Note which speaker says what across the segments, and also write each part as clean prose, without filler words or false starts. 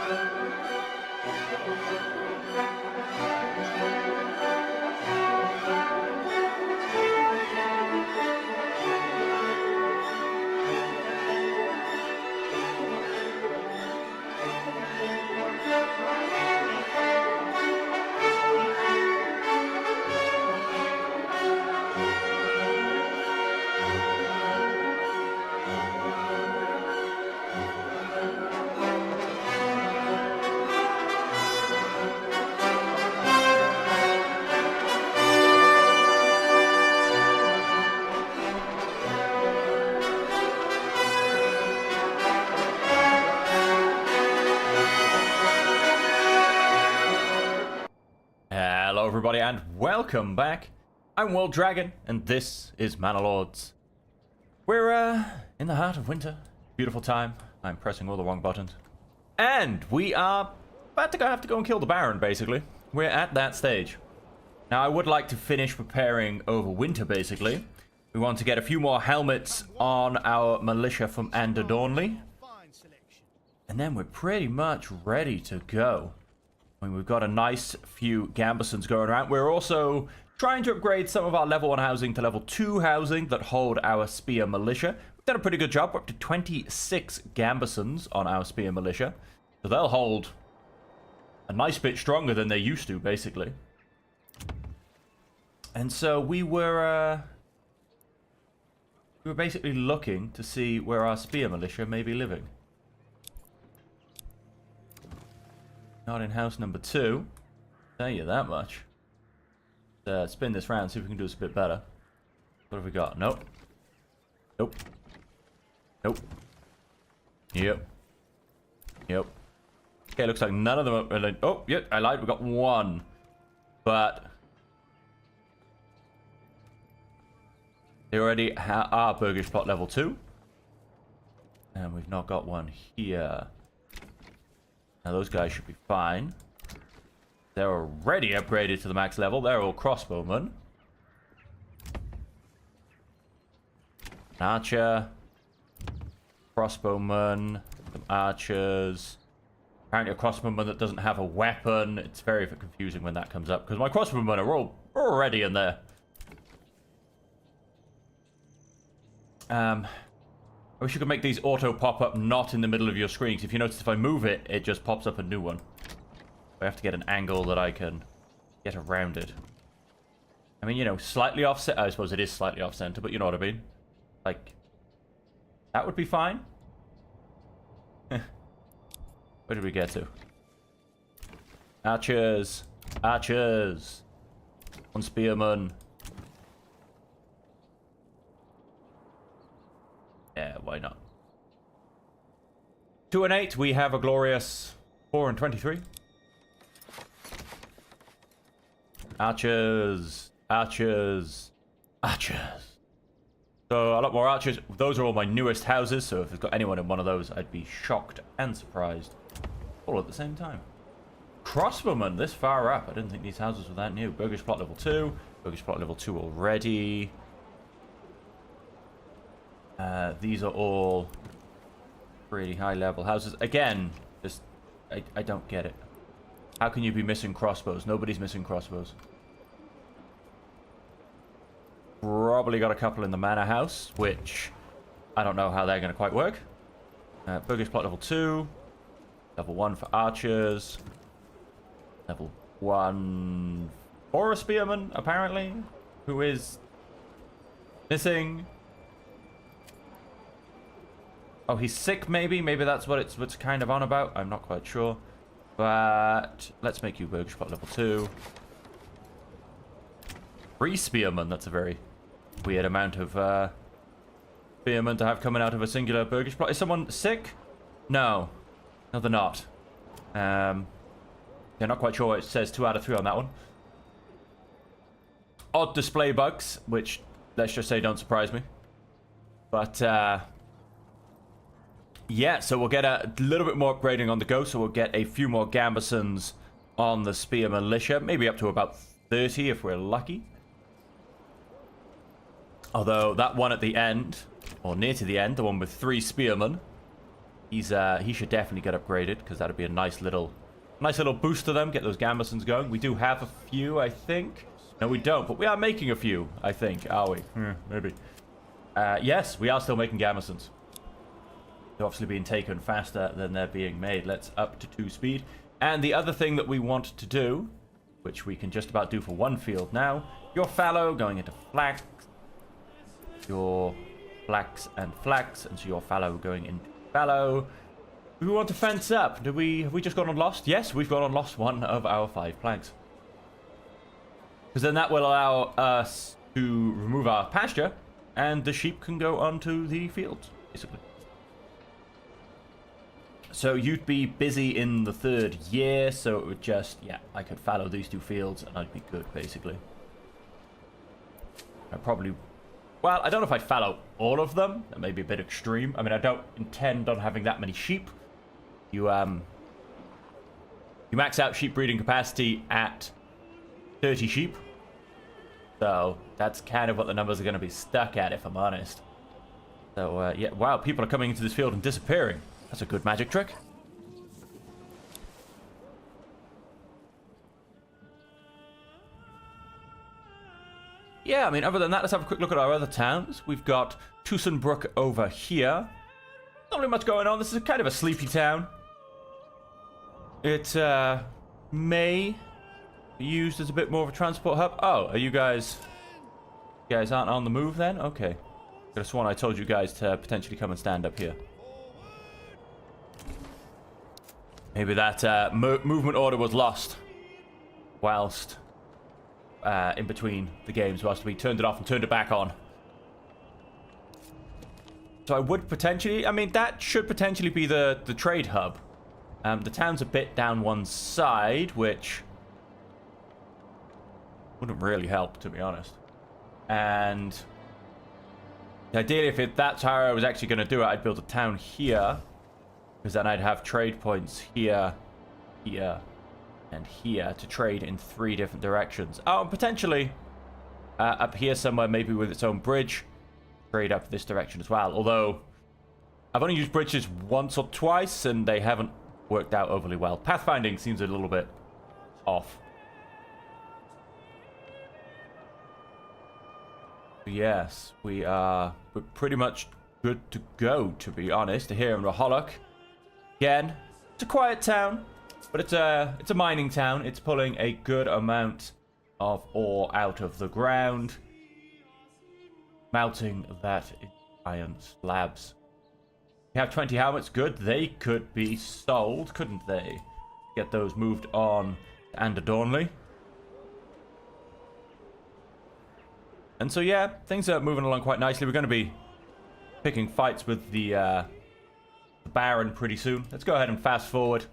Speaker 1: Hello everybody and welcome back. I'm World Dragon and this is Manor. We're in the heart of winter. Beautiful time. I'm pressing all the wrong buttons. And we are about to have to go and kill the Baron, basically. We're at that stage. Now I would like to finish preparing over winter, basically. We want to get a few more helmets on our militia from Ander Dornley. And then we're pretty much ready to go. I mean, we've got a nice few Gambesons going around. We're also trying to upgrade some of our level 1 housing to level 2 housing that hold our Spear Militia. We've done a pretty good job. We're up to 26 Gambesons on our Spear Militia. So they'll hold a nice bit stronger than they used to, basically. And so we were basically looking to see where our Spear Militia may be living. Not in house number 2. Tell you that much. Spin this round, see if we can do this a bit better. What have we got? Nope. Nope. Nope. Yep. Yep. Okay, looks like none of them are... Oh, yep, I lied. We got one. But... they already are Burgish plot level 2. And we've not got one here. Now those guys should be fine. They're already upgraded to the max level. They're all crossbowmen. Archer. Crossbowman. Some archers. Apparently a crossbowman that doesn't have a weapon. It's very confusing when that comes up. Because my crossbowmen are all already in there. I wish you could make these auto pop up not in the middle of your screen. If you notice, if I move it, it just pops up a new one. I have to get an angle that I can get around it. I mean, you know, slightly offset. I suppose it is slightly off center, but you know what I mean. Like, that would be fine. Where did we get to? Archers. Archers. One spearman. Yeah, why not? 2 and 8, we have a glorious 4 and 23. Archers. Archers. Archers. So, a lot more archers. Those are all my newest houses, so if there's got anyone in one of those, I'd be shocked and surprised. All at the same time. Crossbowmen, this far up. I didn't think these houses were that new. Burgish plot level 2. Burgish plot level 2 already. These are all pretty high level houses. Again, just I don't get it. How can you be missing crossbows? Nobody's missing crossbows. Probably got a couple in the manor house, which I don't know how they're going to quite work. Burgish plot level 2. Level 1 for archers. Level 1 for a spearman, apparently, who is missing. Oh, he's sick, maybe? Maybe that's what it's kind of on about. I'm not quite sure. But let's make you Burgish plot level 2. 3 spearmen. That's a very weird amount of spearmen to have coming out of a singular Burgish plot. Is someone sick? No. No, they're not. Yeah, not quite sure what it says. 2 out of 3 on that one. Odd display bugs, which, let's just say, don't surprise me. But, yeah, so we'll get a little bit more upgrading on the go. So we'll get a few more Gambesons on the Spear Militia. Maybe up to about 30 if we're lucky. Although that one at the end, or near to the end, the one with 3 Spearmen, he should definitely get upgraded because that'd be a nice little boost to them. Get those Gambesons going. We do have a few, I think. No, we don't, but we are making a few, I think. Are we? Maybe. Yes, we are still making Gambesons. They're obviously being taken faster than they're being made. Let's up to 2 speed. And the other thing that we want to do, which we can just about do for one field now, your fallow going into flax, your flax, and so your fallow going into fallow. We want to fence up. Have we just gone on lost? Yes, we've gone on lost one of our 5 planks. Because then that will allow us to remove our pasture, and the sheep can go onto the fields, basically. So you'd be busy in the 3rd year, so it would just, yeah, I could fallow these 2 fields and I'd be good, basically. I probably, well, I don't know if I'd fallow all of them. That may be a bit extreme. I mean, I don't intend on having that many sheep. You max out sheep breeding capacity at 30 sheep. So that's kind of what the numbers are going to be stuck at, if I'm honest. So, yeah, wow, people are coming into this field and disappearing. That's a good magic trick. Yeah, I mean, other than that, let's have a quick look at our other towns. We've got Tussenbrook over here. Not really much going on. This is kind of a sleepy town. It may be used as a bit more of a transport hub. Oh, are you guys... You guys aren't on the move then? Okay. Could have sworn I told you guys to potentially come and stand up here. Maybe that movement order was lost whilst in between the games, whilst we turned it off and turned it back on. So I would potentially, I mean, that should potentially be the trade hub. The town's a bit down one side, which wouldn't really help, to be honest. And ideally, if that's how I was actually going to do it, I'd build a town here. Because then I'd have trade points here, here, and here to trade in 3 different directions. Oh, and potentially up here somewhere, maybe with its own bridge, trade up this direction as well. Although, I've only used bridges once or twice, and they haven't worked out overly well. Pathfinding seems a little bit off. Yes, we're pretty much good to go, to be honest. Here in Raholok. Again, it's a quiet town, but it's a mining town. It's pulling a good amount of ore out of the ground, melting that in iron slabs. We have 20 helmets. Good. They could be sold, couldn't they? Get those moved on to Anderdornley. And so, yeah, things are moving along quite nicely. We're going to be picking fights with the Baron pretty soon. Let's go ahead and fast forward.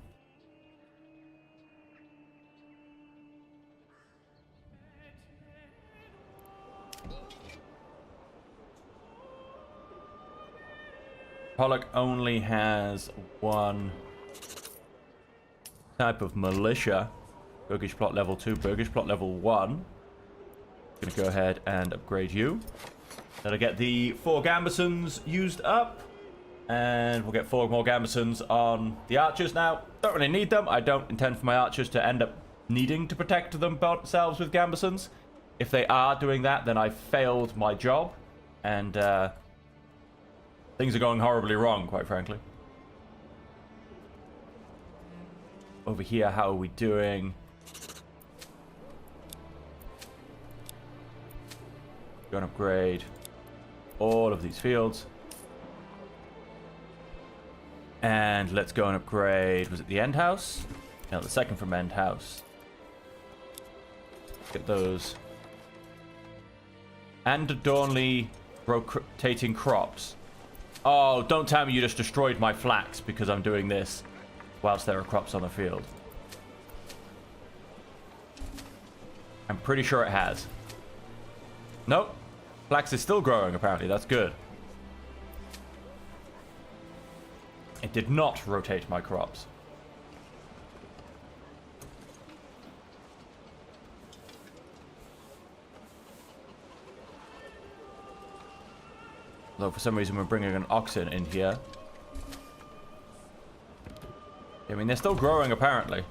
Speaker 1: Pollock only has 1 type of militia. Burgish plot level 2, Burgish plot level 1. Gonna go ahead and upgrade you. That'll get the 4 Gambesons used up. And we'll get 4 more Gambesons on the archers now. Don't really need them. I don't intend for my archers to end up needing to protect themselves with Gambesons. If they are doing that, then I failed my job. And things are going horribly wrong, quite frankly. Over here, how are we doing? Go and upgrade all of these fields. And let's go and upgrade, was it the end house? No, the second from end house. Get those. And Dornley rotating crops. Oh, don't tell me you just destroyed my flax because I'm doing this whilst there are crops on the field. I'm pretty sure it has. Nope. Flax is still growing, apparently. That's good. It did not rotate my crops. Though for some reason we're bringing an oxen in here. I mean, they're still growing, apparently.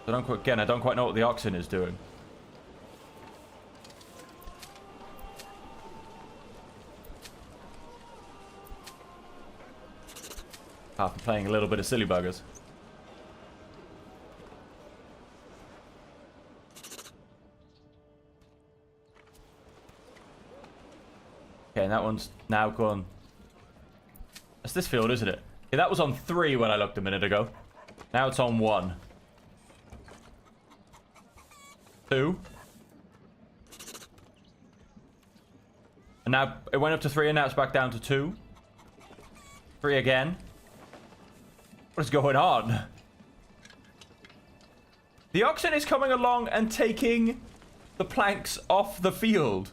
Speaker 1: So I don't quite know what the oxen is doing. Apart from playing a little bit of silly buggers. Okay, and that one's now gone. That's this field, isn't it? Okay, that was on 3 when I looked a minute ago. Now it's on 1. 2. And now it went up to 3 and now it's back down to 2. 3 again. What is going on? The oxen is coming along and taking the planks off the field.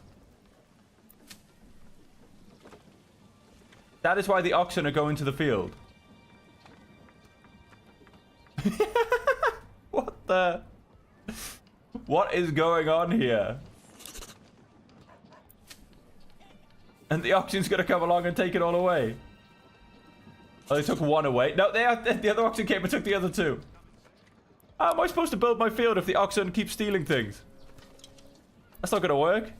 Speaker 1: That is why the oxen are going to the field. What the... What is going on here? And the oxen's gonna come along and take it all away. Oh, they took 1 away. No, the other oxen came and took the other 2. How am I supposed to build my field if the oxen keep stealing things? That's not gonna work.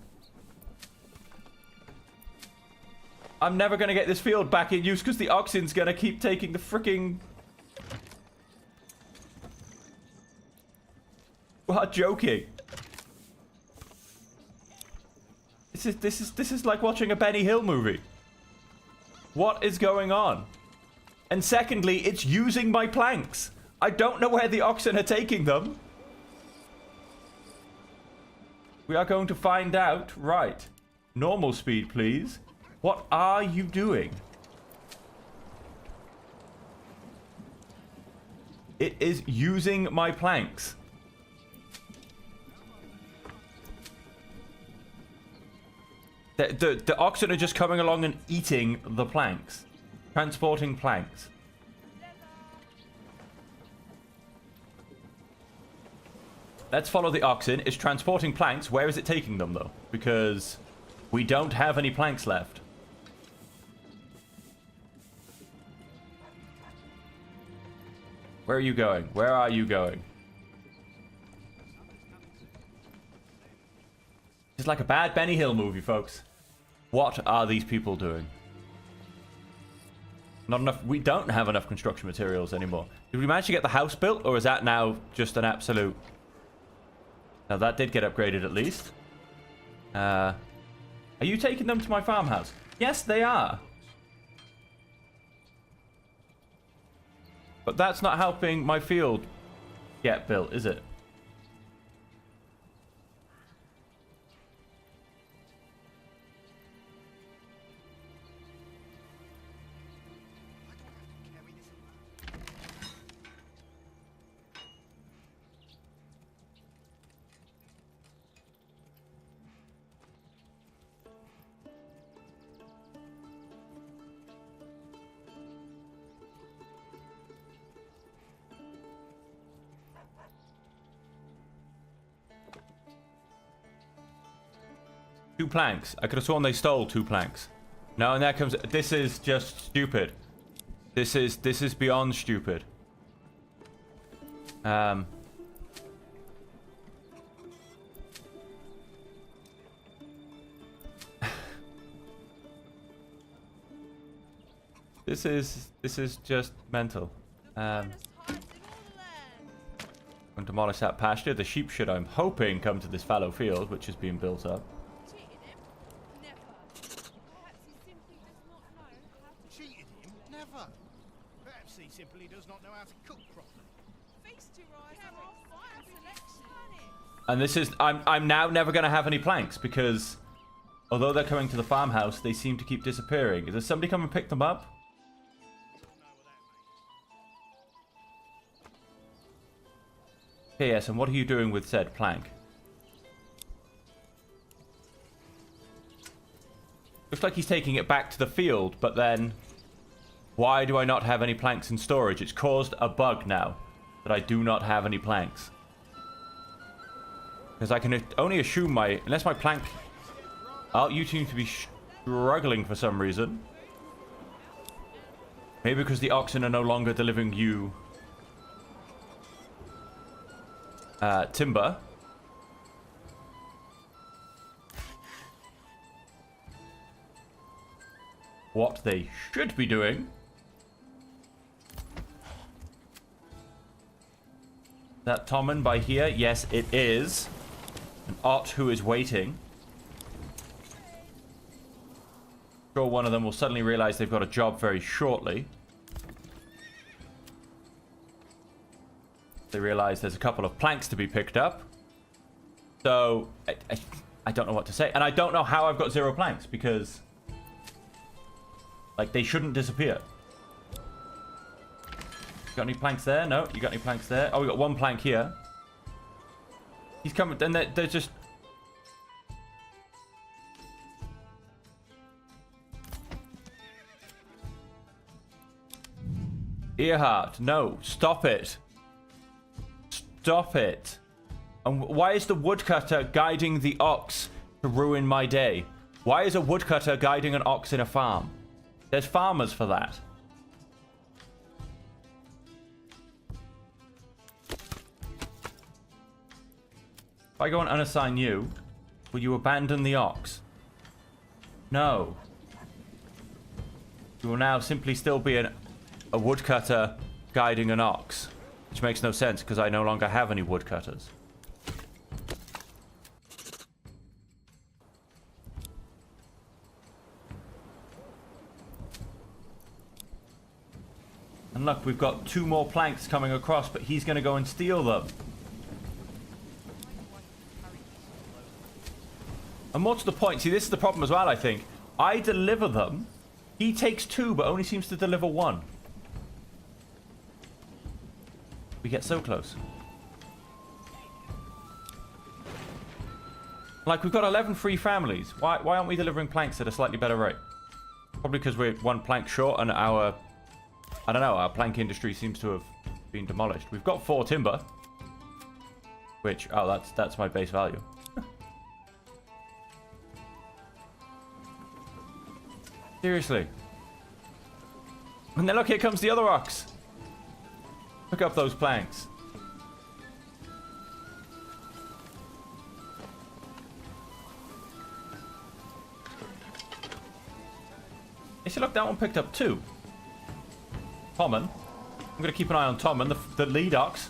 Speaker 1: I'm never gonna get this field back in use because the oxen's gonna keep taking the freaking... What, joking? This is like watching a Benny Hill movie. What is going on? And secondly, it's using my planks. I don't know where the oxen are taking them. We are going to find out. Right. Normal speed, please. What are you doing? It is using my planks. The oxen are just coming along and eating the planks. Transporting planks. Let's follow the oxen. It's transporting planks. Where is it taking them, though? Because we don't have any planks left. Where are you going? Where are you going? It's like a bad Benny Hill movie, folks. What are these people doing? Not enough. We don't have enough construction materials anymore. Did we manage to get the house built, or is that now just an absolute... Now that did get upgraded at least. Are you taking them to my farmhouse? Yes, they are. But that's not helping my field get built, is it? Two planks. I could have sworn they stole 2 planks. No, and there comes... This is just stupid. This is beyond stupid. This is just mental. Going to demolish that pasture. The sheep should, I'm hoping, come to this fallow field, which is being built up. And this is... I'm now never going to have any planks because although they're coming to the farmhouse, they seem to keep disappearing. Does somebody come and pick them up? Okay, yes, and what are you doing with said plank? Looks like he's taking it back to the field, but then... Why do I not have any planks in storage? It's caused a bug now that I do not have any planks. Because I can only assume my... Unless my plank... Oh, you seem to be struggling for some reason. Maybe because the oxen are no longer delivering you timber. What they should be doing. That Tommen by here? Yes, it is. An Ott who is waiting. Sure, one of them will suddenly realize they've got a job very shortly. They realize there's a couple of planks to be picked up. So, I don't know what to say. And I don't know how I've got 0 planks, because... like, they shouldn't disappear. Got any planks there? No. You got any planks there? Oh, we got 1 plank here. He's coming. Then they're just... Earhart, no. Stop it. Stop it. And why is the woodcutter guiding the ox to ruin my day? Why is a woodcutter guiding an ox in a farm? There's farmers for that. If I go and unassign you, will you abandon the ox? No. You will now simply still be a woodcutter guiding an ox. Which makes no sense, because I no longer have any woodcutters. And look, we've got 2 more planks coming across, but he's going to go and steal them. And what's the point? See, this is the problem as well, I think. I deliver them. He takes 2, but only seems to deliver 1. We get so close. Like, we've got 11 free families. Why aren't we delivering planks at a slightly better rate? Probably because we're 1 plank short and our... I don't know, our plank industry seems to have been demolished. We've got 4 timber. Which, oh, that's my base value. Seriously. And then look, here comes the other ox. Pick up those planks. You see, look, that one picked up 2. Tommen. I'm going to keep an eye on Tommen, the lead ox.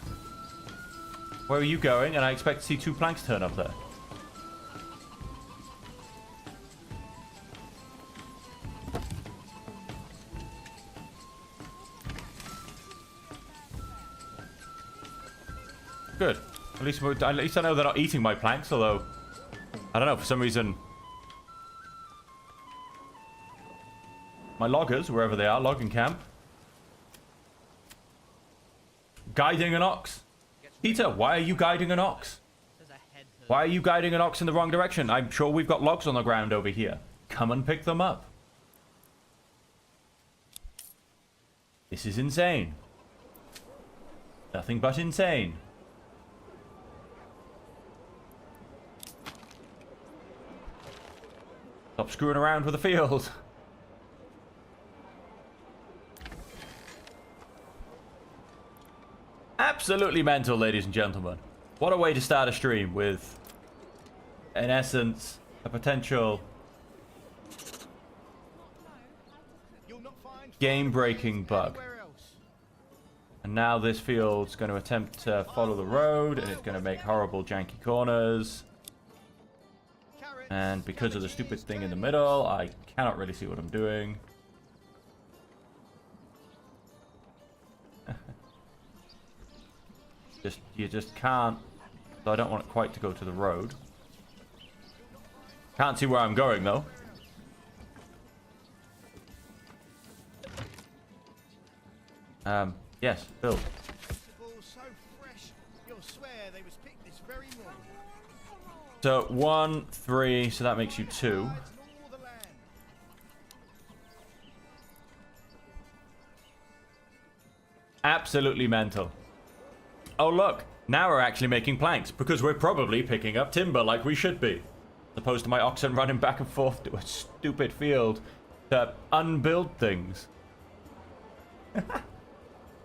Speaker 1: Where are you going? And I expect to see 2 planks turn up there. Good. At least I know they're not eating my planks, although... I don't know, for some reason... My loggers, wherever they are, logging camp. Guiding an ox. Peter, why are you guiding an ox? Why are you guiding an ox in the wrong direction? I'm sure we've got logs on the ground over here. Come and pick them up. This is insane. Nothing but insane. Stop screwing around with the field. Absolutely mental, ladies and gentlemen. What a way to start a stream with, in essence, a potential game-breaking bug. And now this field's going to attempt to follow the road, and it's going to make horrible janky corners. And because of the stupid thing in the middle, I cannot really see what I'm doing. You just can't. So I don't want it quite to go to the road. Can't see where I'm going though. Yes, build. So 1, 3, so that makes you 2. Absolutely mental. Oh look, now we're actually making planks because we're probably picking up timber like we should be. As opposed to my oxen running back and forth to a stupid field to unbuild things.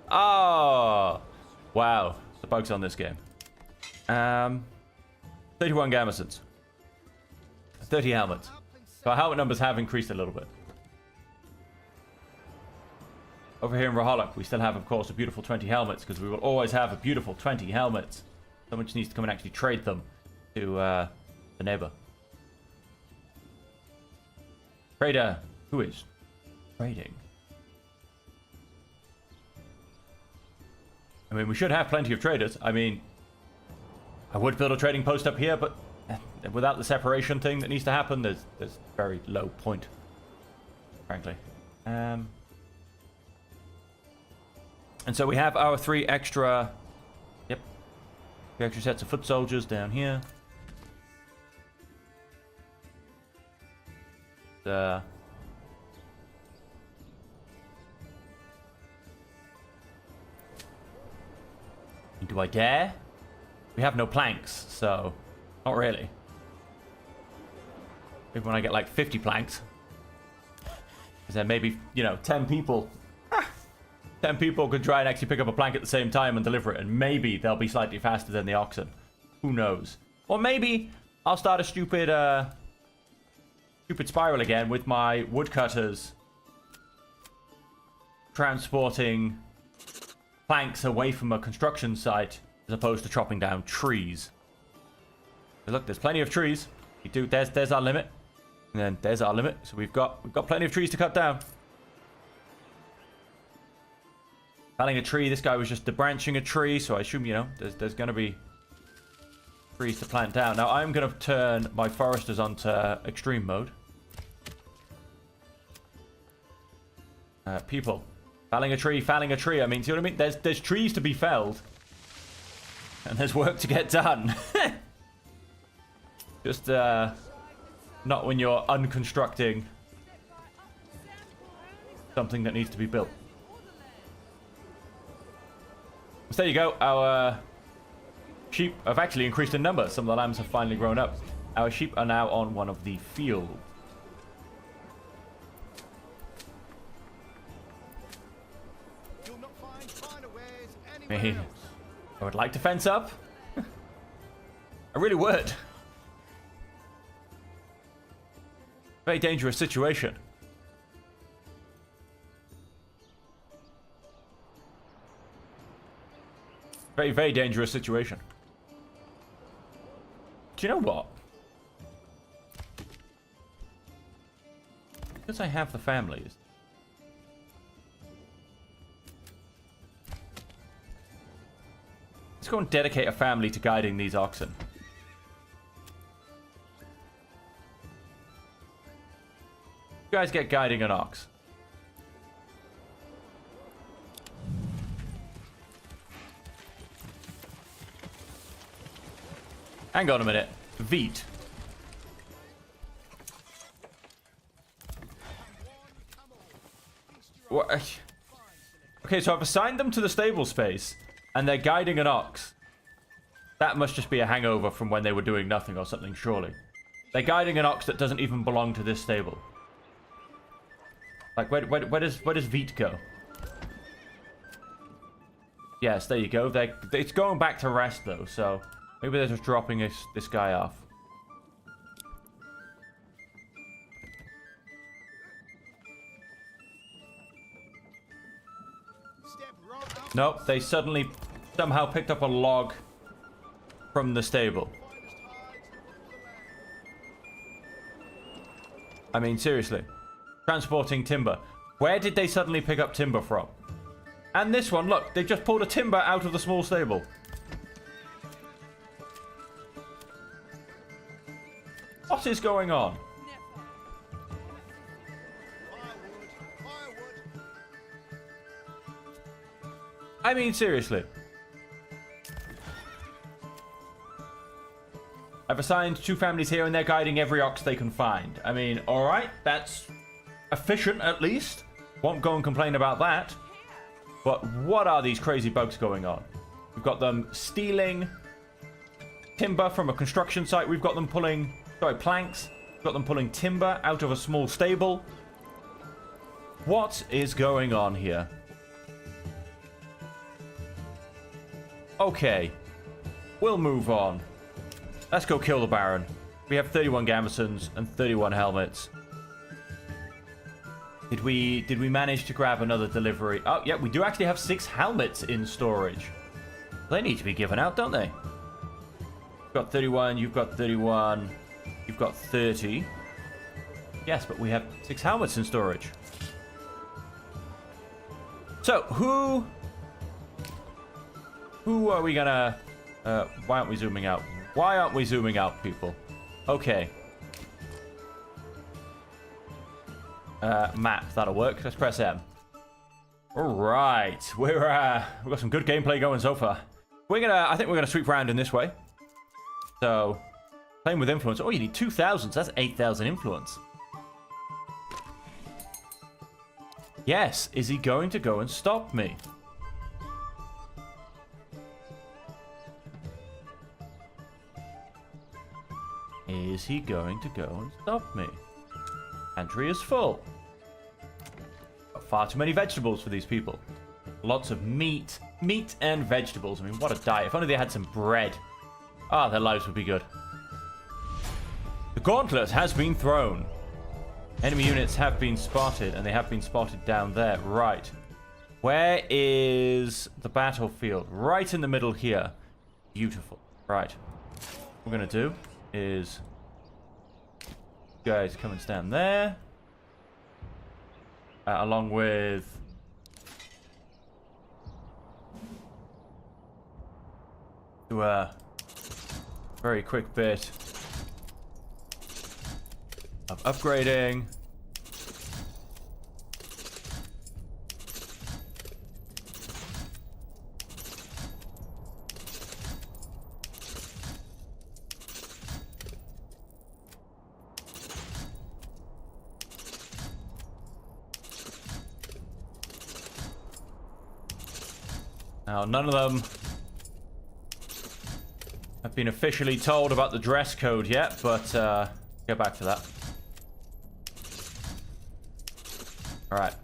Speaker 1: Oh, wow. The bugs on this game. 31 Gamisons. 30 helmets. So our helmet numbers have increased a little bit. Over here in Raholok, we still have, of course, a beautiful 20 helmets, because we will always have a beautiful 20 helmets. Someone just needs to come and actually trade them to the neighbor. Trader. Who is trading? I mean, we should have plenty of traders. I mean, I would build a trading post up here, but without the separation thing that needs to happen, there's very low point, frankly. And so we have our 3 extra... Yep. 3 extra sets of foot soldiers down here. Do I dare? We have no planks, so not really. Maybe when I get like 50 planks. Because then maybe, you know, 10 people. 10 people could try and actually pick up a plank at the same time and deliver it. And maybe they'll be slightly faster than the oxen. Who knows? Or maybe I'll start a stupid spiral again with my woodcutters transporting planks away from a construction site as opposed to chopping down trees. But look, there's plenty of trees. There's our limit. And then there's our limit. So we've got plenty of trees to cut down. Felling a tree, this guy was just debranching a tree, so I assume, you know, there's going to be trees to plant down. Now I'm going to turn my foresters onto extreme mode. People. Felling a tree. I mean, see what I mean? There's trees to be felled. And there's work to get done. Just, not when you're unconstructing something that needs to be built. So there you go. Our sheep have actually increased in number. Some of the lambs have finally grown up. Our sheep are now on one of the fields. I would like to fence up. I really would. Very dangerous situation. Very, very dangerous situation. Do you know what? Because I have the families. Let's go and dedicate a family to guiding these oxen. You guys get guiding an ox. Hang on a minute. Veet. What? Okay, so I've assigned them to the stable space, and they're guiding an ox. That must just be a hangover from when they were doing nothing or something, surely. They're guiding an ox that doesn't even belong to this stable. Like, where does Veet go? Yes, there you go. It's going back to rest, though, so... Maybe they're just dropping this guy off. Nope, they suddenly somehow picked up a log from the stable. I mean, seriously. Transporting timber. Where did they suddenly pick up timber from? And this one, look, they just pulled a timber out of the small stable. What is going on? I mean, seriously. I've assigned 2 families here and they're guiding every ox they can find. I mean, alright, that's efficient at least. Won't go and complain about that. But what are these crazy bugs going on? We've got them stealing timber from a construction site. We've got them pulling, planks. We've got them pulling timber out of a small stable. What is going on here? Okay. We'll move on. Let's go kill the Baron. We have 31 gambesons and 31 helmets. Did we manage to grab another delivery? Oh, yeah, we do actually have 6 helmets in storage. They need to be given out, don't they? You've got 31, you've got 31, you've got 30. Yes, but we have 6 helmets in storage. So, who are we gonna... why aren't we zooming out? Why aren't we zooming out, people? Okay. Map, that'll work. Let's press M. Alright, we've got some good gameplay going so far. I think we're gonna sweep around in this way. So, playing with influence. Oh, you need 2,000, so that's 8,000 influence. Yes, is he going to go and stop me? Is he going to go and stop me? Pantry is full. Got far too many vegetables for these people. Lots of meat. Meat and vegetables. I mean, what a diet. If only they had some bread. Ah, their lives would be good. The gauntlet has been thrown. Enemy units have been spotted, and they have been spotted down there. Right. Where is the battlefield? Right in the middle here. Beautiful. Right. What we're going to do is... You guys come and stand there. Along with... Do a very quick bit of upgrading. Now, none of them have been officially told about the dress code yet, but get back to that. Alright.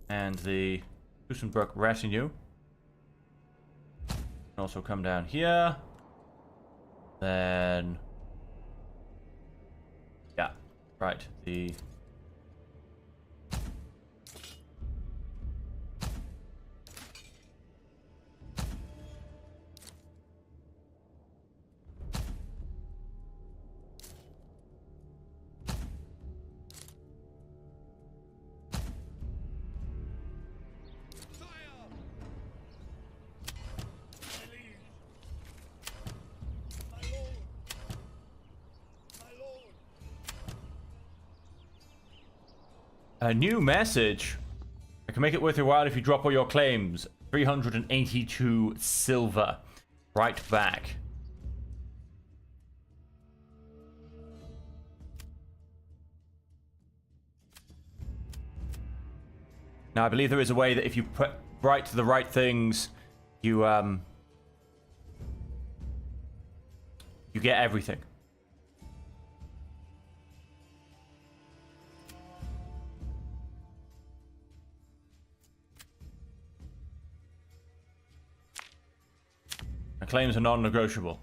Speaker 1: And the Kusenbrook retinue can also come down here. Then... Yeah, right. The... A new message. I can make it worth your while if you drop all your claims. 382 silver. Right back. Now, I believe there is a way that if you write the right things, you get everything. Claims are non-negotiable.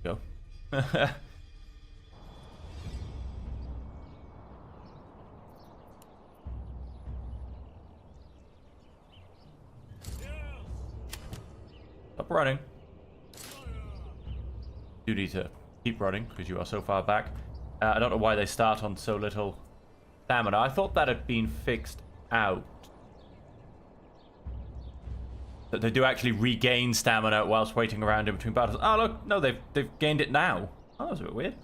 Speaker 1: Go. Stop running. You need to keep running because you are so far back. I don't know why they start on so little stamina. I thought that had been fixed out. That they do actually regain stamina whilst waiting around in between battles. Oh, look. No, they've gained it now. Oh, that was a bit weird.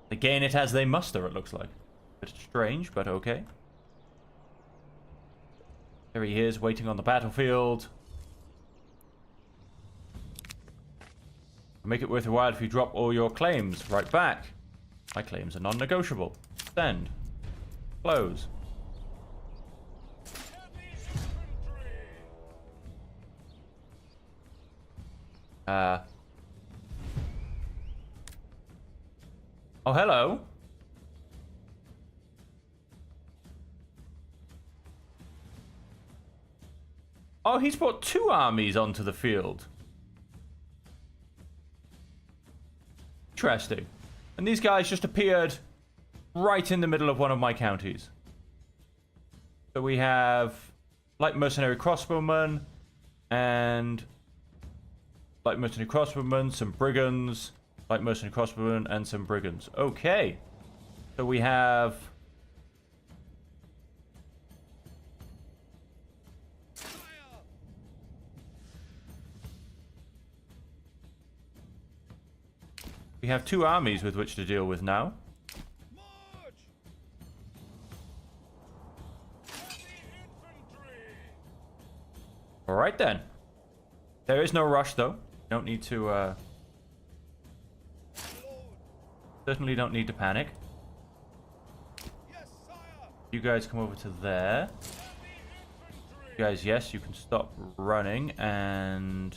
Speaker 1: They gain it as they muster, it looks like. Bit strange, but okay. There he is, waiting on the battlefield. Make it worth your while if you drop all your claims. Right back. My claims are non-negotiable. Send. Close. Oh, hello. Oh, he's brought 2 armies onto the field. Interesting. And these guys just appeared right in the middle of one of my counties. So we have light mercenary crossbowmen and light mercenary crossbowmen, some brigands, light mercenary crossbowmen, and some brigands. Okay. So we have... We have 2 armies with which to deal with now. Alright then. There is no rush though. Don't need to, certainly don't need to panic. You guys come over to there. You guys, yes, you can stop running, and...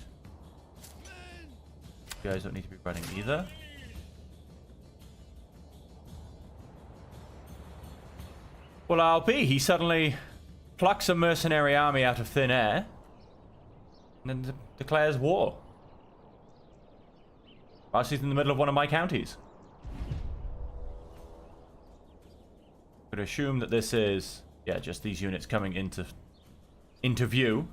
Speaker 1: You guys don't need to be running either. Well, I'll be. He suddenly plucks a mercenary army out of thin air and then declares war. Whilst he's in the middle of one of my counties. I'm going to assume that this is, yeah, just these units coming into view.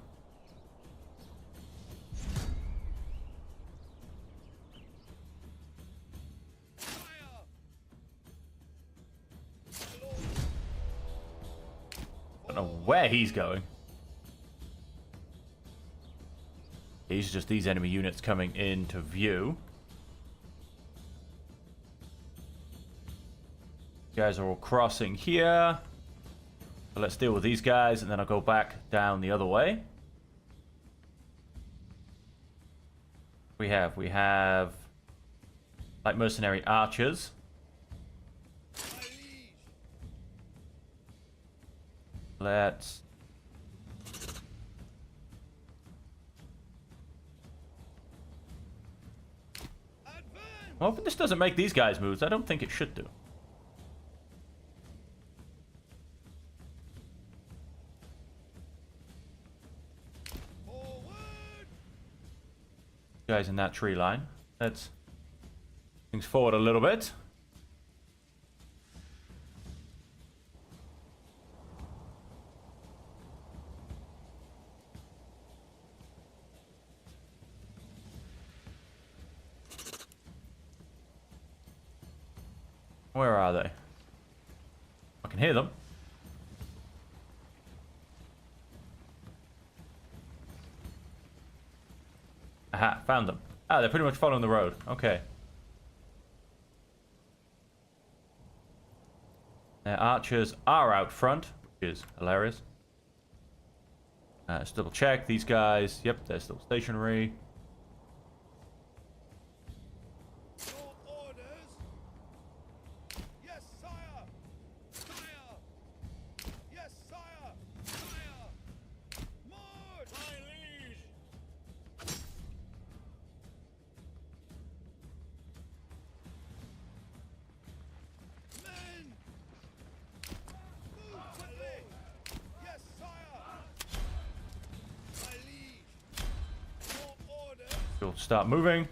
Speaker 1: Don't know where he's going. These are just these enemy units coming into view. You guys are all crossing here. So let's deal with these guys, and then I'll go back down the other way. We have like mercenary archers. Let's... Well, if this doesn't make these guys moves, I don't think it should do. Guys in that tree line. Let's things forward a little bit. Where are they? I can hear them. Aha, found them. Ah, they're pretty much following the road. Okay. Their archers are out front, which is hilarious. Let's double check. These guys, yep, they're still stationary. We'll start moving.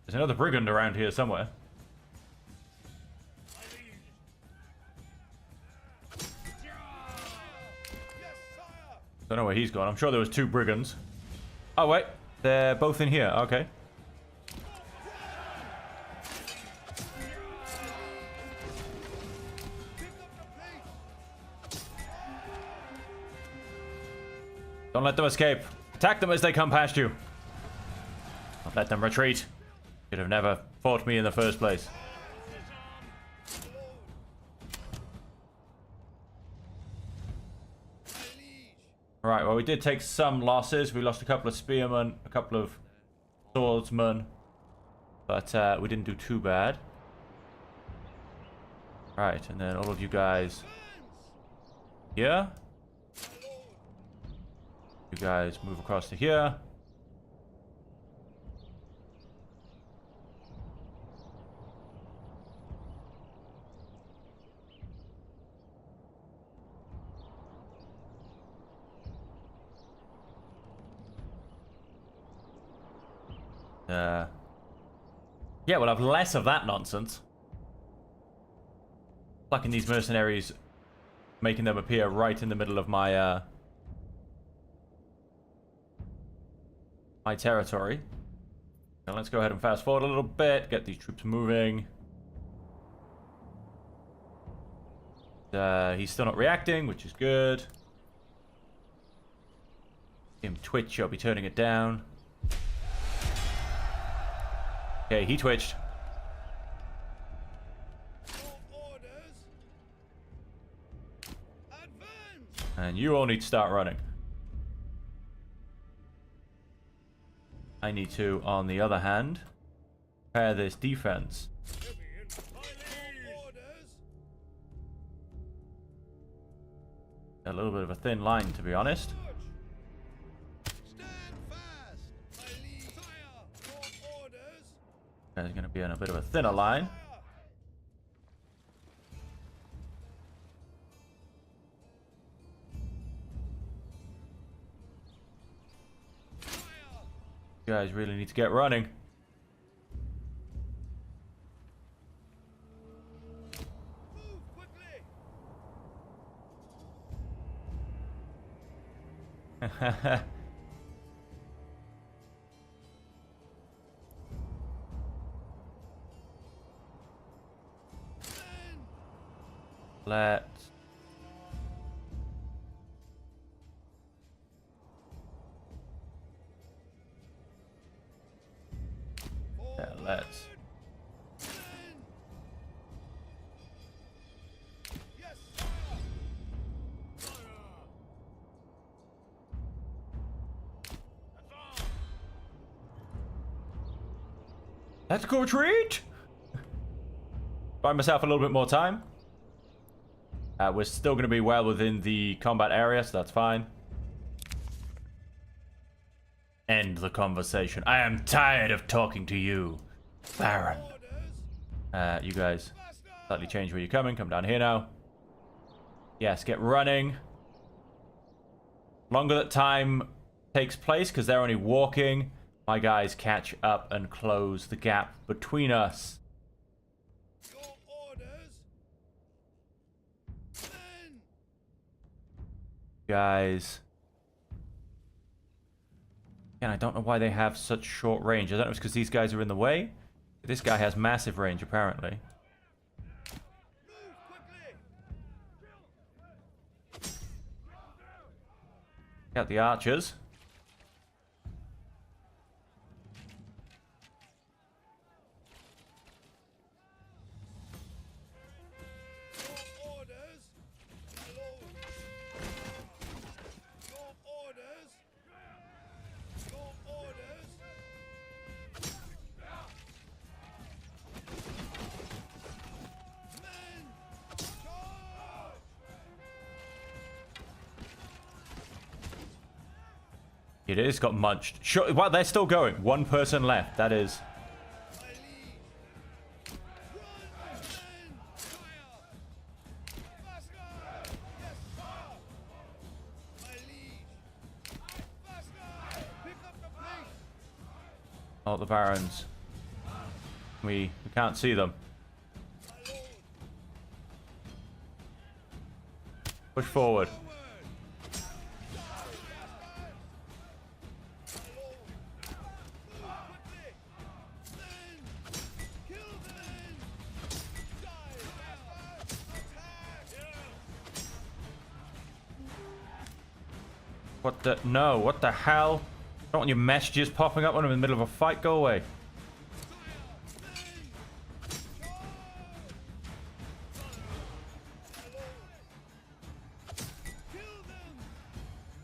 Speaker 1: There's another brigand around here somewhere. Don't know where he's gone. I'm sure there was 2 brigands. Oh, wait. They're both in here. Okay. Don't let them escape. Attack them as they come past you. Don't let them retreat. Should have never fought me in the first place. Right, well, we did take some losses. We lost a couple of spearmen, a couple of swordsmen, but we didn't do too bad. Right, and then all of you guys here. You guys move across to here. Yeah, we'll have less of that nonsense. Plucking these mercenaries, making them appear right in the middle of my my territory. Now let's go ahead and fast forward a little bit, get these troops moving. He's still not reacting, which is good. See him twitch, I'll be turning it down. Okay, he twitched. And you all need to start running. I need to, on the other hand, prepare this defense. A little bit of a thin line, to be honest. There's going to be on a bit of a thinner line. You guys really need to get running. Let's go retreat. Buy myself a little bit more time. We're still going to be well within the combat area, so that's fine. End the conversation. I am tired of talking to you, Baron. You guys slightly change where you're coming. Come down here now. Yes, get running. Longer that time takes place because they're only walking. My guys catch up and close the gap between us. Guys. And I don't know why they have such short range. I don't know if it's because these guys are in the way. This guy has massive range, apparently. Got the archers. It is got munched. Sure, well, they're still going. One person left. That is. Oh, the barons. We can't see them. Push forward. What the? No, what the hell? I don't want your messages popping up when I'm in the middle of a fight. Go away.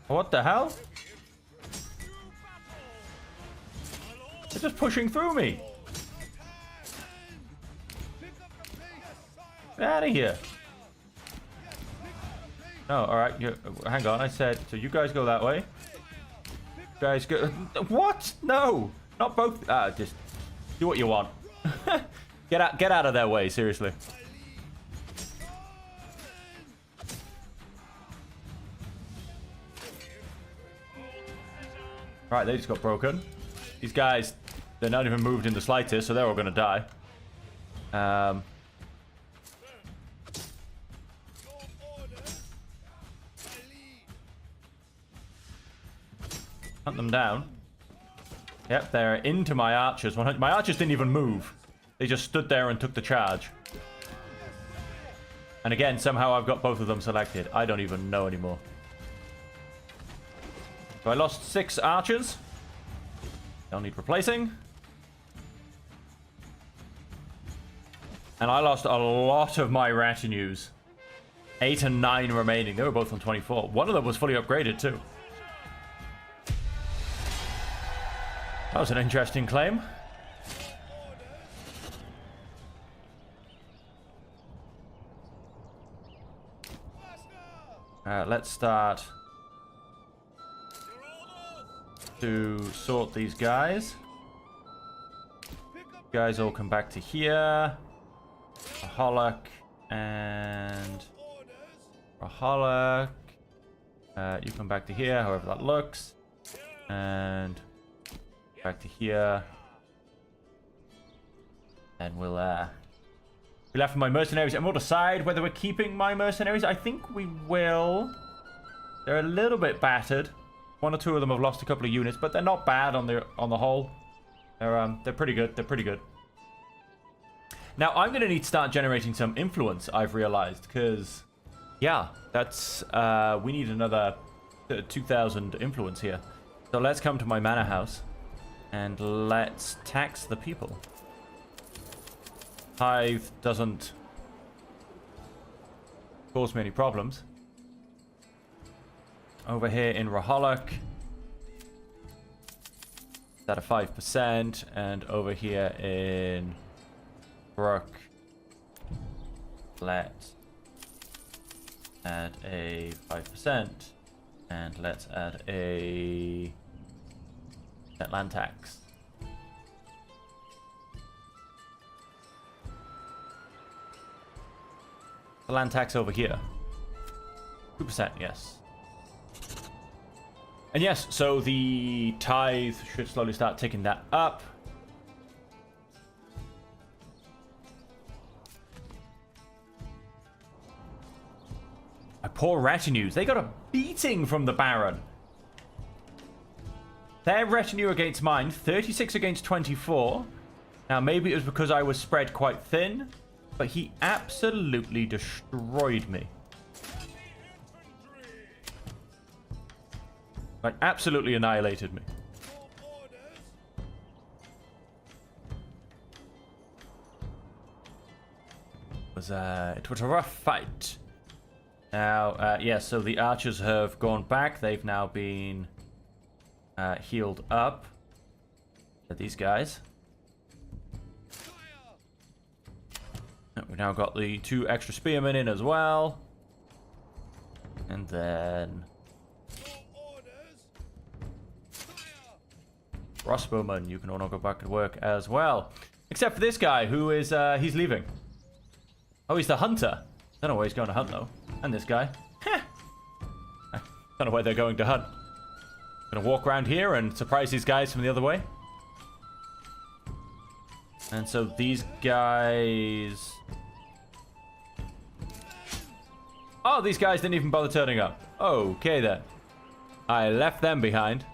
Speaker 1: What the hell? They're just pushing through me. Get out of here. No, alright. Hang on. I said, so you guys go that way. You guys go... What? No! Not both. Just do what you want. Get out of their way, seriously. Right, they just got broken. These guys, they're not even moved in the slightest, so they're all going to die. Hunt them down. Yep, they're into my archers. My archers didn't even move. They just stood there and took the charge. And again, somehow I've got both of them selected. I don't even know anymore. So I lost 6 archers. They'll need replacing. And I lost a lot of my retinues. 8 and 9 remaining. They were both on 24. One of them was fully upgraded too. That was an interesting claim. Let's start to sort these guys. Guys all come back to here. Raholic and Raholic. You come back to here, however that looks. And back to here. And we'll be left with my mercenaries, and we'll decide whether we're keeping my mercenaries. I think we will. They're a little bit battered. 1 or 2 of them have lost a couple of units, but they're not bad on the whole. They're pretty good. They're pretty good. Now I'm gonna need to start generating some influence. I've realized, because yeah, that's we need another 2,000 influence here. So let's come to my manor house and let's tax the people. Tithe doesn't cause me any problems. Over here in Raholic, it's at a 5%, and over here in Brook, let's add a 5%, and let's add a net land tax. The land tax over here. 2%, yes. And yes, so the tithe should slowly start ticking that up. My poor retinues. They got a beating from the Baron. Their retinue against mine, 36 against 24. Now, maybe it was because I was spread quite thin, but he absolutely destroyed me. Like, absolutely annihilated me. It was a rough fight. Now, yeah, so the archers have gone back. They've now been healed up. These guys. We've now got the 2 extra spearmen in as well. And then crossbowman, you can all go back to work as well. Except for this guy, who is, he's leaving. Oh, he's the hunter. Don't know where he's going to hunt, though. And this guy. Heh. I don't know where they're going to hunt. Gonna walk around here and surprise these guys from the other way. And so these guys... Oh, these guys didn't even bother turning up. Okay, then. I left them behind.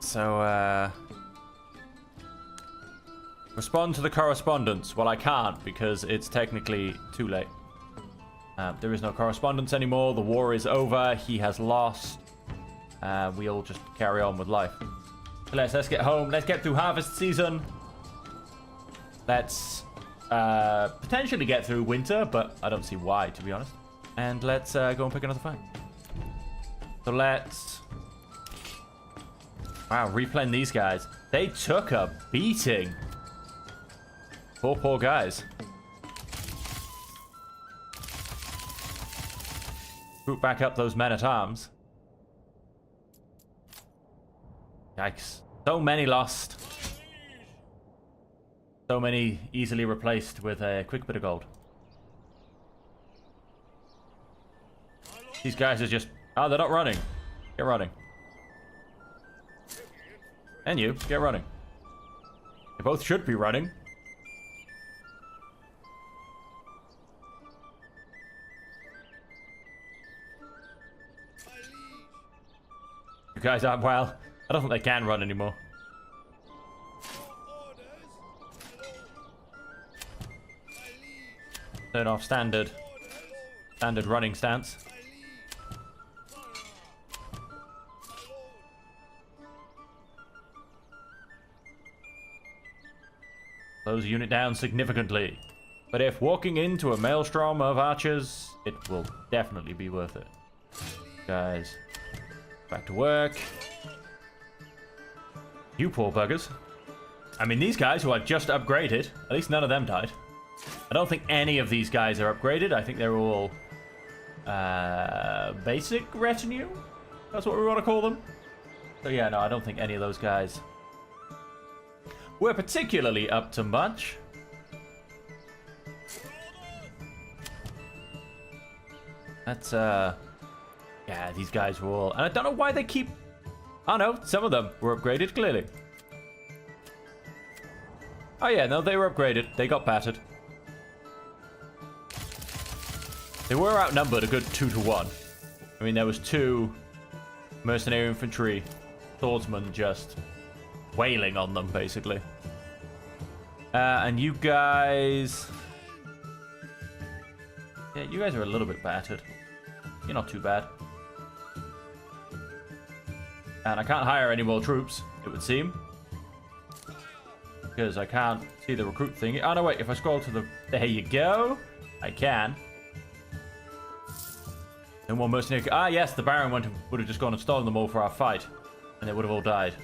Speaker 1: So, respond to the correspondence. Well, I can't because it's technically too late. There is no correspondence anymore. The war is over. He has lost. We all just carry on with life. So let's get home. Let's get through harvest season. Let's potentially get through winter, but I don't see why, to be honest. And let's go and pick another fight. So let's Wow, replaying these guys. They took a beating. Poor guys. Group back up those men-at-arms. Yikes. So many lost. So many easily replaced with a quick bit of gold. These guys are just... Oh, they're not running. Get running. And you, get running. They both should be running. You guys aren't well. I don't think they can run anymore. Turn off standard running stance. Close the unit down significantly. But if walking into a maelstrom of archers, it will definitely be worth it. Guys, back to work. You poor buggers. I mean, these guys who are just upgraded, at least none of them died. I don't think any of these guys are upgraded. I think they're all basic retinue. That's what we want to call them. So yeah, no, I don't think any of those guys were particularly up to much. That's yeah, these guys were all, and I don't know why they keep... Oh no, some of them were upgraded, clearly. Oh yeah, no, they were upgraded. They got battered. They were outnumbered a good 2-to-1. I mean, there was 2 mercenary infantry swordsmen just wailing on them, basically. And you guys... Yeah, you guys are a little bit battered. You're not too bad. And I can't hire any more troops, it would seem. Because I can't see the recruit thing. Oh, no, wait. If I scroll to the... There you go. I can. No more mercenary... Ah, yes, the Baron would have just gone and stolen them all for our fight. And they would have all died.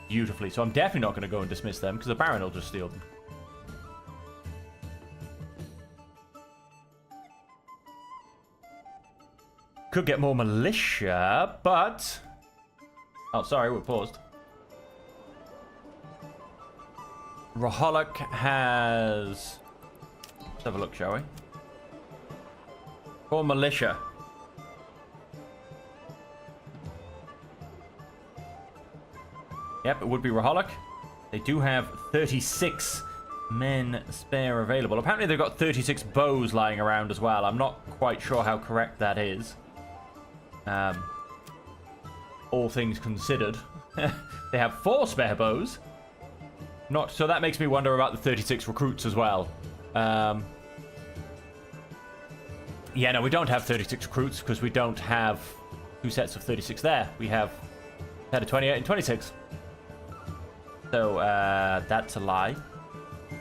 Speaker 1: Beautifully. So I'm definitely not going to go and dismiss them, because the Baron will just steal them. Could get more militia, but... Oh, sorry, we're paused. Raholok has... Let's have a look, shall we? For militia. Yep, it would be Raholok. They do have 36 men spare available. Apparently they've got 36 bows lying around as well. I'm not quite sure how correct that is. All things considered. They have 4 spare bows. Not so that makes me wonder about the 36 recruits as well. Yeah, no, we don't have 36 recruits because we don't have 2 sets of 36 there. We have had a 28 and 26. So that's a lie.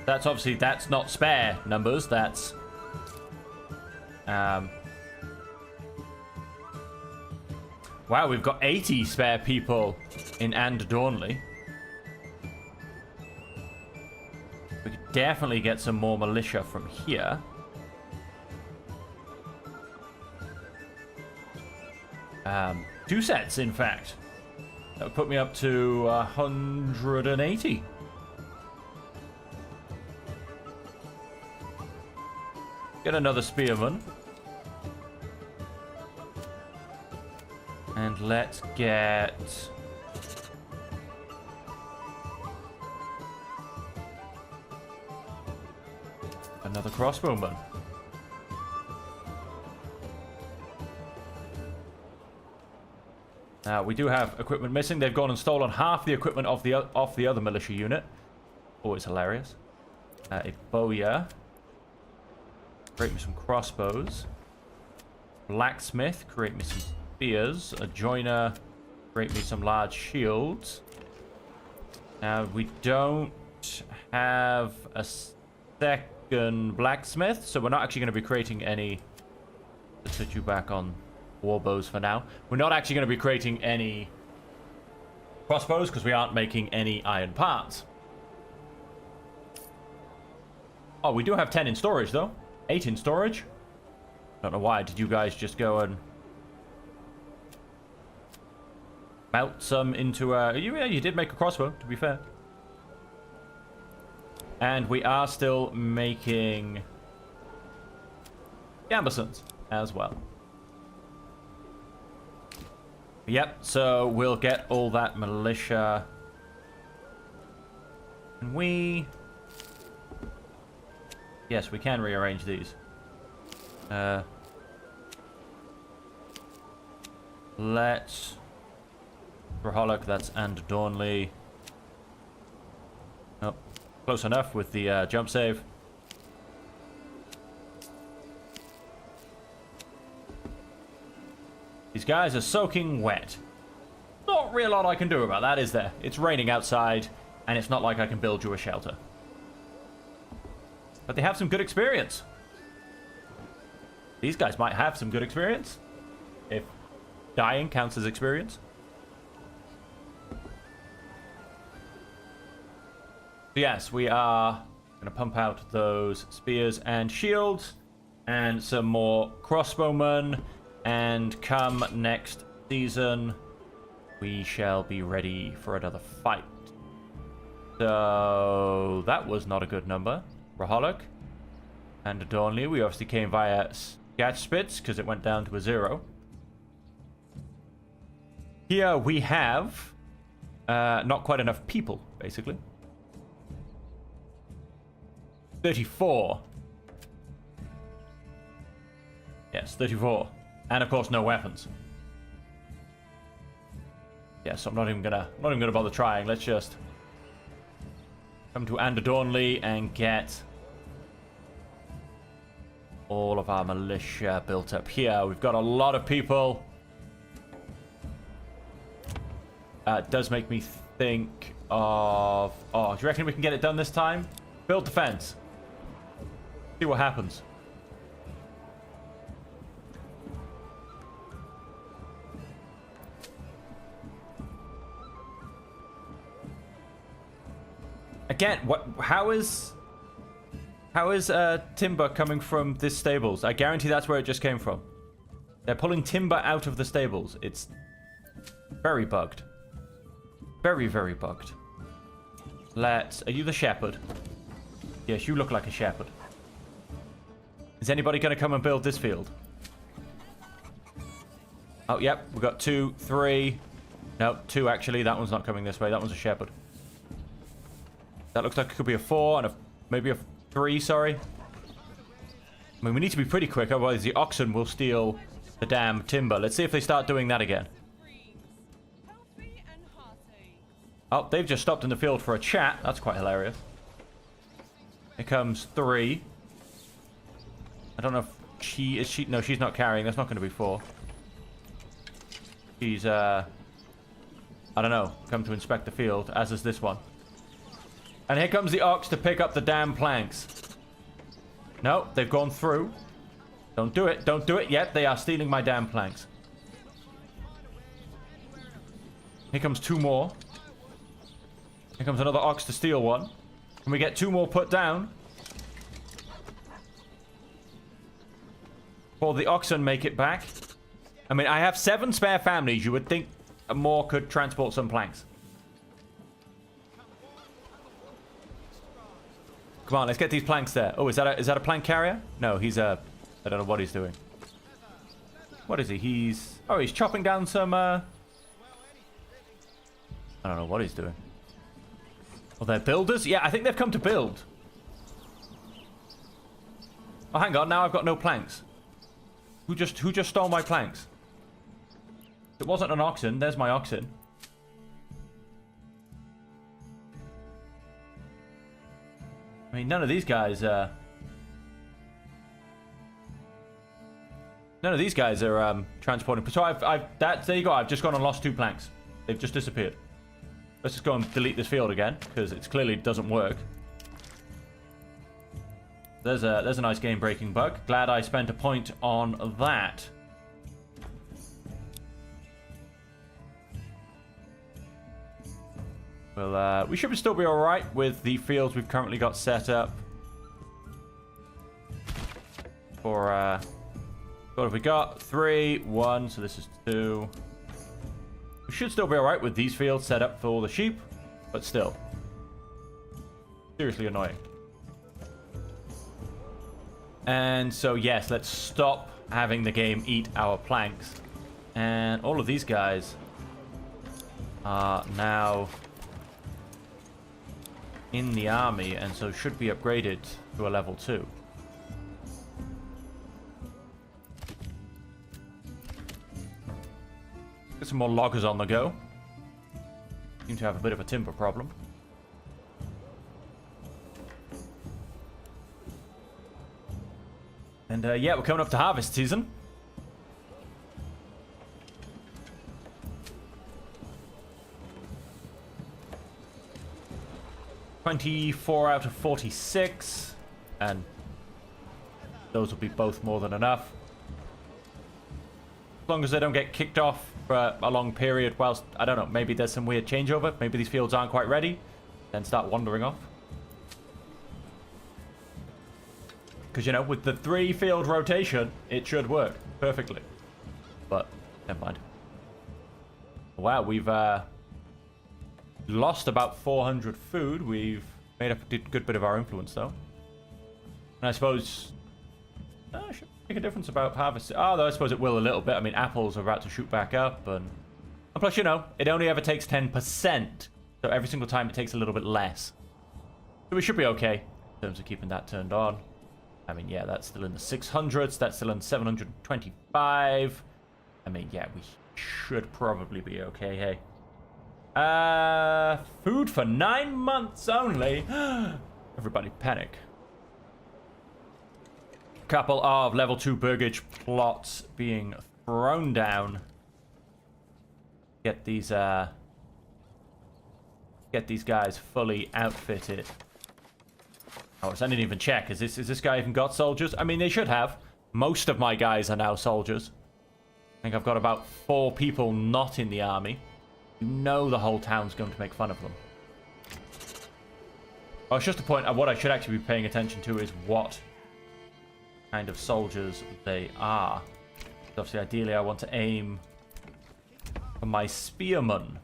Speaker 1: That's obviously, that's not spare numbers. That's wow, we've got 80 spare people in And Dornley. We could definitely get some more militia from here. Two sets, in fact. That would put me up to 180. Get another spearman. And let's get... another crossbowman. Now, we do have equipment missing. They've gone and stolen half the equipment of the other militia unit. Always hilarious. A bowyer. Create me some crossbows. Blacksmith. Create me some spears. A joiner. Create me some large shields. Now, we don't have a second blacksmith, so we're not actually going to be creating any. Let's put you back on war bows for now. We're not actually going to be creating any crossbows because we aren't making any iron parts. Oh, we do have 10 in storage, though. 8 in storage. Don't know why. Did you guys just go and melt some into a... Yeah, you did make a crossbow, to be fair. And we are still making gambesons as well. Yep, so we'll get all that militia. And we... Yes, we can rearrange these. Let's... Raholic, that's and Dornley. Oh, close enough with the jump save. These guys are soaking wet. Not really a lot I can do about that, is there? It's raining outside, and it's not like I can build you a shelter. But they have some good experience. These guys might have some good experience. If dying counts as experience. Yes, we are going to pump out those spears and shields. And some more crossbowmen. And come next season, we shall be ready for another fight. So, that was not a good number. Raholic and Dornley, we obviously came via Scatchspitz because it went down to a 0. Here we have not quite enough people, basically. 34. Yes, 34. And of course, no weapons. Yes, I'm not even gonna bother trying. Let's just come to Anderdornley and get all of our militia built up here. We've got a lot of people. It does make me think of... Oh, do you reckon we can get it done this time? Build defense. See what happens. Again, how is timber coming from this stables? I guarantee that's where it just came from. They're pulling timber out of the stables. It's very bugged. Very, very bugged. Are you the shepherd? Yes, you look like a shepherd. Is anybody going to come and build this field? Oh, yep. We've got 2, 3. No, 2 actually. That one's not coming this way. That one's a shepherd. That looks like it could be a 4 and maybe a 3, sorry. I mean, we need to be pretty quick, otherwise the oxen will steal the damn timber. Let's see if they start doing that again. Oh, they've just stopped in the field for a chat. That's quite hilarious. Here comes 3. I don't know if she is... No, she's not carrying. That's not going to be 4. She's, I don't know. Come to inspect the field, as is this one. And here comes the ox to pick up the damn planks. No, they've gone through. Don't do it. Don't do it yet. They are stealing my damn planks. Here comes 2 more. Here comes another ox to steal one. Can we get 2 more put down? Or the oxen make it back? I mean, I have 7 spare families. You would think more could transport some planks. Come on, let's get these planks there. Oh, is that a plank carrier? No, he's a... I don't know what he's doing. What is he? He's... Oh, he's chopping down some... I don't know what he's doing. Oh, they're builders? Yeah, I think they've come to build. Oh, hang on. Now I've got no planks. Who just stole my planks? It wasn't an oxen. There's my oxen. I mean, none of these guys are transporting. So there you go. I've just gone and lost 2 planks. They've just disappeared. Let's just go and delete this field again because it clearly doesn't work. There's a nice game-breaking bug. Glad I spent a point on that. We should still be alright with the fields we've currently got set up. For, what have we got? 3, 1, so this is 2. We should still be alright with these fields set up for all the sheep, but still. Seriously annoying. And so, yes, let's stop having the game eat our planks. And all of these guys are now in the army, and so should be upgraded to a level 2. Get some more loggers on the go. Seem to have a bit of a timber problem. And yeah, we're coming up to harvest season. $24 out of 46, and those will be both more than enough. As long as they don't get kicked off for a long period whilst, I don't know, maybe there's some weird changeover. Maybe these fields aren't quite ready, then start wandering off. Because, you know, with the 3-field rotation, it should work perfectly. But, never mind. Wow, we've lost about 400 food. We've made up a good bit of our influence, though. And I suppose... should make a difference about harvest. Oh, though I suppose it will a little bit. I mean, apples are about to shoot back up. And plus, you know, it only ever takes 10%. So every single time it takes a little bit less. So we should be okay in terms of keeping that turned on. I mean, yeah, that's still in the 600s. That's still in 725. I mean, yeah, we should probably be okay, hey. Food for 9 months only. Everybody panic. Couple of level 2 burgage plots being thrown down. Get these guys fully outfitted. Oh, so I didn't even check. Is this guy even got soldiers? I mean, they should have. Most of my guys are now soldiers. I think I've got about 4 people not in the army. You know the whole town's going to make fun of them. Oh, it's just a point. What I should actually be paying attention to is what kind of soldiers they are. Obviously, ideally, I want to aim for my spearmen.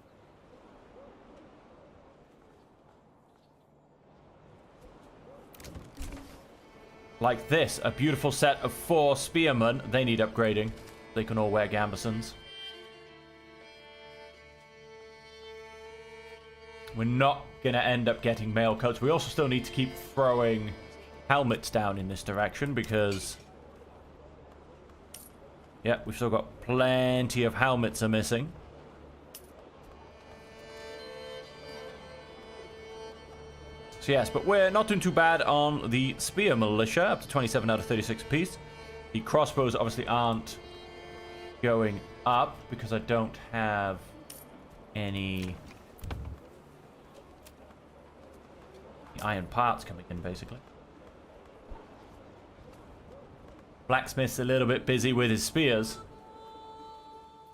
Speaker 1: Like this, a beautiful set of 4 spearmen. They need upgrading. They can all wear gambesons. We're not going to end up getting mail coats. We also still need to keep throwing helmets down in this direction because... yeah, we've still got plenty of helmets are missing. So yes, but we're not doing too bad on the spear militia, up to 27 out of 36 apiece. The crossbows obviously aren't going up because I don't have any iron parts coming in, basically. Blacksmith's a little bit busy with his spears.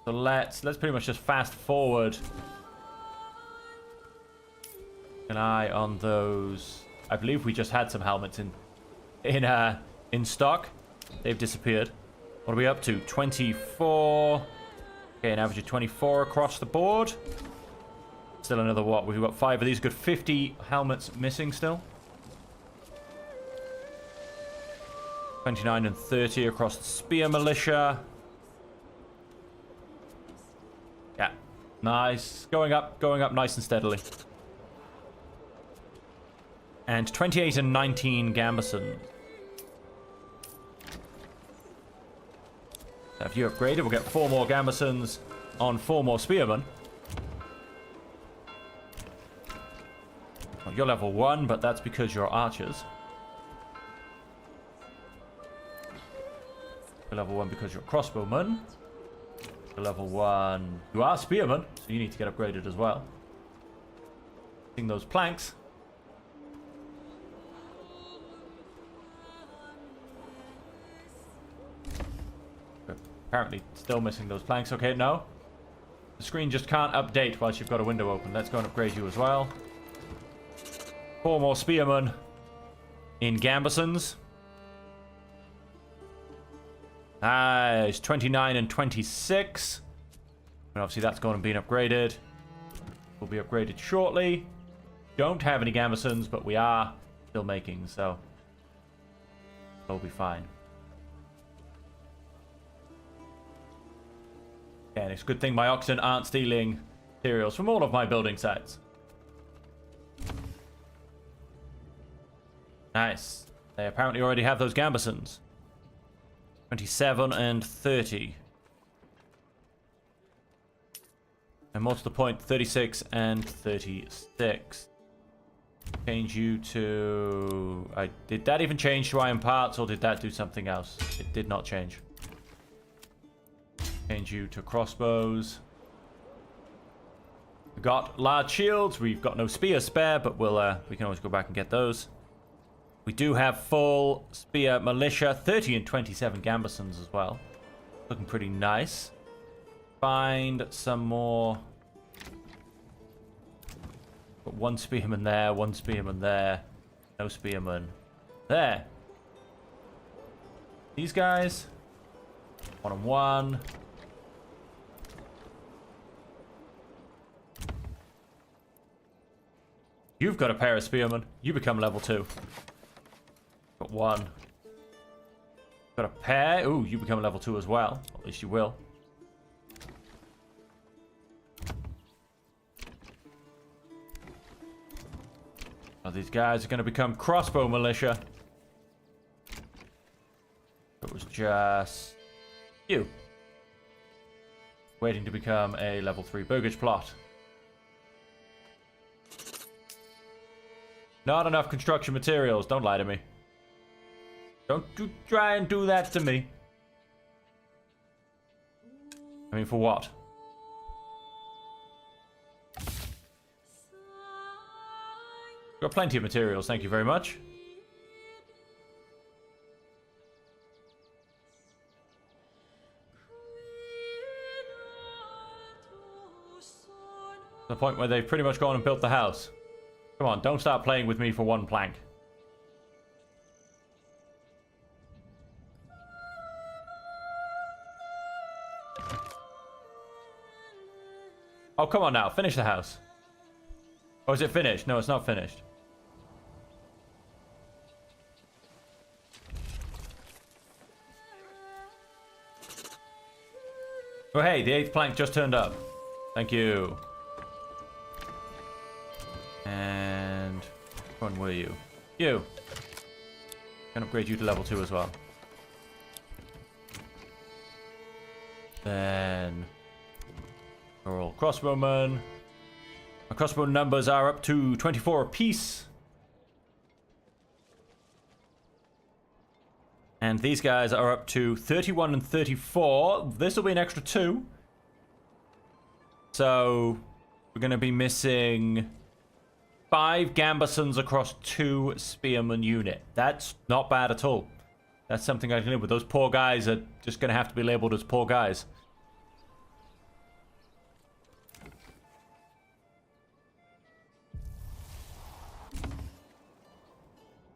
Speaker 1: So let's pretty much just fast forward. An eye on those. I believe we just had some helmets in stock. They've disappeared. What are we up to? 24. Okay, an average of 24 across the board. Still another what? We've got 5 of these. Good 50 helmets missing still. 29 and 30 across the spear militia. Yeah, nice. Going up nice and steadily. And 28 and 19 gambesons. So if you upgraded, we'll get 4 more gambesons on 4 more spearmen. Well, you're level 1, but that's because you're archers. You're level 1 because you're crossbowmen. You're level 1. You are spearmen, so you need to get upgraded as well. Seeing those planks. Apparently still missing those planks. Okay, no. The screen just can't update whilst you've got a window open. Let's go and upgrade you as well. 4 more spearmen in gambesons. Nice. 29 and 26. And obviously that's going and being upgraded. Will be upgraded shortly. Don't have any gambesons, but we are still making, so it'll be fine. Yeah, and it's a good thing my oxen aren't stealing materials from all of my building sites. Nice. They apparently already have those gambesons. 27 and 30. And more to the point, 36 and 36. Change you to... did that even change to iron parts, or did that do something else? It did not change. Change you to crossbows. We've got large shields. We've got no spear spare, but we can always go back and get those. We do have full spear militia, 30 and 27 gambesons as well. Looking pretty nice. Find some more. Got 1 spearman there, 1 spearman there. No spearman there. These guys. 1 on 1. You've got a pair of spearmen. You become level 2. Got 1. Got a pair. Ooh, you become level 2 as well. At least you will. Now these guys are going to become crossbow militia. It was just you. Waiting to become a level 3 burgage plot. Not enough construction materials. Don't lie to me. Don't you try and do that to me. I mean, for what? Got plenty of materials, thank you very much. The point where they've pretty much gone and built the house. Come on, don't start playing with me for 1 plank. Oh, come on now. Finish the house. Oh, is it finished? No, it's not finished. Oh, hey, the 8th plank just turned up. Thank you. And which one were you? You. Can upgrade you to level 2 as well. Then we're all crossbowmen. My crossbow numbers are up to 24 apiece. And these guys are up to 31 and 34. This will be an extra 2. So we're going to be missing 5 gambesons across 2 spearman unit. That's not bad at all. That's something I can live with. Those poor guys are just going to have to be labeled as poor guys.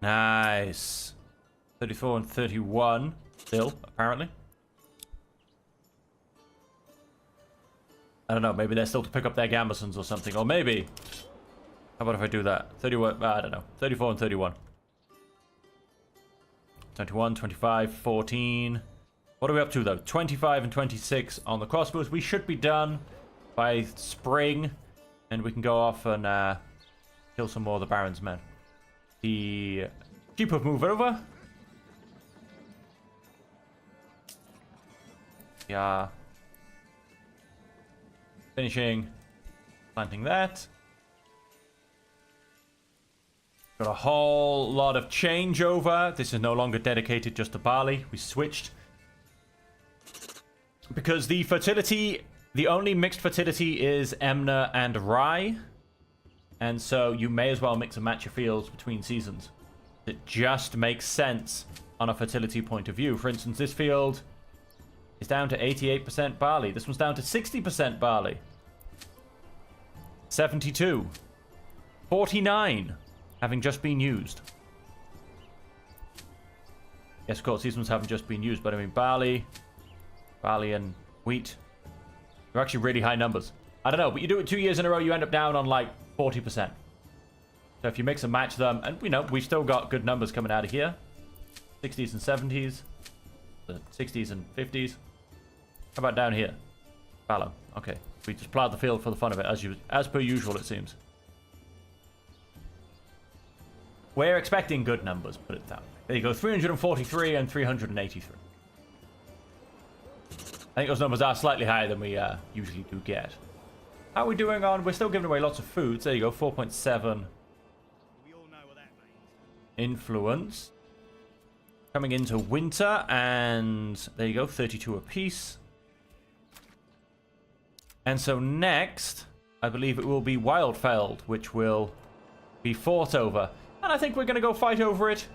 Speaker 1: Nice. 34 and 31 still, apparently. I don't know, maybe they're still to pick up their gambesons or something. Or maybe... How about if I do that? 31, I don't know. 34 and 31. 21, 25, 14. What are we up to, though? 25 and 26 on the crossbows. We should be done by spring. And we can go off and kill some more of the Baron's men. The keep of move over. Yeah. Finishing planting that. Got a whole lot of changeover. This is no longer dedicated just to barley. We switched. Because the fertility, the only mixed fertility is Emna and Rye. And so you may as well mix and match your fields between seasons. It just makes sense on a fertility point of view. For instance, this field is down to 88% barley. This one's down to 60% barley. 72. 49 having just been used. Yes, of course, these ones haven't just been used, but I mean barley and wheat. They're actually really high numbers. I don't know, but you do it 2 years in a row, you end up down on like 40%. So if you mix and match them, and you know, we've still got good numbers coming out of here. 60s and 70s. The 60s and 50s. How about down here? Fallow. Okay. We just plowed the field for the fun of it, as per usual, it seems. We're expecting good numbers, put it that way. There you go, 343 and 383. I think those numbers are slightly higher than we usually do get. How are we doing on? We're still giving away lots of foods. There you go, 4.7. Influence. Coming into winter, and there you go, 32 apiece. And so next, I believe it will be Wildfeld, which will be fought over. And I think we're going to go fight over it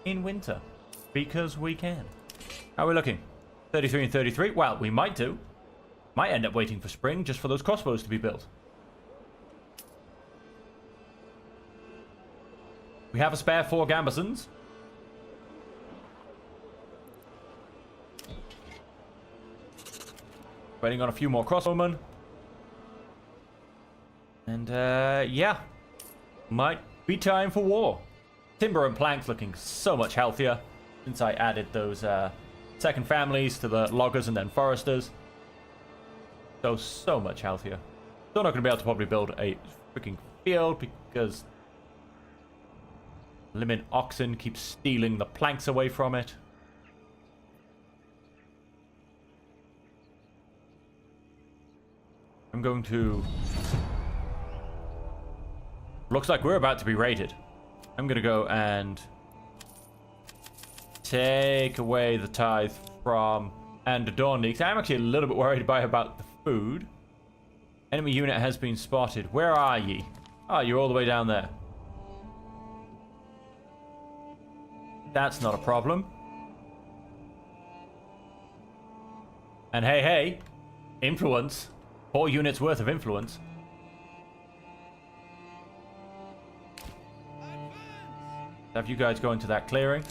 Speaker 1: in winter, because we can. How are we looking? 33 and 33. Well, we might do. Might end up waiting for spring just for those crossbows to be built. We have a spare 4 gambesons. Waiting on a few more crossbowmen. And, yeah. Might be time for war. Timber and planks looking so much healthier since I added those, second families to the loggers and then foresters. So much healthier. Still not going to be able to probably build a freaking field because Limit Oxen keeps stealing the planks away from it. I'm going to... Looks like we're about to be raided. I'm going to go and take away the tithe from Andadorni. I'm actually a little bit worried about the food. Enemy unit has been spotted. Where are ye? Oh, you're all the way down there. That's not a problem. And hey, influence. 4 units worth of influence. Have you guys go into that clearing?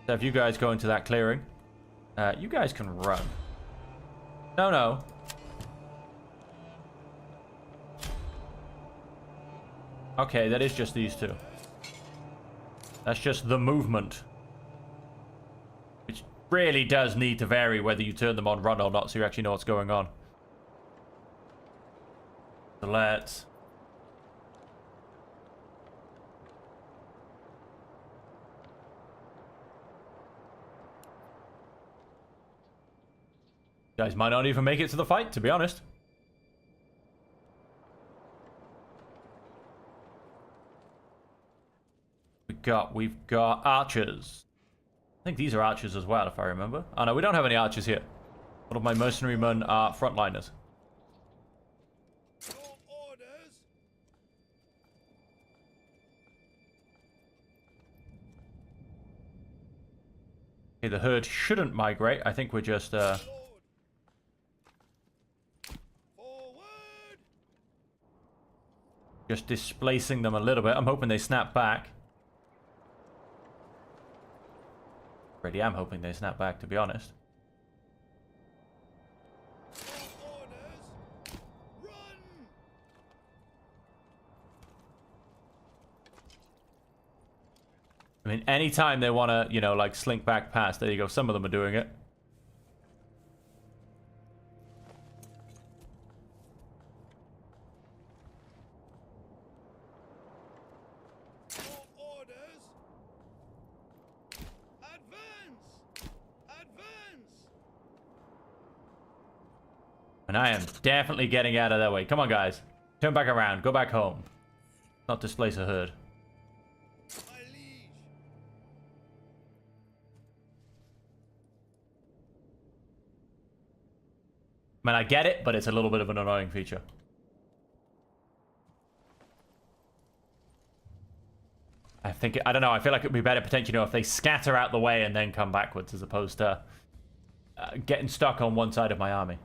Speaker 1: Have you guys go into that clearing? You guys can run. No. Okay, that is just these two. That's just the movement. Which really does need to vary whether you turn them on run or not so you actually know what's going on. So let's... Guys might not even make it to the fight, to be honest. We've got archers. I think these are archers as well, if I remember. Oh no, we don't have any archers here. All of my mercenary men are frontliners. Okay, the herd shouldn't migrate. I think we're just displacing them a little bit. I'm hoping they snap back. Already am hoping they snap back, to be honest. I mean, anytime they want to, you know, like slink back past, there you go. Some of them are doing it. And I am definitely getting out of their way. Come on, guys. Turn back around. Go back home. Not displace a herd. I mean, I get it, but it's a little bit of an annoying feature. I don't know, I feel like it would be better potentially, you know, if they scatter out the way and then come backwards as opposed to getting stuck on one side of my army.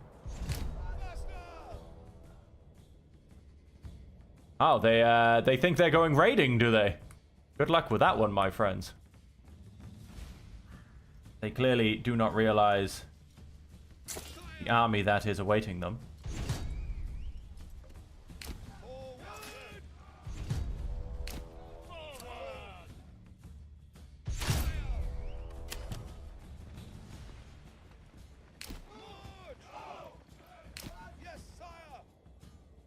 Speaker 1: Oh, they think they're going raiding, do they? Good luck with that one, my friends. They clearly do not realize the army that is awaiting them.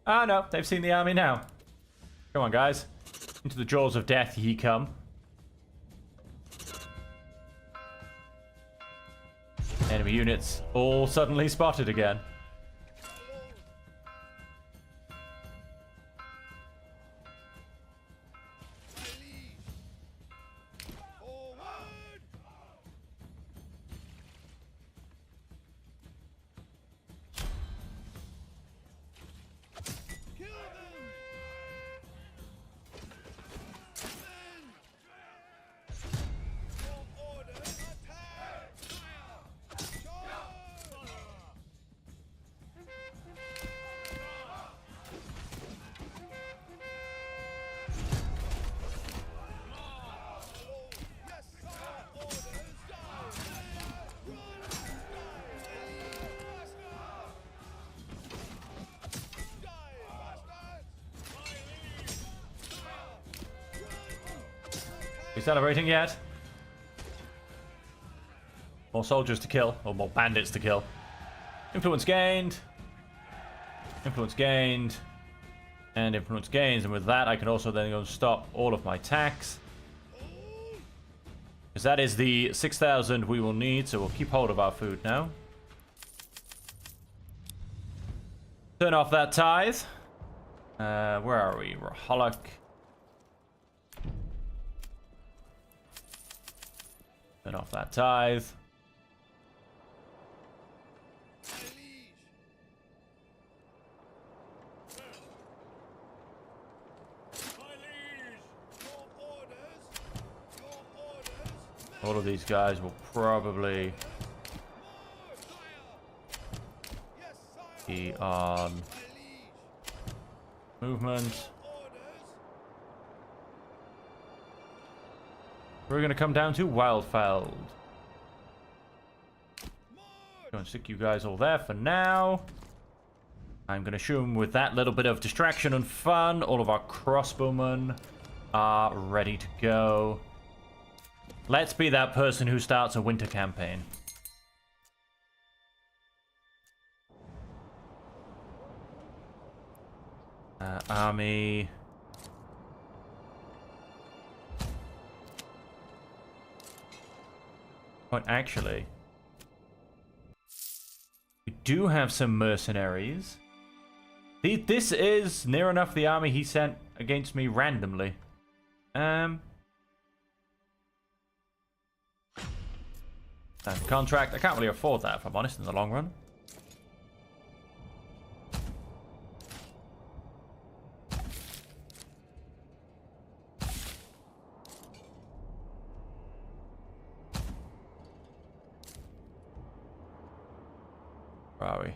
Speaker 1: Ah, no, they've seen the army now. Come on, guys. Into the jaws of death ye come. Enemy units all suddenly spotted again. We celebrating yet? More soldiers to kill, or more bandits to kill. Influence gained. Influence gained. And influence gains. And with that, I can also then go and stop all of my attacks. Because that is the 6,000 we will need, so we'll keep hold of our food now. Turn off that tithe. Where are we? Raholic. Turn off that tithe. All of these guys will probably be on movement. We're going to come down to Wildfeld. Going to stick you guys all there for now. I'm going to assume with that little bit of distraction and fun, all of our crossbowmen are ready to go. Let's be that person who starts a winter campaign. Army. But actually, we do have some mercenaries. This is near enough the army he sent against me randomly. Contract. I can't really afford that, if I'm honest, in the long run. Where are we?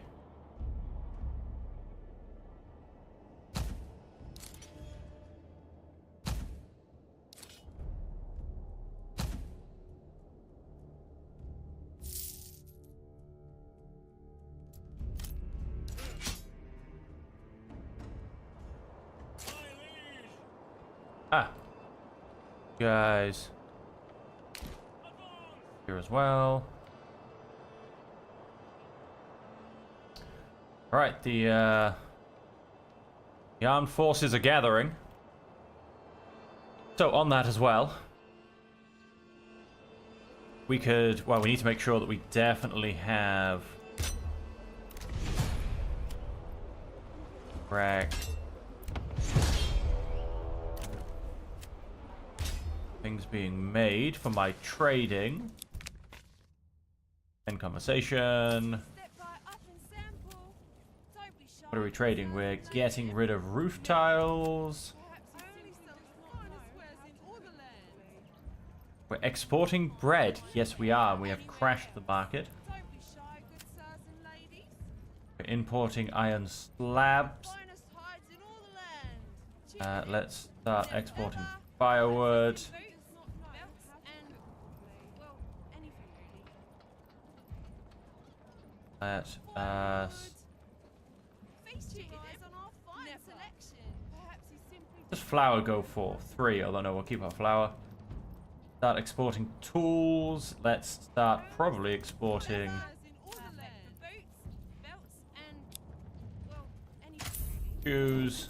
Speaker 1: Ah. Guys. Here as well. Alright, the armed forces are gathering. So on that as well, we could, well, we need to make sure that we definitely have things being made for my trading. End conversation. What are we trading? We're getting rid of roof tiles. We're exporting bread. Yes, we are. We have crashed the market. We're importing iron slabs. Let's start exporting firewood. Let us... Does flour go for 3? Although no, we'll keep our flour. Start exporting tools. Let's start probably exporting... shoes.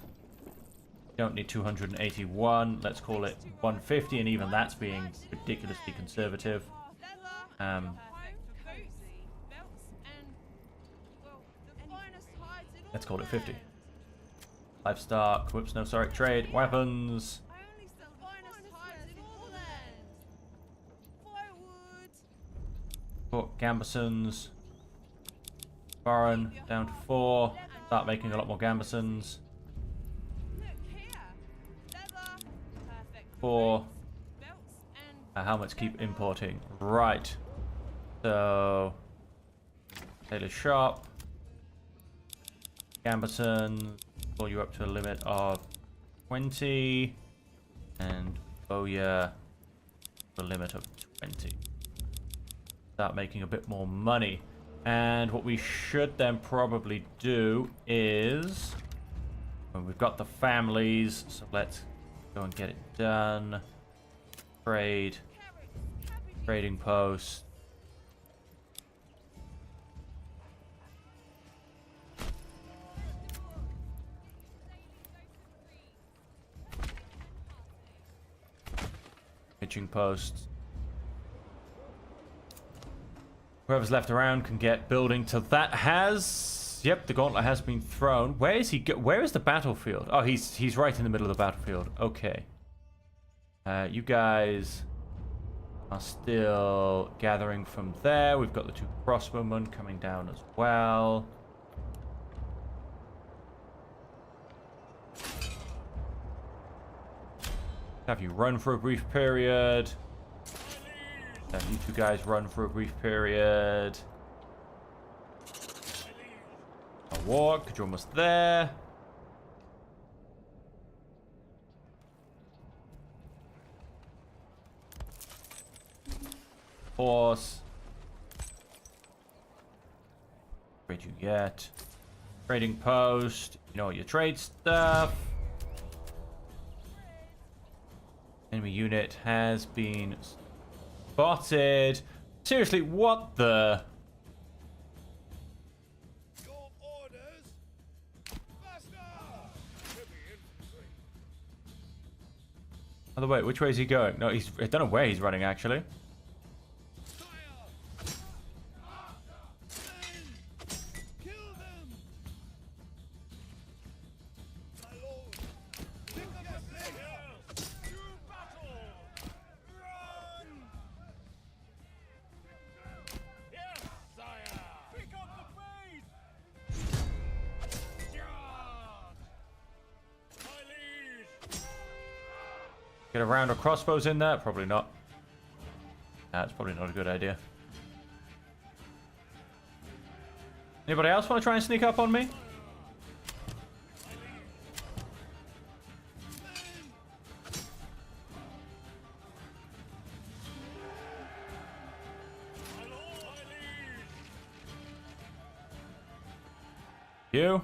Speaker 1: Don't need 281. Let's call it 150, and even that's being ridiculously conservative. Let's call it 50. Livestock. Whoops, no, sorry. Trade. Weapons. Put gambesons. Foreign down to 4. Start making a lot more gambesons. 4. Helmets keep importing. Right. So, tailor shop. Gambeson. Pull you up to a limit of 20. And Bowyer, the limit of 20. Start making a bit more money. And what we should then probably do is... well, we've got the families, so let's go and get it done. Trade. Trading post. Pitching posts. Whoever's left around can get building till that has... yep, the gauntlet has been thrown. Where is he where is the battlefield? Oh, he's right in the middle of the battlefield. Okay. You guys are still gathering from there. We've got the 2 crossbowmen coming down as well. Have you run for a brief period. Then you 2 guys run for a brief period. A walk, because you're almost there. Horse. Trade you get. Trading post. You know your trade stuff. Enemy unit has been spotted. Seriously, what the?
Speaker 2: Your orders. Faster.
Speaker 1: Oh, wait, which way is he going? No, I don't know where he's running, actually. Get a round of crossbows in there? Probably not. That's probably not a good idea. Anybody else want to try and sneak up on me? You?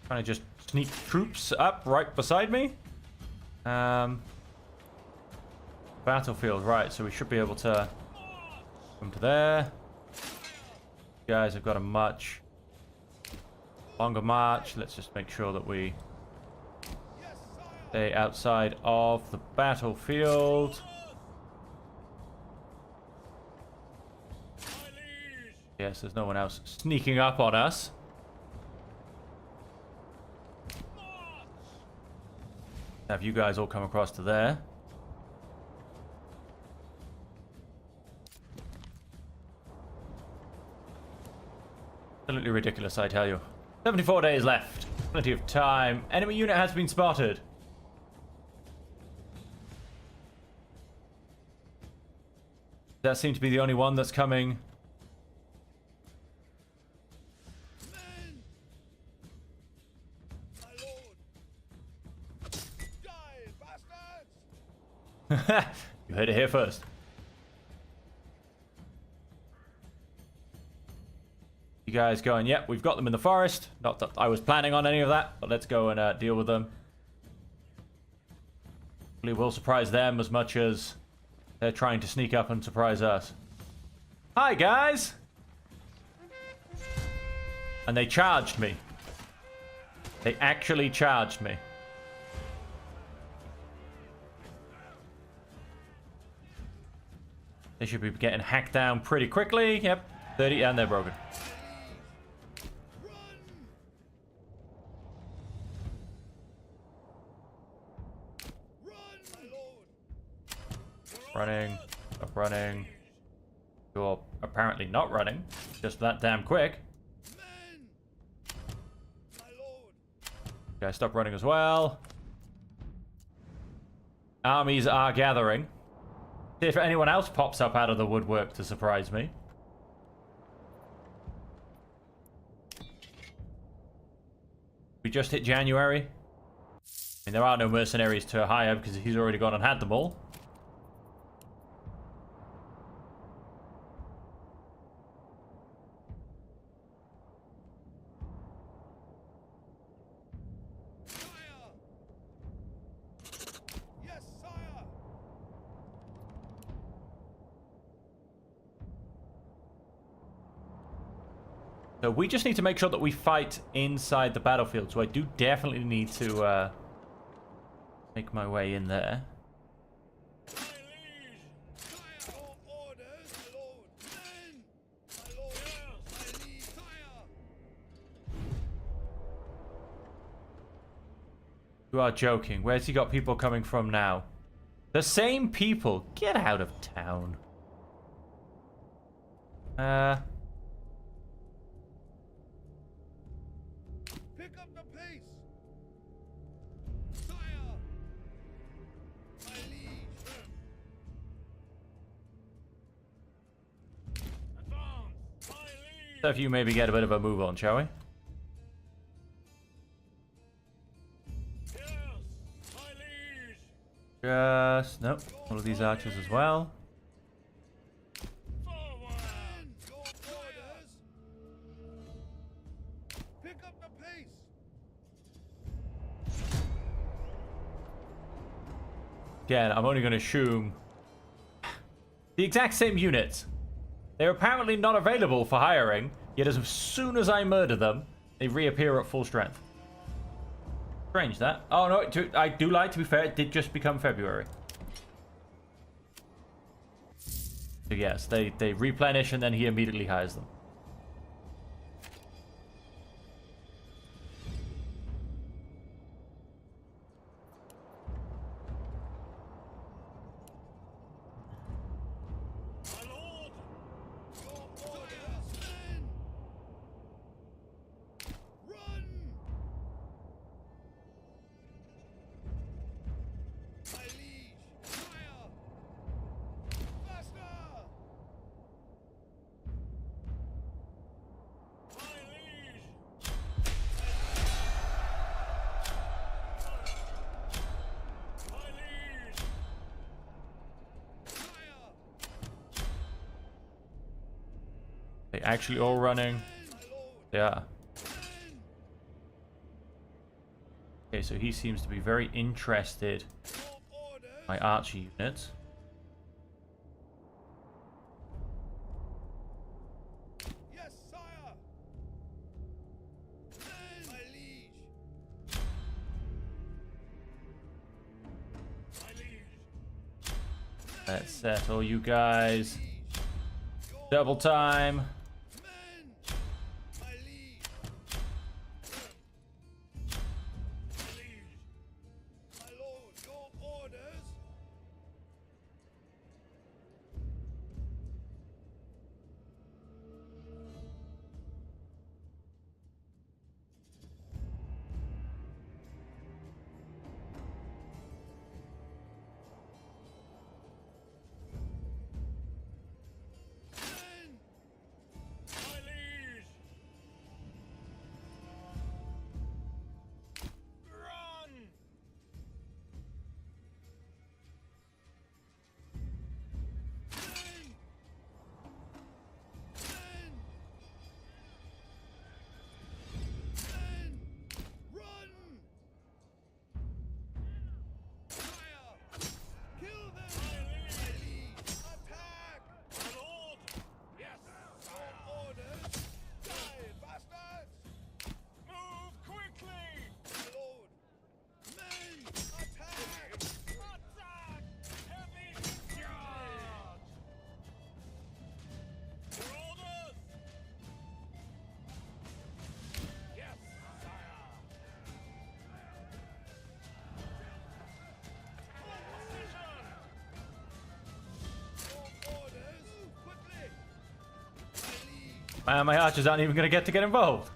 Speaker 1: Trying to just sneak troops up right beside me? Battlefield, right, so we should be able to come to there. You guys have got a much longer march. Let's just make sure that we stay outside of the battlefield. Yes, there's no one else sneaking up on us. Have you guys all come across to there? Absolutely ridiculous, I tell you. 74 days left. Plenty of time. Enemy unit has been spotted. That seems to be the only one that's coming.
Speaker 2: Men! My lord!
Speaker 1: You heard it here first. You guys going, yep, we've got them in the forest. Not that I was planning on any of that, but let's go and deal with them. We'll surprise them as much as they're trying to sneak up and surprise us. Hi, guys! And they charged me. They actually charged me. They should be getting hacked down pretty quickly. Yep, 30, and they're broken. Running, stop running. You're apparently not running, just that damn quick. Okay, stop running as well. Armies are gathering. See if anyone else pops up out of the woodwork to surprise me. We just hit January. I mean, there are no mercenaries to hire because he's already gone and had them all. So we just need to make sure that we fight inside the battlefield. So I do definitely need to make my way in there. You are joking. Where's he got people coming from now? The same people. Get out of town.
Speaker 2: Pick up the pace. Sire. My liege. Advance. My liege.
Speaker 1: So if you maybe get a bit of a move on, shall we?
Speaker 2: Yes. My liege.
Speaker 1: Just nope. All of these archers as well.
Speaker 2: Forward. Your orders. Pick up the pace.
Speaker 1: Again, I'm only going to assume the exact same units. They're apparently not available for hiring, yet as soon as I murder them, they reappear at full strength. Strange that. Oh no, I do lie, to be fair, it did just become February. So yes, they replenish and then he immediately hires them.
Speaker 2: My lord. Your orders, men. Run. My liege. Fire. Faster. My liege. My liege. Fire.
Speaker 1: They actually all running.
Speaker 2: My lord.
Speaker 1: They are. Okay, so he seems to be very interested in
Speaker 2: Your orders.
Speaker 1: my archer units.
Speaker 2: Yes, sire. My liege. My liege.
Speaker 1: Let's settle you guys.
Speaker 2: Your
Speaker 1: Double time.
Speaker 2: men. My liege. My liege. My lord, your orders. Men.
Speaker 1: Man, my archers aren't even going to get involved.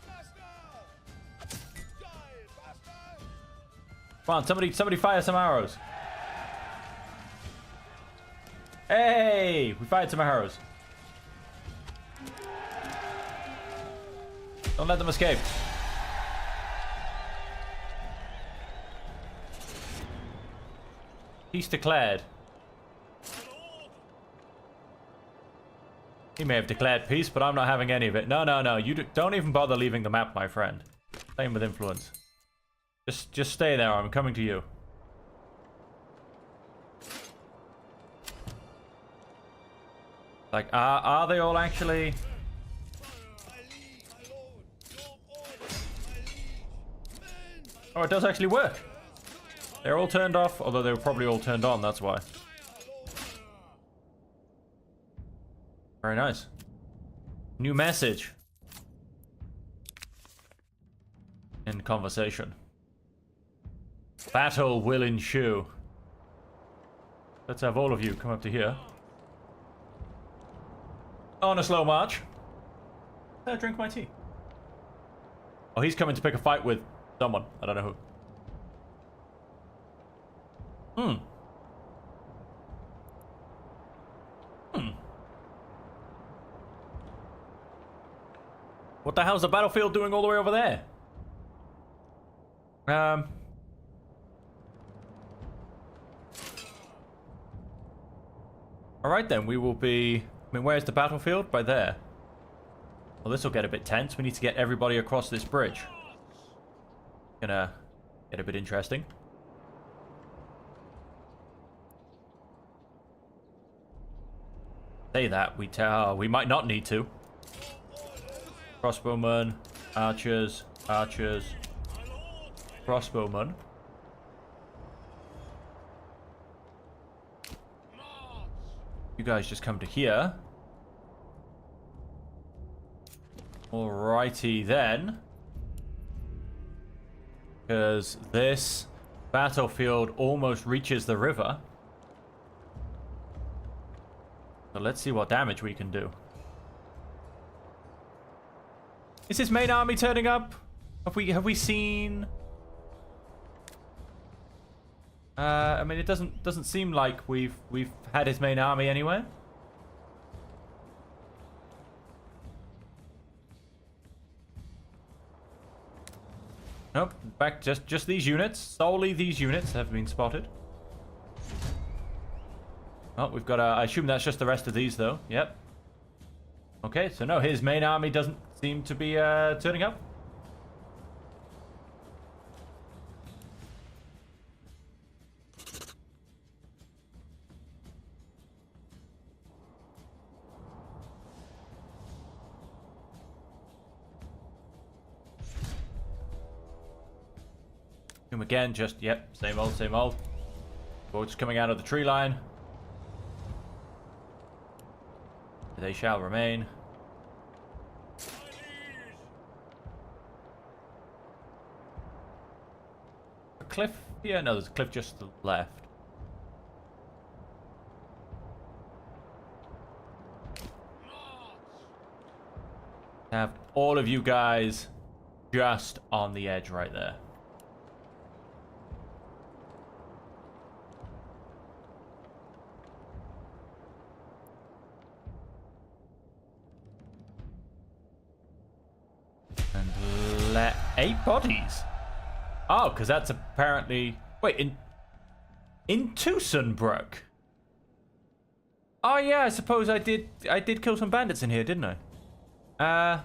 Speaker 2: Bastard! Die, bastard!
Speaker 1: Come on, somebody fire some arrows. Hey, we fired some arrows. Don't let them escape. Peace declared. He may have declared peace, but I'm not having any of it. No. You don't even bother leaving the map, my friend. Same with influence. Just stay there. I'm coming to you. Like, are they all actually?
Speaker 2: My liege, my lord, your orders, my liege. Men, my
Speaker 1: Oh, it does actually work. They're all turned off, although they were probably all turned on. That's why. Very nice. New message. In conversation. Battle will ensue. Let's have all of you come up to here. On a slow march. Drink my tea. Oh, he's coming to pick a fight with someone. I don't know who. What the hell's the battlefield doing all the way over there? Alright then, we will be... I mean, where's the battlefield? By there. Well, this will get a bit tense. We need to get everybody across this bridge. Gonna get a bit interesting. Say that, we might not need to. Crossbowmen, archers, crossbowmen. You guys just come to here. Alrighty then. Because this battlefield almost reaches the river. So let's see what damage we can do. Is his main army turning up? Have we seen? I mean, it doesn't seem like we've had his main army anywhere. Nope. In fact, just these units, solely these units have been spotted. Oh, we've got. I assume that's just the rest of these, though. Yep. Okay, so no, his main army doesn't seem to be turning up. Him again, just, yep, same old, same old. Boats coming out of the tree line. They shall remain. A cliff here? No, there's a cliff just to the left. Have all of you guys just on the edge right there. And let 8 bodies. Oh, because that's apparently... Wait, in Tusenbrook? Oh yeah, I suppose I did kill some bandits in here, didn't I?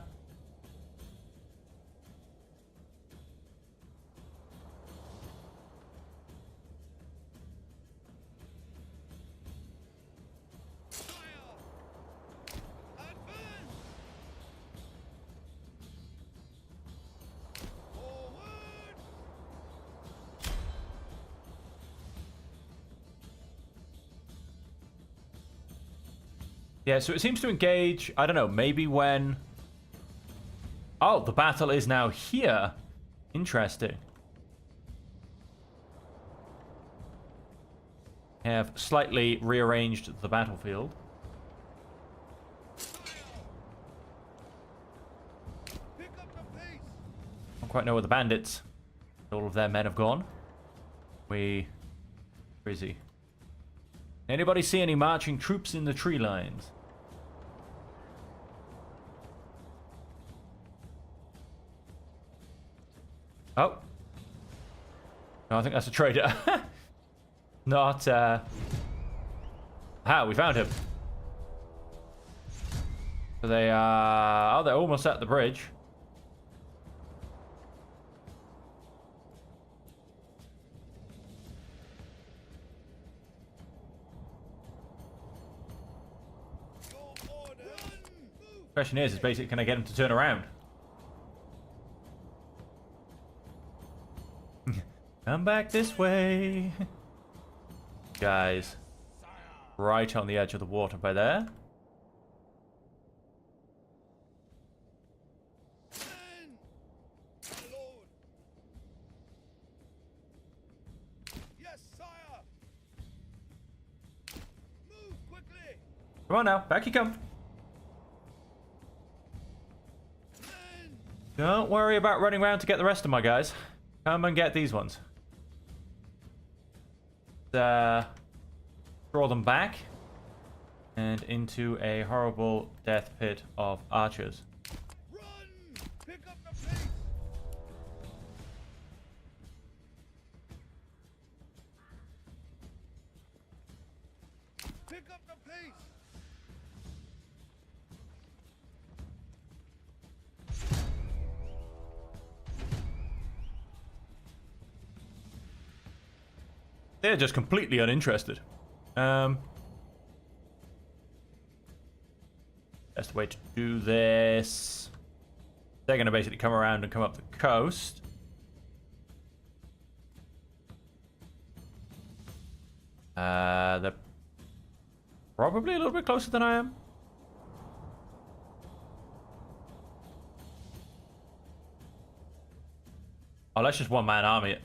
Speaker 1: Yeah, so it seems to engage, I don't know, maybe when... Oh, the battle is now here. Interesting. Have slightly rearranged the battlefield. Don't quite know where the bandits, all of their men have gone. Where is he? Anybody see any marching troops in the tree lines? Oh. No, I think that's a trader. Not, we found him. So they are... Oh, they're almost at the bridge. Question is basically, can I get him to turn around? Come back this way. Guys. Right on the edge of the water by there.
Speaker 2: Yes, sire. Move quickly.
Speaker 1: Come on now, back you come. Don't worry about running around to get the rest of my guys. Come and get these ones. Draw them back. And into a horrible death pit of archers.
Speaker 2: Run! Pick up the pace. Pick up the pace.
Speaker 1: They're just completely uninterested. Best way to do this. They're going to basically come around and come up the coast. They're probably a little bit closer than I am. Oh, let's just one-man army it.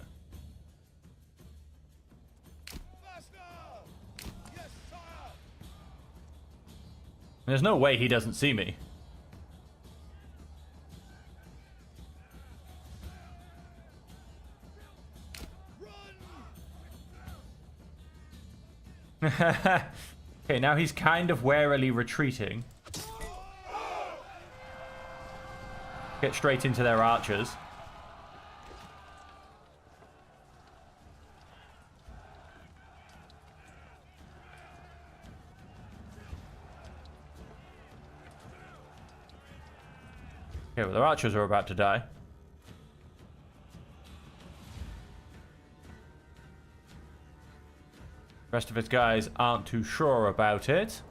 Speaker 1: There's no way he doesn't see me. Okay, now he's kind of warily retreating. Get straight into their archers. Okay, well, their archers are about to die. The rest of his guys aren't too sure about it.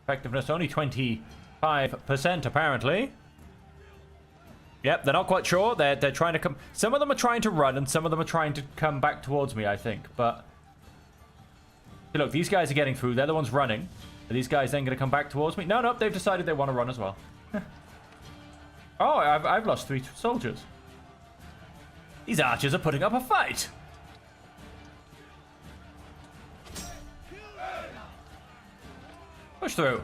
Speaker 1: Effectiveness only 25% apparently. Yep, they're not quite sure. They're trying to come. Some of them are trying to run, and some of them are trying to come back towards me, I think. But hey, look, these guys are getting through. They're the ones running. Are these guys then going to come back towards me? No, no, they've decided they want to run as well. Oh, I've lost 3 soldiers. These archers are putting up a fight. Push through.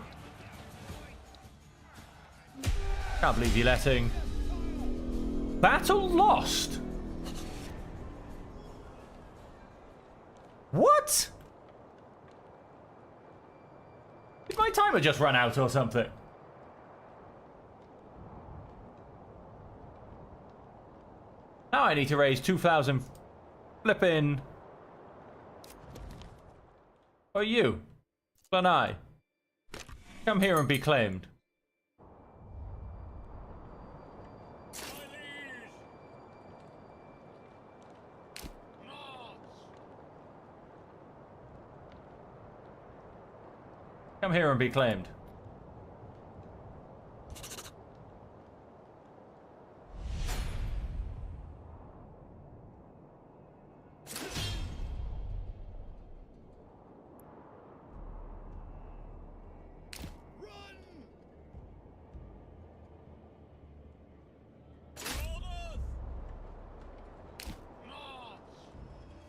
Speaker 1: Can't believe you're letting... Battle lost. What? Did my timer just run out or something? Now I need to raise 2,000 flipping... Oh, you. Lanai. Come here and be claimed. Come here and be claimed.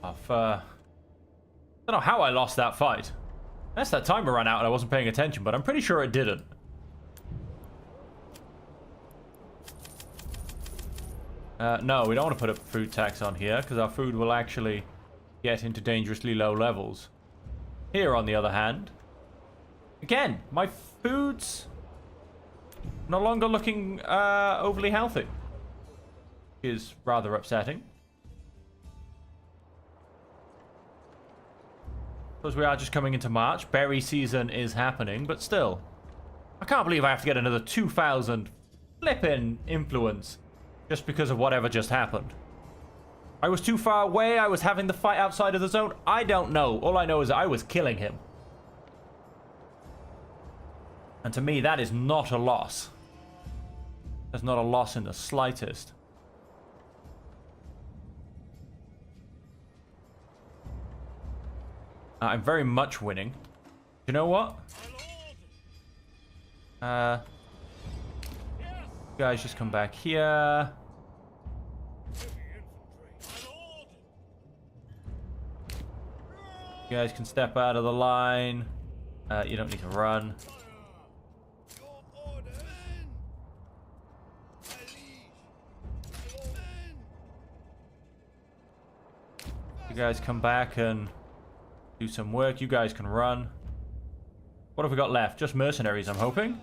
Speaker 1: don't know how I lost that fight. Unless that timer ran out and I wasn't paying attention, but I'm pretty sure it didn't. No, we don't want to put a food tax on here because our food will actually get into dangerously low levels. Here, on the other hand, again, my food's no longer looking overly healthy. Is rather upsetting. Because we are just coming into March. Berry season is happening, but still. I can't believe I have to get another 2,000 flippin' influence just because of whatever just happened. I was too far away. I was having the fight outside of the zone. I don't know. All I know is I was killing him. And to me, that is not a loss. That's not a loss in the slightest. I'm very much winning. You know what? You guys just come back here. You guys can step out of the line. You don't need to run. You guys come back and do some work. You guys can run. What have we got left? Just mercenaries, I'm hoping.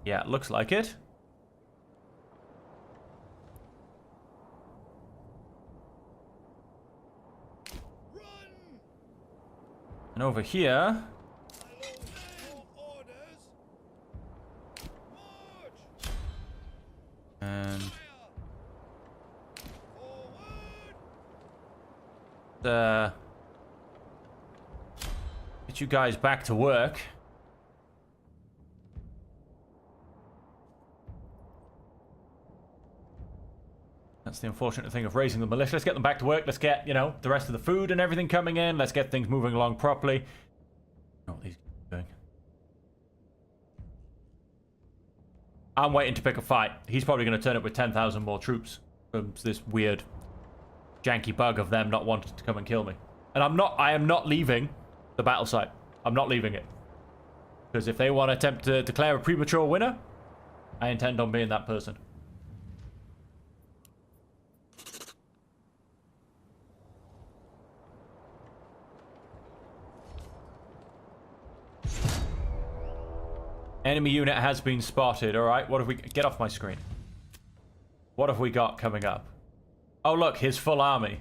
Speaker 1: Yeah, it looks like it. And over here... And... get you guys back to work. That's the unfortunate thing of raising the militia. Let's get them back to work. Let's get, you know, the rest of the food and everything coming in. Let's get things moving along properly. What are these doing? I'm waiting to pick a fight. He's probably going to turn up with 10,000 more troops. It's this weird, janky bug of them not wanting to come and kill me. And I am not leaving the battle site. I'm not leaving it. Because if they want to attempt to declare a premature winner, I intend on being that person. Enemy unit has been spotted. Alright, what have we... Get off my screen. What have we got coming up? Oh, look, his full army.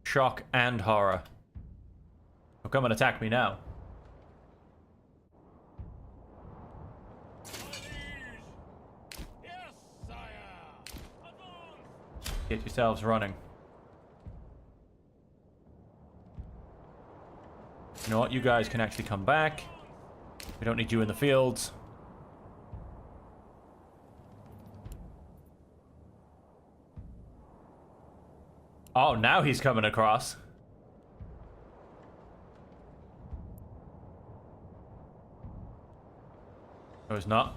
Speaker 1: Shock and horror. Oh, come and attack me now.
Speaker 2: Yes, sire.
Speaker 1: Get yourselves running. You know what? You guys can actually come back. We don't need you in the fields. Oh, now he's coming across. No, he's not.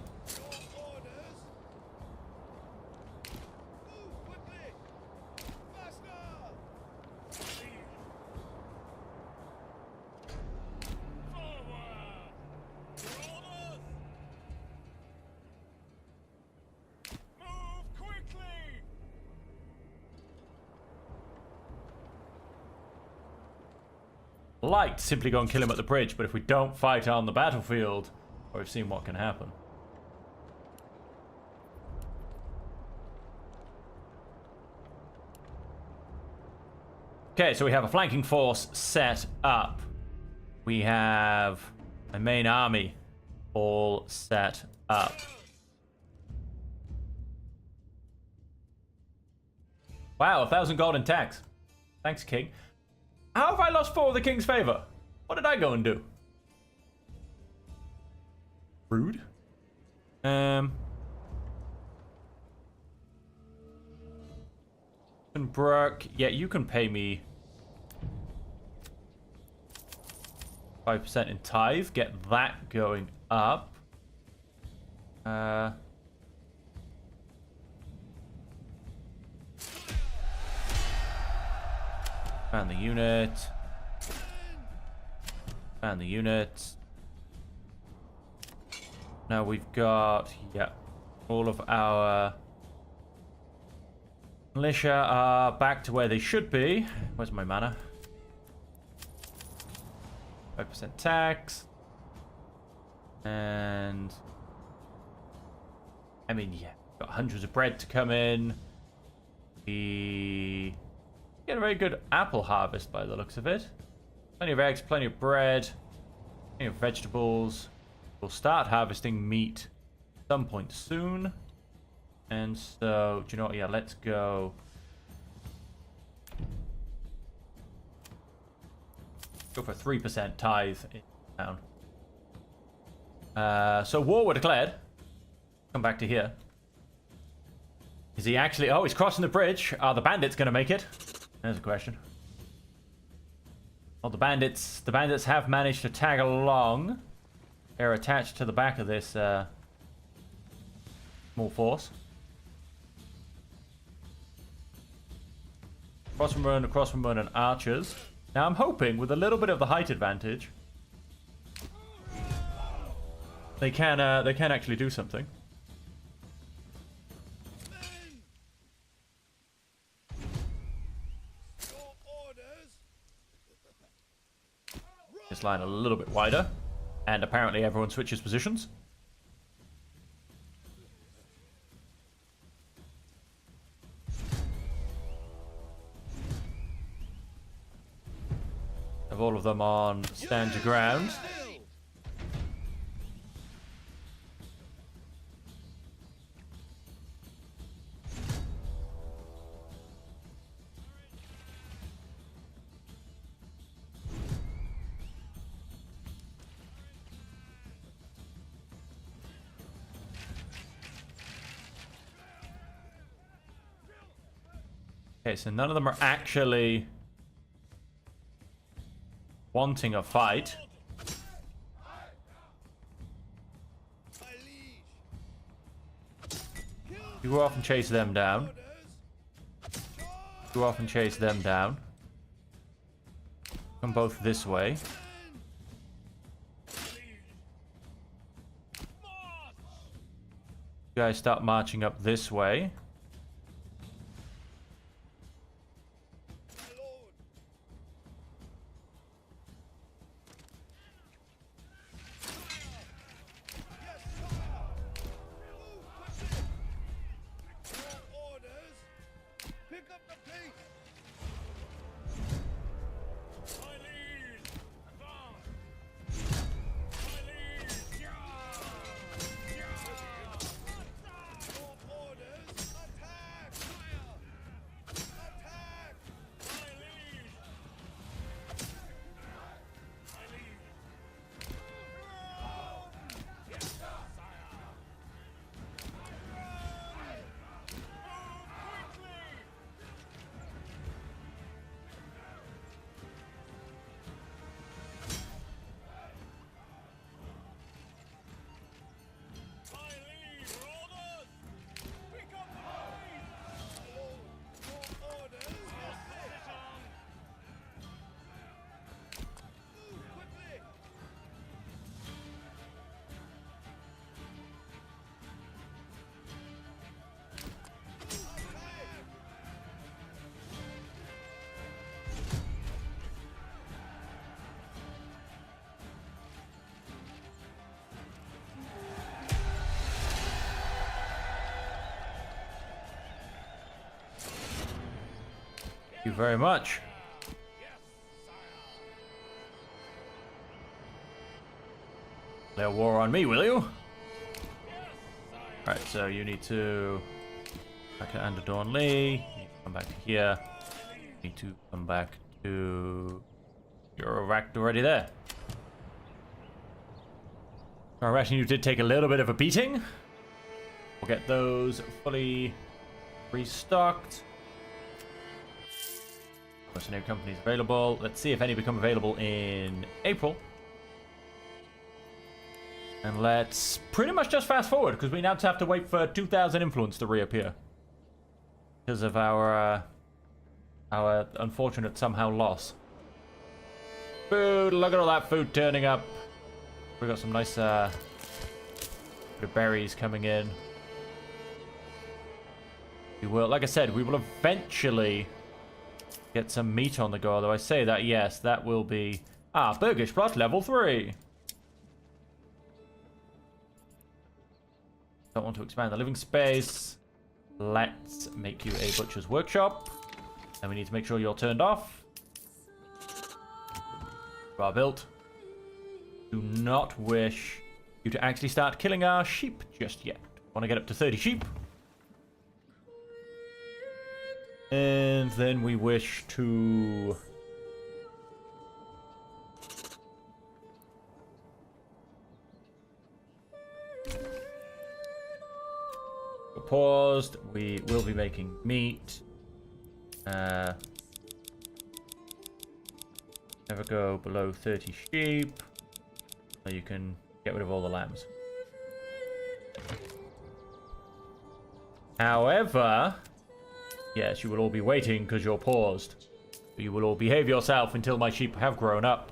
Speaker 1: Like to simply go and kill him at the bridge, but if we don't fight on the battlefield, we've seen what can happen. Okay, so we have a flanking force set up. We have a main army all set up. Wow, 1,000 gold in tax. Thanks, King. How have I lost 4 of the king's favor? What did I go and do? Rude. Brooke, yeah, you can pay me 5% in tithe. Get that going up. Found the unit. Found the unit. Now we've got, yeah, all of our militia are back to where they should be. Where's my mana? 5% tax. And I mean, yeah, got hundreds of bread to come in. We get a very good apple harvest by the looks of it. Plenty of eggs, plenty of bread, plenty of vegetables. We'll start harvesting meat at some point soon. And so, do you know what? Yeah, let's go. Go for 3% tithe in town. So war were declared. Come back to here. Is he actually... Oh, he's crossing the bridge. Are the bandits going to make it? There's a question. Well, the bandits have managed to tag along. They're attached to the back of this small force. Crossbowmen and archers. Now I'm hoping with a little bit of the height advantage, they can actually do something. This line a little bit wider, and apparently everyone switches positions. Have all of them on stand your ground. Okay, so none of them are actually wanting a fight. You go off and chase them down. Go off and chase them down. Come both this way. You guys start marching up this way. Thank you very much. Declare war on me, will you? Right, so you need to back to Underdawn Lee. You need to come back to here. You need to come back to your erect already there. Our retinue did take a little bit of a beating. We'll get those fully restocked. Mercenary companies available. Let's see if any become available in April. And let's pretty much just fast forward, because we now have to wait for 2,000 influence to reappear. Because of our our unfortunate somehow loss. Food, look at all that food turning up. We got some nice bit of berries coming in. We will, like I said, we will eventually get some meat on the go. Although I say that, yes, that will be... Ah, Burgish plot level 3. Don't want to expand the living space. Let's make you a butcher's workshop. And we need to make sure you're turned off. You are built. Do not wish you to actually start killing our sheep just yet. Want to get up to 30 sheep. And then we wish to... paused. We will be making meat. Never go below 30 sheep. So you can get rid of all the lambs. However, yes, you will all be waiting because you're paused. You will all behave yourself until my sheep have grown up.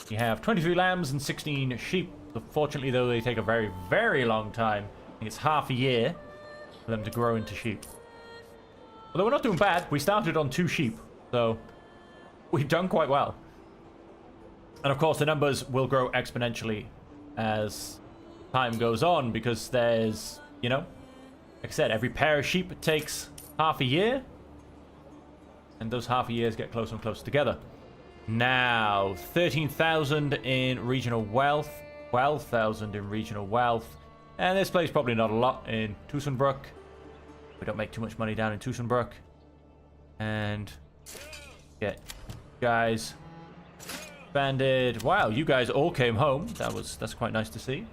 Speaker 1: You have 23 lambs and 16 sheep. Unfortunately, though, they take a very, very long time. I think it's half a year for them to grow into sheep. Although we're not doing bad. We started on 2 sheep, so we've done quite well. And of course, the numbers will grow exponentially as time goes on because there's, you know, like I said, every pair of sheep takes half a year. And those half a years get closer and closer together. Now, 13,000 in regional wealth, 12,000 in regional wealth. And this place probably not a lot in Tussenbrook. We don't make too much money down in Tussenbrook. And get guys banded. Wow, you guys all came home. That's quite nice to see.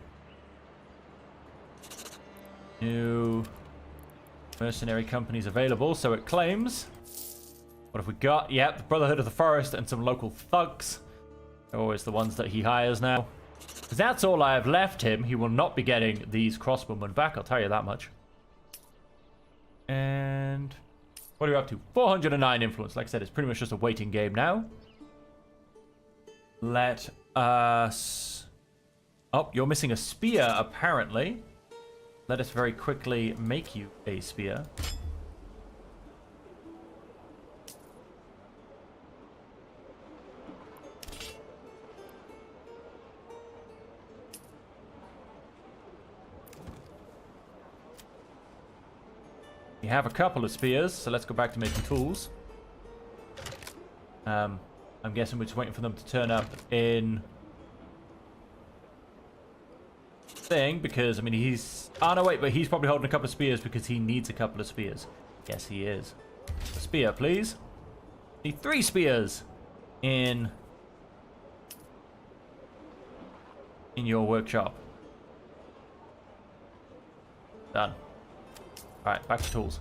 Speaker 1: New mercenary companies available, so it claims. What have we got? Yep, the Brotherhood of the Forest and some local thugs. They're always the ones that he hires now. Because that's all I have left him. He will not be getting these crossbowmen back, I'll tell you that much. And what are we up to? 409 influence. Like I said, it's pretty much just a waiting game now. Let us... Oh, you're missing a spear, apparently. Let us very quickly make you a spear. We have a couple of spears, so let's go back to making tools. I'm guessing we're just waiting for them to turn up in thing, because I mean he's... Oh no, wait, but he's probably holding a couple of spears because he needs a couple of spears. Yes, he is. A spear, please. Need 3 spears in your workshop. Done. Alright, back to tools.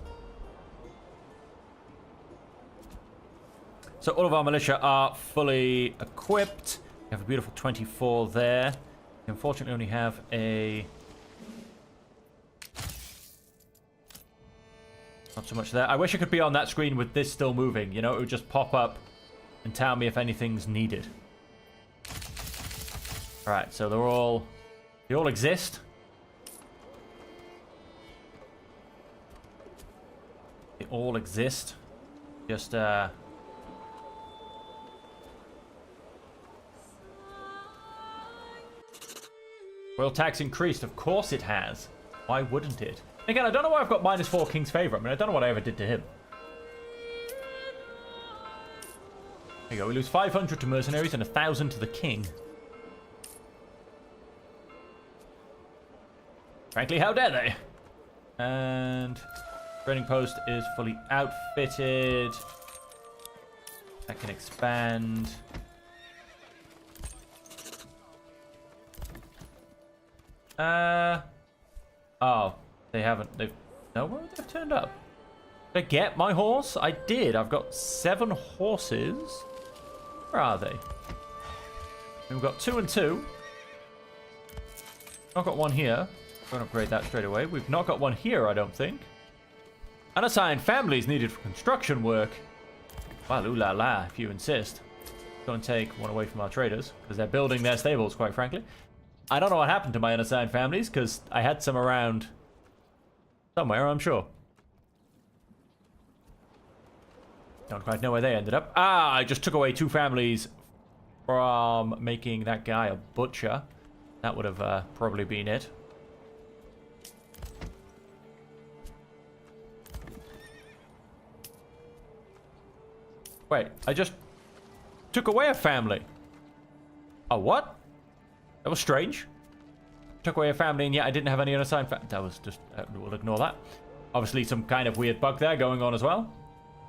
Speaker 1: So all of our militia are fully equipped. We have a beautiful 24 there. We unfortunately only have a... Not so much there. I wish I could be on that screen with this still moving. You know, it would just pop up and tell me if anything's needed. Alright, so they all exist. They all exist. Just, Royal tax increased. Of course it has. Why wouldn't it? Again, I don't know why I've got -4 King's Favor. I mean, I don't know what I ever did to him. There you go. We lose 500 to mercenaries and 1,000 to the king. Frankly, how dare they? And... Training post is fully outfitted. That can expand. Oh, they haven't. No, where they've turned up. Did I get my horse? I did. I've got 7 horses. Where are they? We've got 2 and 2. I've got 1 here. Don't upgrade that straight away. We've not got 1 here, I don't think. Unassigned families needed for construction work. Well, ooh la la, if you insist. Go and take one away from our traders, because they're building their stables, quite frankly. I don't know what happened to my unassigned families, because I had some around somewhere, I'm sure. Don't quite know where they ended up. Ah, I just took away 2 families from making that guy a butcher. That would have probably been it. Wait, I just took away a family. Oh, what? That was strange. Took away a family and yet I didn't have any unassigned that was just... we'll ignore that. Obviously some kind of weird bug there going on as well.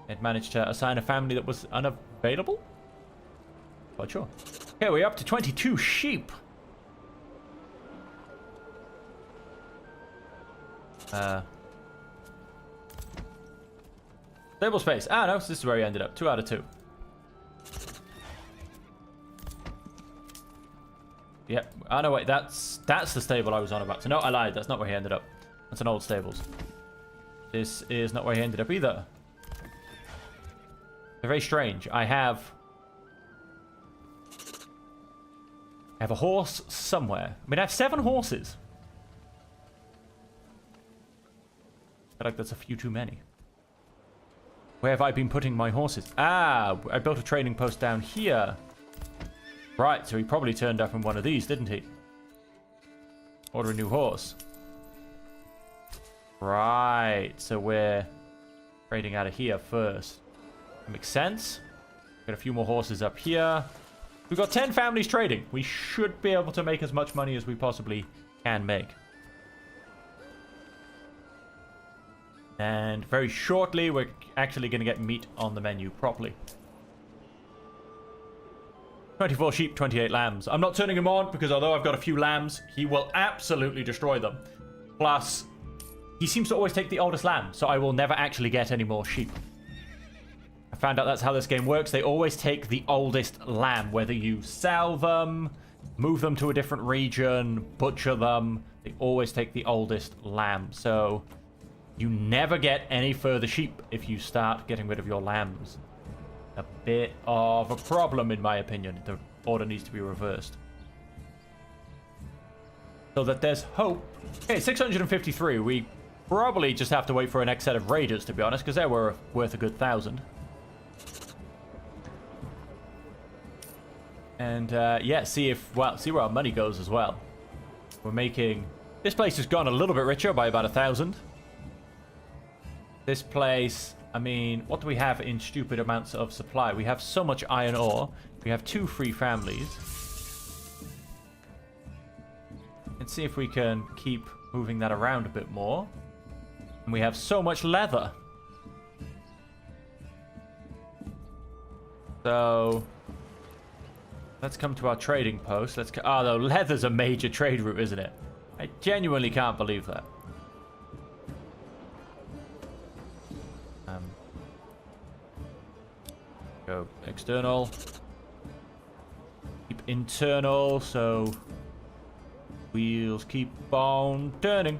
Speaker 1: It managed to assign a family that was unavailable? Quite sure. Okay, we're up to 22 sheep. Stable space. Ah, no, so this is where he ended up. 2 out of 2. Yep. Oh, no, wait. That's the stable I was on about. So, no, I lied. That's not where he ended up. That's an old stables. This is not where he ended up either. They're very strange. I have a horse somewhere. I mean, I have 7 horses. I feel like that's a few too many. Where have I been putting my horses? Ah, I built a trading post down here. Right, so he probably turned up in one of these, didn't he? Order a new horse. Right, so we're trading out of here first. That makes sense. Got a few more horses up here. We've got 10 families trading. We should be able to make as much money as we possibly can make. And very shortly, we're actually going to get meat on the menu properly. 24 sheep, 28 lambs. I'm not turning him on because although I've got a few lambs, he will absolutely destroy them. Plus, he seems to always take the oldest lamb, so I will never actually get any more sheep. I found out that's how this game works. They always take the oldest lamb, whether you sell them, move them to a different region, butcher them. They always take the oldest lamb, so... you never get any further sheep if you start getting rid of your lambs. A bit of a problem, in my opinion. The order needs to be reversed. So that there's hope. Okay, 653. We probably just have to wait for a next set of raiders, to be honest, because they were worth a good 1,000. And, yeah, see where our money goes as well. We're making... this place has gone a little bit richer by about 1,000. This place, I mean, what do we have in stupid amounts of supply? We have so much iron ore. We have 2 free families. Let's see if we can keep moving that around a bit more. And we have so much leather. So, let's come to our trading post. Let's. Oh, no, leather's a major trade route, isn't it? I genuinely can't believe that. Go external. Keep internal, so wheels keep on turning.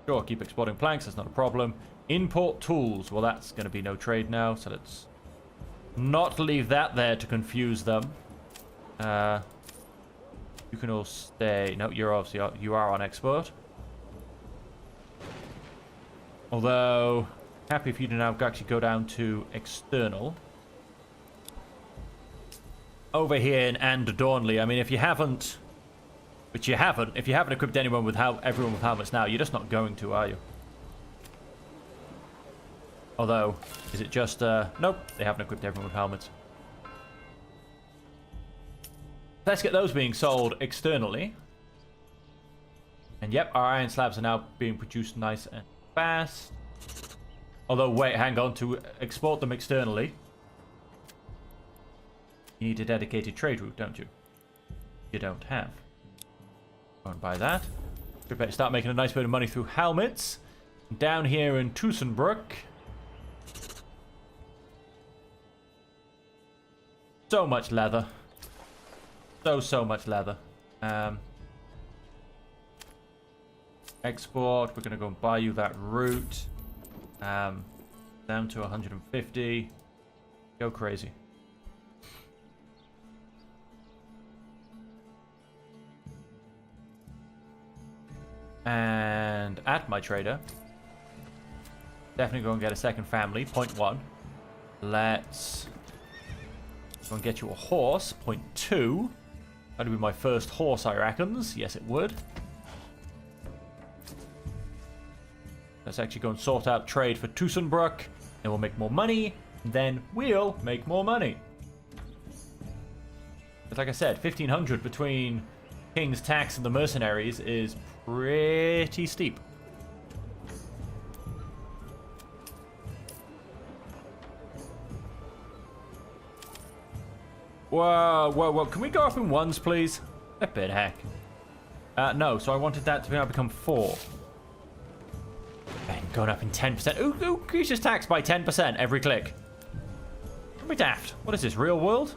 Speaker 1: Sure, keep exporting planks, that's not a problem. Import tools, well that's going to be no trade now, so let's not leave that there to confuse them. You can all stay. No, you're obviously you are on export. Although happy for you to now actually go down to external. Over here in Dornley, I mean, if you haven't, which you haven't, if you haven't equipped anyone with everyone with helmets now, you're just not going to, are you? Although, is it just, nope, they haven't equipped everyone with helmets. Let's get those being sold externally. And yep, our iron slabs are now being produced nice and fast. Although, wait, hang on. To export them externally, you need a dedicated trade route, don't you? You don't have. Go and buy that. We better start making a nice bit of money through helmets. Down here in Tussenbrook. So much leather. So much leather. Export. We're going to go and buy you that route. Down to 150. Go crazy. And at my trader. Definitely go and get a second family. Point 1. Let's go and get you a horse. Point 2. That'd be my first horse, I reckons. Yes, it would. Let's actually go and sort out trade for Tussenbrook. Then we'll make more money. Then we'll make more money. But like I said, 1,500 between King's Tax and the Mercenaries is pretty steep. Whoa, whoa, whoa. Can we go off in ones, please? A bit heck. No, so I wanted that to now become 4. Bang, going up in 10%. Ooh, increases tax by 10% every click. Don't be daft. What is this, real world?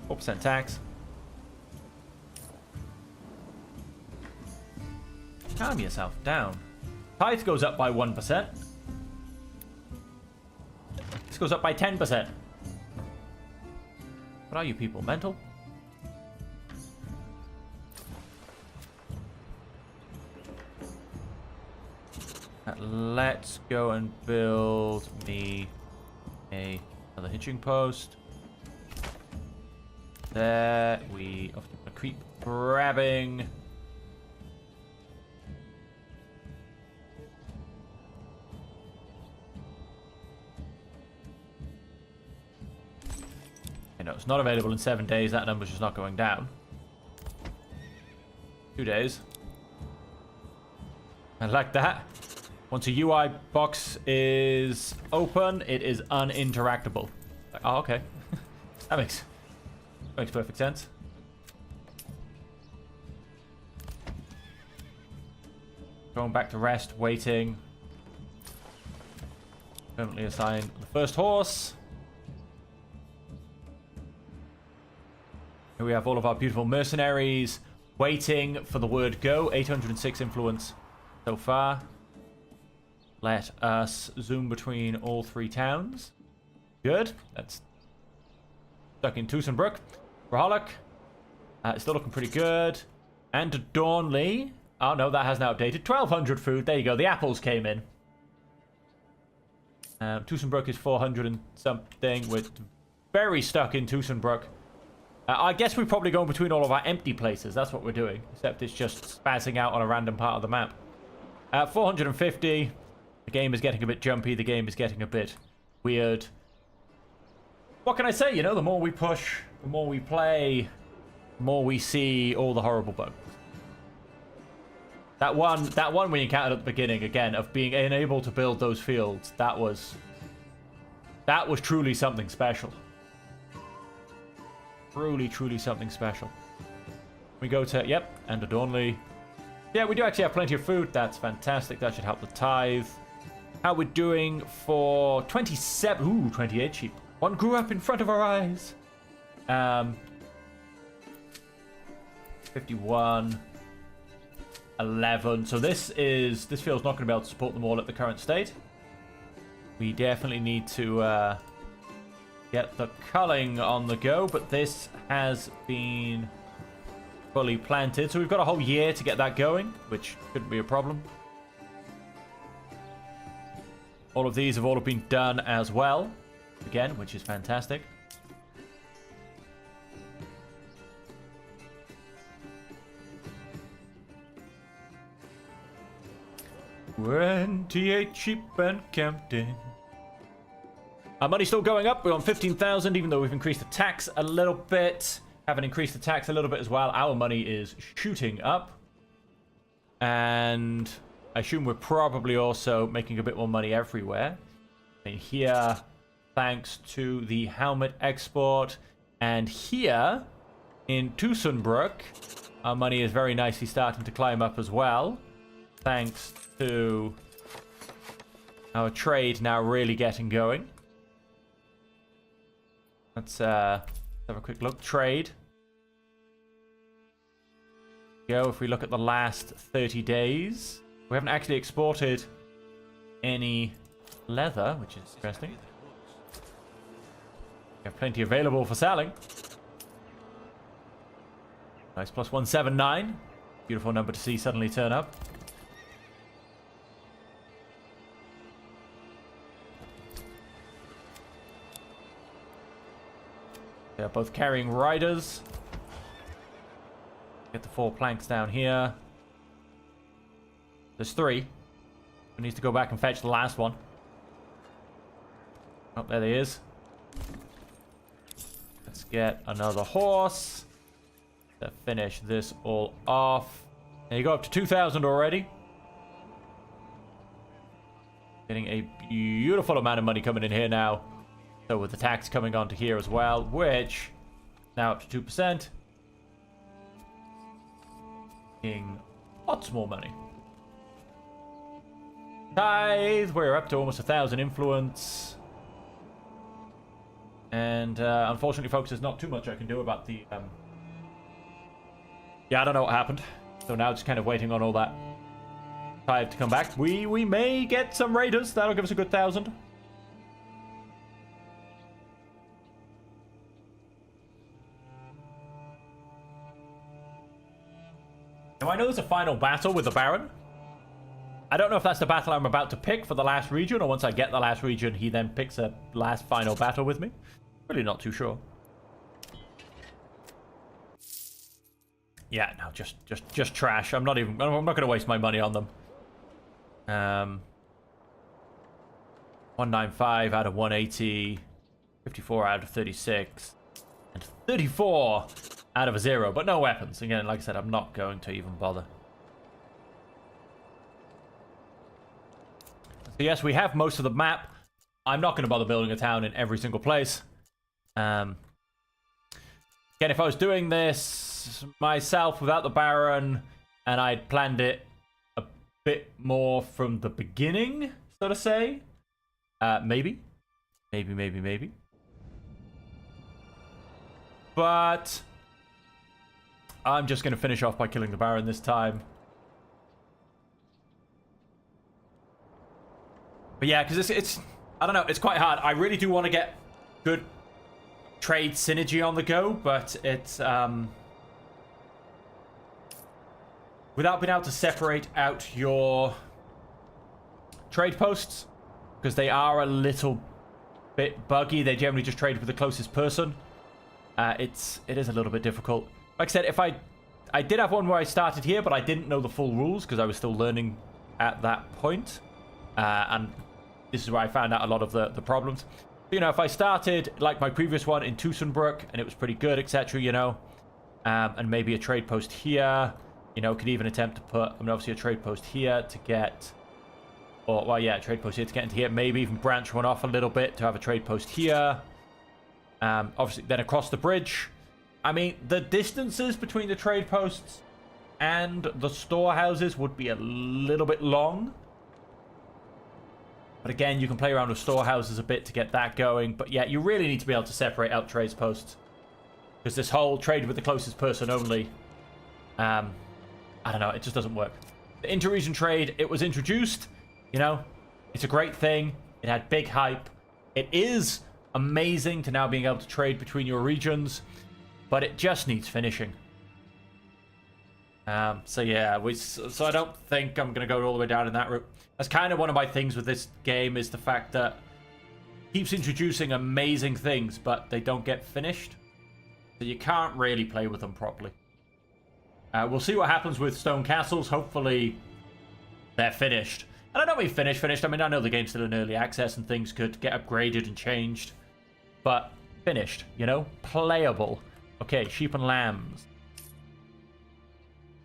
Speaker 1: 4% tax. Calm yourself down. Tithe goes up by 1%. This goes up by 10%. What are you people, mental? Let's go and build me another hitching post. There we keep grabbing. You know, it's not available in 7 days. That number's just not going down. 2 days. I like that. Once a UI box is open, it is uninteractable. Like, oh, okay. That makes perfect sense. Going back to rest, waiting. Permanently assign the first horse. Here we have all of our beautiful mercenaries waiting for the word go. 806 influence so far. Let us zoom between all 3 towns. Good. That's stuck in Tussenbrook. Raholic. Still looking pretty good. And Dornley. Oh no, that has now updated. 1,200 food. There you go. The apples came in. Tussenbrook is 400 and something. We're very stuck in Tussenbrook. I guess we're probably going between all of our empty places. That's what we're doing. Except it's just spazzing out on a random part of the map. 450. The game is getting a bit jumpy. The game is getting a bit weird. What can I say? You know, the more we push, the more we play, the more we see all the horrible bugs. That one we encountered at the beginning, again, of being unable to build those fields, that was truly something special. Truly something special. We go to, yep, and Adornley. Yeah, we do actually have plenty of food. That's fantastic. That should help the tithe. How we're doing for 27... Ooh, 28 sheep. One grew up in front of our eyes. 51. 11. So this field's not going to be able to support them all at the current state. We definitely need to get the culling on the go, but this has been fully planted. So we've got a whole year to get that going, which shouldn't be a problem. All of these have all been done as well, again, which is fantastic. $28 sheep and counting. Our money's still going up. We're on 15,000, even though we've increased the tax a little bit. Haven't increased the tax a little bit as well. Our money is shooting up. And I assume we're probably also making a bit more money everywhere. And here, thanks to the helmet export. And here, in Tussenbrook, our money is very nicely starting to climb up as well. Thanks to our trade now really getting going. Let's have a quick look. Trade. Go. If we look at the last 30 days, we haven't actually exported any leather, which is interesting. We have plenty available for selling. Nice, plus 179. Beautiful number to see suddenly turn up. They're both carrying riders. Get the 4 planks down here. There's 3. We need to go back and fetch the last one. Oh, there he is. Let's get another horse to finish this all off. There you go, up to 2,000 already. Getting a beautiful amount of money coming in here now. So with the tax coming onto here as well, which now up to 2%. Getting lots more money. Tithe, we're up to almost 1,000 influence. And unfortunately, folks, there's not too much I can do about the... Yeah, I don't know what happened. So now just kind of waiting on all that tithe to come back. We may get some raiders. That'll give us a good 1,000. Now, I know there's a final battle with the Baron. I don't know if that's the battle I'm about to pick for the last region, or once I get the last region, he then picks a last final battle with me. Really not too sure. Yeah, no, just trash. I'm not going to waste my money on them. 195 out of 180, 54 out of 36, and 34 out of a 0, but no weapons. Again, like I said, I'm not going to even bother. So yes, we have most of the map. I'm not going to bother building a town in every single place. Again, if I was doing this myself without the Baron, and I'd planned it a bit more from the beginning, so to say, maybe. But I'm just going to finish off by killing the Baron this time. But yeah, because it's I don't know, it's quite hard. I really do want to get good trade synergy on the go, but it's without being able to separate out your trade posts, because they are a little bit buggy. They generally just trade with the closest person. It is a little bit difficult. Like I said, if I did have one where I started here, but I didn't know the full rules because I was still learning at that point. And this is where I found out a lot of the problems. But, you know, if I started like my previous one in Tussenbrook and it was pretty good, etc., you know, and maybe a trade post here, you know, could even attempt to put, I mean, obviously a trade post here to get, or, well, yeah, a trade post here to get into here, maybe even branch one off a little bit to have a trade post here. Obviously, then across the bridge. I mean, the distances between the trade posts and the storehouses would be a little bit long. But again, you can play around with storehouses a bit to get that going. But yeah, you really need to be able to separate out trades posts. Because this whole trade with the closest person only, I don't know, it just doesn't work. The interregion trade, it was introduced, you know, it's a great thing. It had big hype. It is amazing to now being able to trade between your regions, but it just needs finishing. So yeah, so I don't think I'm going to go all the way down in that route. That's kind of one of my things with this game, is the fact that it keeps introducing amazing things, but they don't get finished. So you can't really play with them properly. We'll see what happens with stone castles. Hopefully they're finished. And I don't mean finished. I mean, I know the game's still in early access and things could get upgraded and changed. But finished, you know? Playable. Okay, sheep and lambs.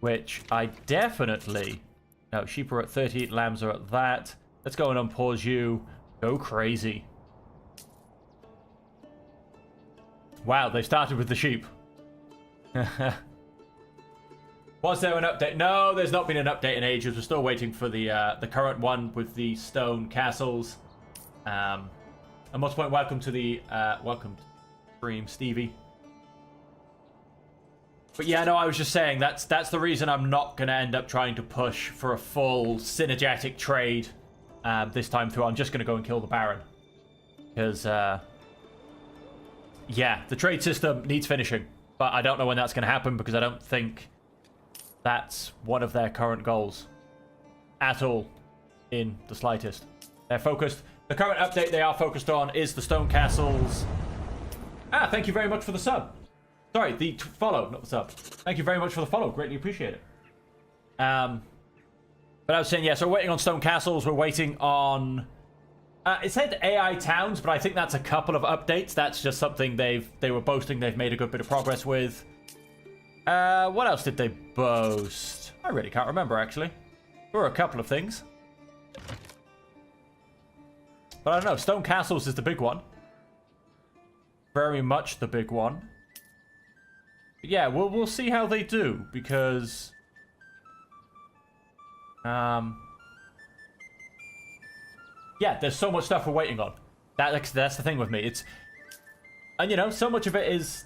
Speaker 1: Which I definitely... No, sheep are at 38, lambs are at that. Let's go and unpause you. Go crazy. Wow, they started with the sheep. Was there an update? No, there's not been an update in ages. We're still waiting for the current one with the stone castles. And most point, welcome to the welcome to the stream, Stevie. But yeah, no, I was just saying that's the reason I'm not going to end up trying to push for a full synergetic trade this time through. I'm just going to go and kill the Baron. Because, yeah, the trade system needs finishing. But I don't know when that's going to happen because I don't think that's one of their current goals. At all. In the slightest. They're focused. The current update they are focused on is the stone castles. Thank you very much for the sub. Sorry, the follow, not the sub. Thank you very much for the follow. Greatly appreciate it. But I was saying, yeah, so we're waiting on stone castles. We're waiting on... it said AI towns, but I think that's a couple of updates. That's just something they were boasting they've made a good bit of progress with. What else did they boast? I really can't remember, actually. There were a couple of things. But I don't know. Stone castles is the big one. Very much the big one. But yeah, we'll see how they do, because... yeah, there's so much stuff we're waiting on. That's the thing with me. It's... And, you know, so much of it is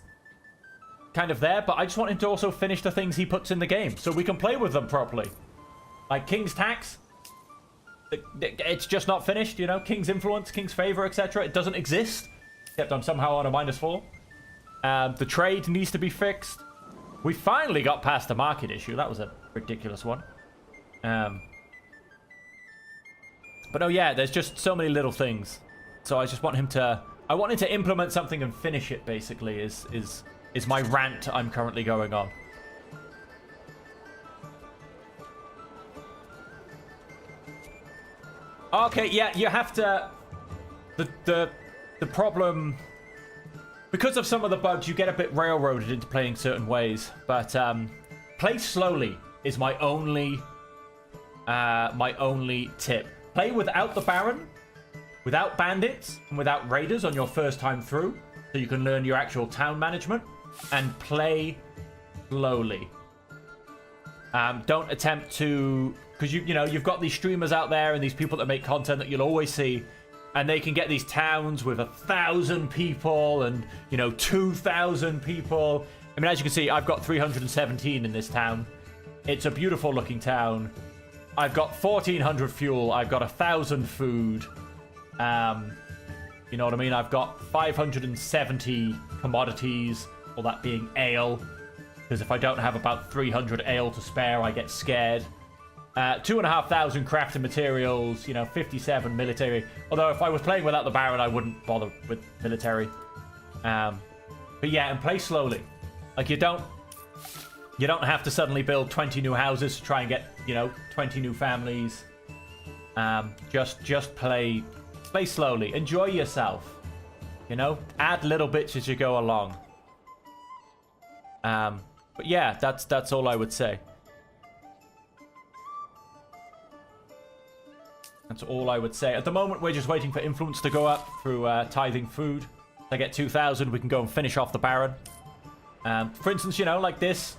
Speaker 1: kind of there, but I just want him to also finish the things he puts in the game, so we can play with them properly. Like King's Tax. It's just not finished, you know? King's Influence, King's Favor, etc. It doesn't exist. Except I'm somehow on a -4. The trade needs to be fixed. We finally got past the market issue. That was a ridiculous one. But no, yeah, there's just so many little things. So I just want him to... I want him to implement something and finish it, basically, is my rant I'm currently going on. Okay, yeah, you have to... The problem... Because of some of the bugs, you get a bit railroaded into playing certain ways. But, play slowly is my only tip. Play without the Baron, without bandits, and without raiders on your first time through. So you can learn your actual town management. And play slowly. Don't attempt to... Because, you know, you've got these streamers out there and these people that make content that you'll always see. And they can get these towns with 1,000 people and, you know, 2,000 people. I mean, as you can see, I've got 317 in this town. It's a beautiful looking town. I've got 1,400 fuel. I've got 1,000 food. You know what I mean? I've got 570 commodities. All that being ale. Because if I don't have about 300 ale to spare, I get scared. 2,500 crafting materials, you know, 57 military. Although if I was playing without the Baron, I wouldn't bother with military. But yeah, and play slowly. Like you don't have to suddenly build 20 new houses to try and get, you know, 20 new families. Just play slowly. Enjoy yourself. You know, add little bits as you go along. But yeah, that's all I would say. That's all I would say. At the moment, we're just waiting for influence to go up through tithing food. If I get 2,000, we can go and finish off the Baron. For instance, you know, like this.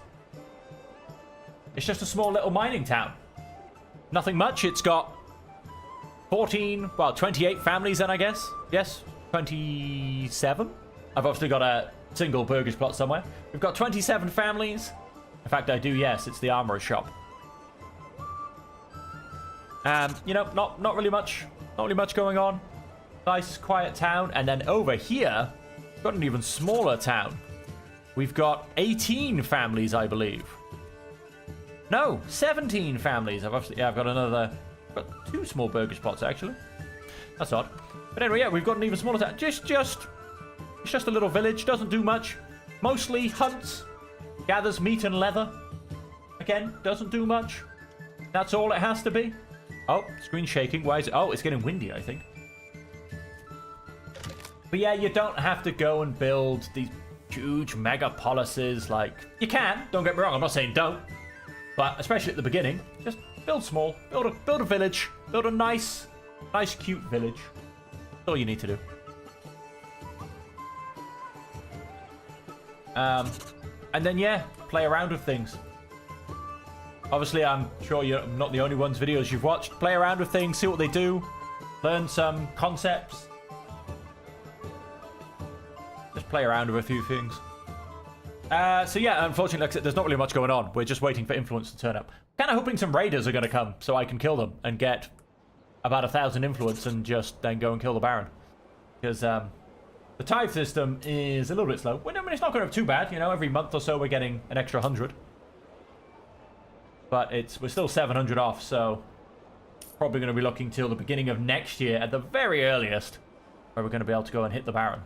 Speaker 1: It's just a small little mining town. Nothing much. It's got 28 families then, I guess. Yes, 27. I've obviously got a single burgers plot somewhere. We've got 27 families. In fact, I do, yes. It's the armorer's shop. You know, not really much going on. Nice, quiet town. And then over here, we've got an even smaller town. We've got 18 families, I believe. No, 17 families. I've got 2 small burger spots, actually. That's odd. But anyway, yeah, we've got an even smaller town. It's just a little village. Doesn't do much. Mostly hunts. Gathers meat and leather. Again, doesn't do much. That's all it has to be. Oh, screen shaking. Why is it? Oh, it's getting windy, I think. But yeah, you don't have to go and build these huge megapolises. Like, you can. Don't get me wrong. I'm not saying don't. But especially at the beginning, just build small. Build a village. Build a nice, cute village. That's all you need to do. And then, yeah, play around with things. Obviously, I'm sure you're not the only ones videos you've watched. Play around with things, see what they do, learn some concepts. Just play around with a few things. So yeah, unfortunately, like I said, there's not really much going on. We're just waiting for influence to turn up. Kind of hoping some raiders are going to come so I can kill them and get about 1,000 influence and just then go and kill the Baron. Because the tithe system is a little bit slow. Well, I mean, it's not going to be too bad. You know, every month or so we're getting an extra 100. But we're still 700 off, so probably going to be looking till the beginning of next year at the very earliest where we're going to be able to go and hit the Baron.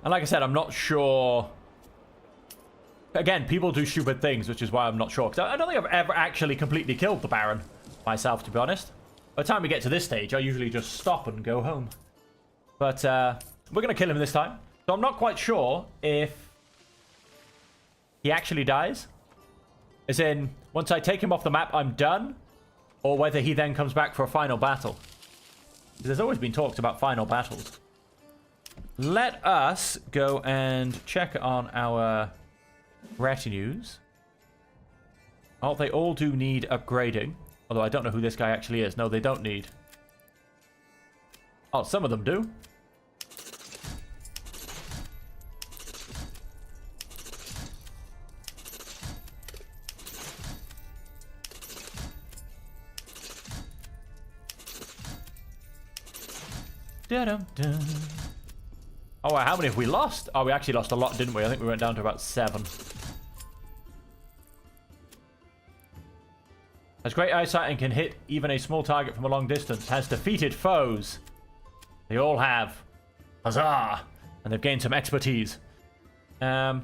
Speaker 1: And like I said, I'm not sure. Again, people do stupid things, which is why I'm not sure. Because I don't think I've ever actually completely killed the Baron myself, to be honest. By the time we get to this stage, I usually just stop and go home. But we're going to kill him this time. So I'm not quite sure if he actually dies. As in, once I take him off the map, I'm done. Or whether he then comes back for a final battle. There's always been talks about final battles. Let us go and check on our retinues. Oh, they all do need upgrading. Although I don't know who this guy actually is. No, they don't need. Oh, some of them do. Da-dum-dum. Oh, how many have we lost? Oh, we actually lost a lot, didn't we? I think we went down to about 7. Has great eyesight and can hit even a small target from a long distance. Has defeated foes. They all have. Huzzah! And they've gained some expertise. Go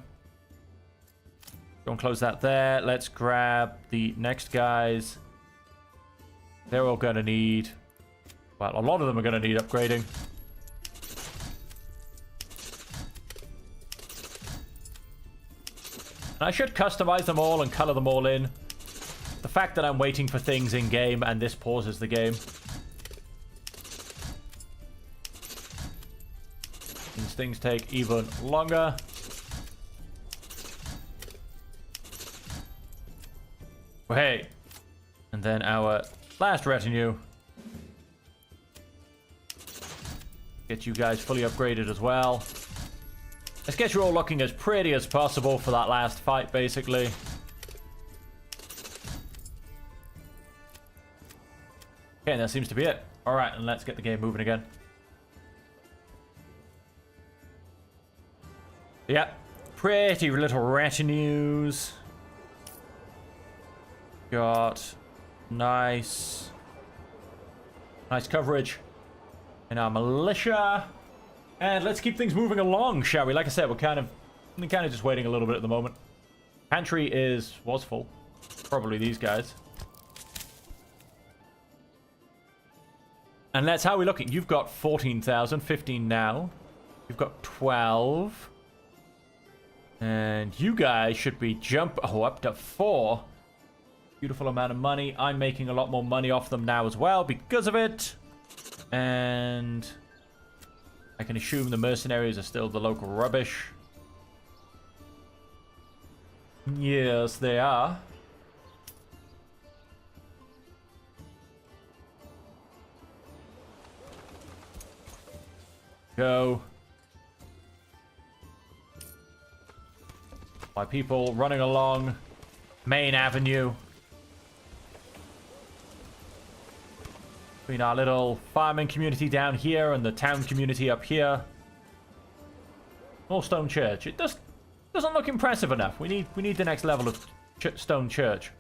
Speaker 1: and close that there. Let's grab the next guys. They're all going to need... Well, a lot of them are going to need upgrading. And I should customize them all and color them all in. The fact that I'm waiting for things in game and this pauses the game. These things take even longer. Well, hey. And then our last retinue. Get you guys fully upgraded as well. Let's get you all looking as pretty as possible for that last fight, basically. Okay, that seems to be it. Alright, and let's get the game moving again. Yep. Pretty little retinues. Got nice coverage in our militia. And let's keep things moving along, shall we? Like I said, we're kind of just waiting a little bit at the moment. Pantry was full. Probably these guys. And that's how we're looking. You've got 14,000, 15 now. You've got 12. And you guys should be up to 4. Beautiful amount of money. I'm making a lot more money off them now as well because of it. And I can assume the mercenaries are still the local rubbish. Yes, they are. Go. My people running along Main Avenue. Between our little farming community down here and the town community up here. More stone church. It doesn't look impressive enough. We need the next level of stone church.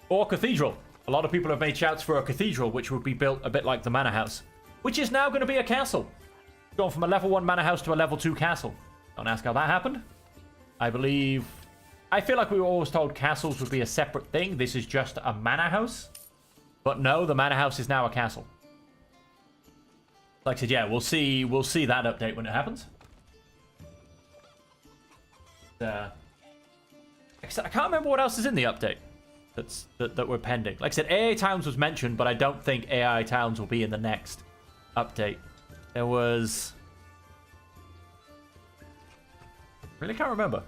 Speaker 1: Or cathedral. A lot of people have made shouts for a cathedral, which would be built a bit like the manor house. Which is now going to be a castle. Gone from a level 1 manor house to a level 2 castle. Don't ask how that happened. I feel like we were always told castles would be a separate thing. This is just a manor house. But no, the manor house is now a castle. Like I said, yeah, we'll see that update when it happens. I can't remember what else is in the update that we're pending. Like I said, AI Towns was mentioned, but I don't think AI Towns will be in the next update. There was... Really can't remember.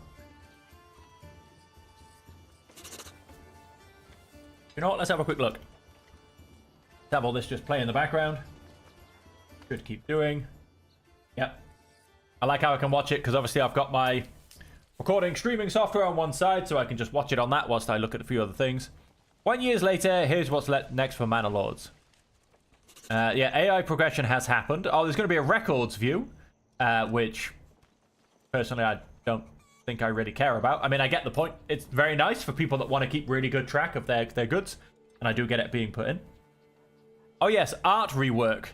Speaker 1: You know what? Let's have a quick look. Let's have all this just play in the background. Should keep doing. Yep. I like how I can watch it because obviously I've got my recording streaming software on one side, so I can just watch it on that whilst I look at a few other things. 1 year later, here's what's next for Manor Lords. Yeah, AI progression has happened. Oh, there's going to be a records view, which personally I don't think I really care about. I mean, I get the point. It's very nice for people that want to keep really good track of their goods, and I do get it being put in. Oh yes, art rework.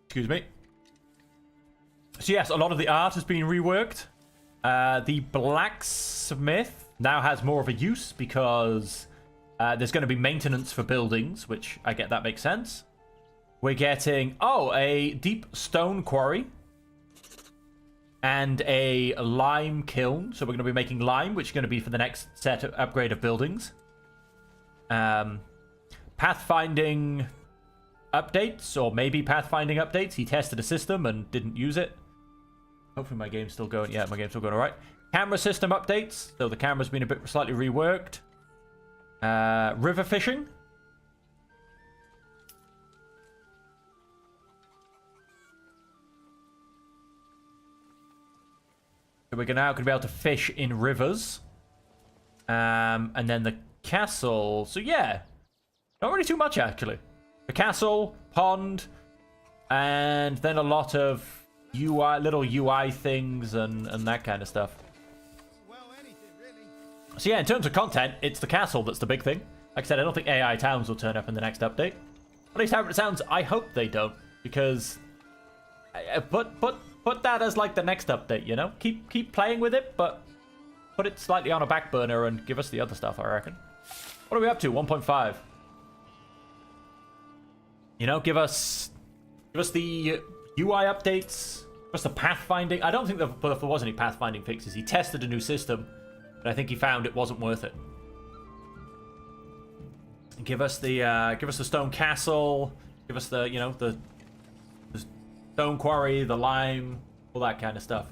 Speaker 1: Excuse me. So yes, a lot of the art has been reworked. The blacksmith now has more of a use because there's going to be maintenance for buildings, which I get that makes sense. We're getting, a deep stone quarry and a lime kiln. So we're going to be making lime, which is going to be for the next set of upgrade of buildings. Pathfinding updates, or maybe pathfinding updates. He tested a system and didn't use it. Hopefully my game's still going. Yeah, my game's still going all right. Camera system updates. So the camera's been a bit slightly reworked. River fishing. So we're now going to be able to fish in rivers. And then the castle. So yeah, not really too much actually. The castle, pond, and then a lot of UI, little UI things and that kind of stuff.
Speaker 2: Well, anything really.
Speaker 1: So yeah, in terms of content, it's the castle that's the big thing. Like I said, I don't think AI towns will turn up in the next update. At least how it sounds, I hope they don't, because put that as like the next update, you know? Keep playing with it, but put it slightly on a back burner and give us the other stuff, I reckon. What are we up to? 1.5. You know, give us the UI updates, give us the pathfinding. I don't think there was any pathfinding fixes. He tested a new system, but I think he found it wasn't worth it. Give us the stone castle. Give us the the stone quarry, the lime, all that kind of stuff.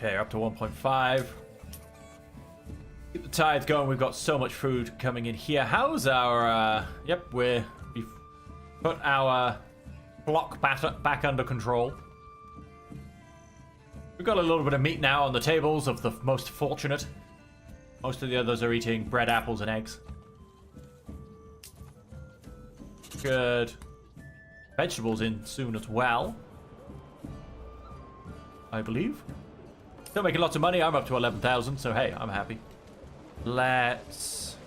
Speaker 1: Okay, up to 1.5. Keep the tithe going. We've got so much food coming in here. How's our... Yep, we've put our block back under control. We've got a little bit of meat now on the tables of the most fortunate. Most of the others are eating bread, apples, and eggs. Good. Vegetables in soon as well, I believe. Still making lots of money. I'm up to 11,000, so hey, I'm happy. Let's...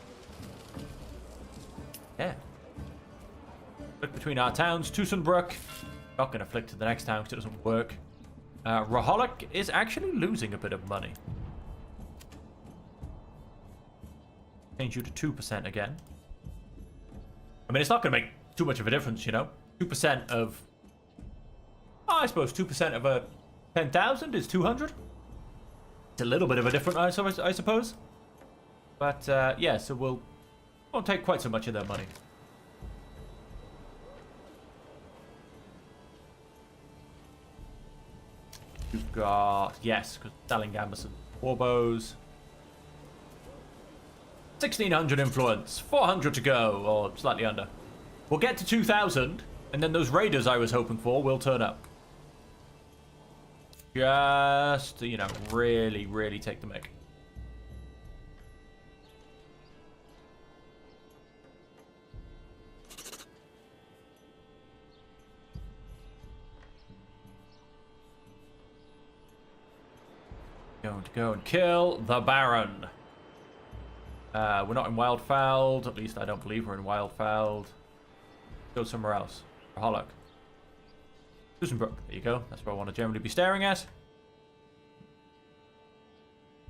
Speaker 1: Yeah. Look between our towns. Tussenbrook. Not going to flick to the next town because it doesn't work. Raholic is actually losing a bit of money. Change you to 2% again. I mean, it's not going to make too much of a difference, you know? 2% of... Oh, I suppose 2% of a 10,000 is 200. It's a little bit of a difference, I suppose. But, yeah, so won't take quite so much of their money. You've got... Yes, because selling Gamberson. 4 bows. 1,600 influence. 400 to go, or slightly under. We'll get to 2,000, and then those raiders I was hoping for will turn up. Just to, you know, really, really take the mick. Going to go and kill the Baron. We're not in Wildfound. At least I don't believe we're in Wildfound. Go somewhere else. Raholic. Tussenbrook. There you go. That's what I want to generally be staring at.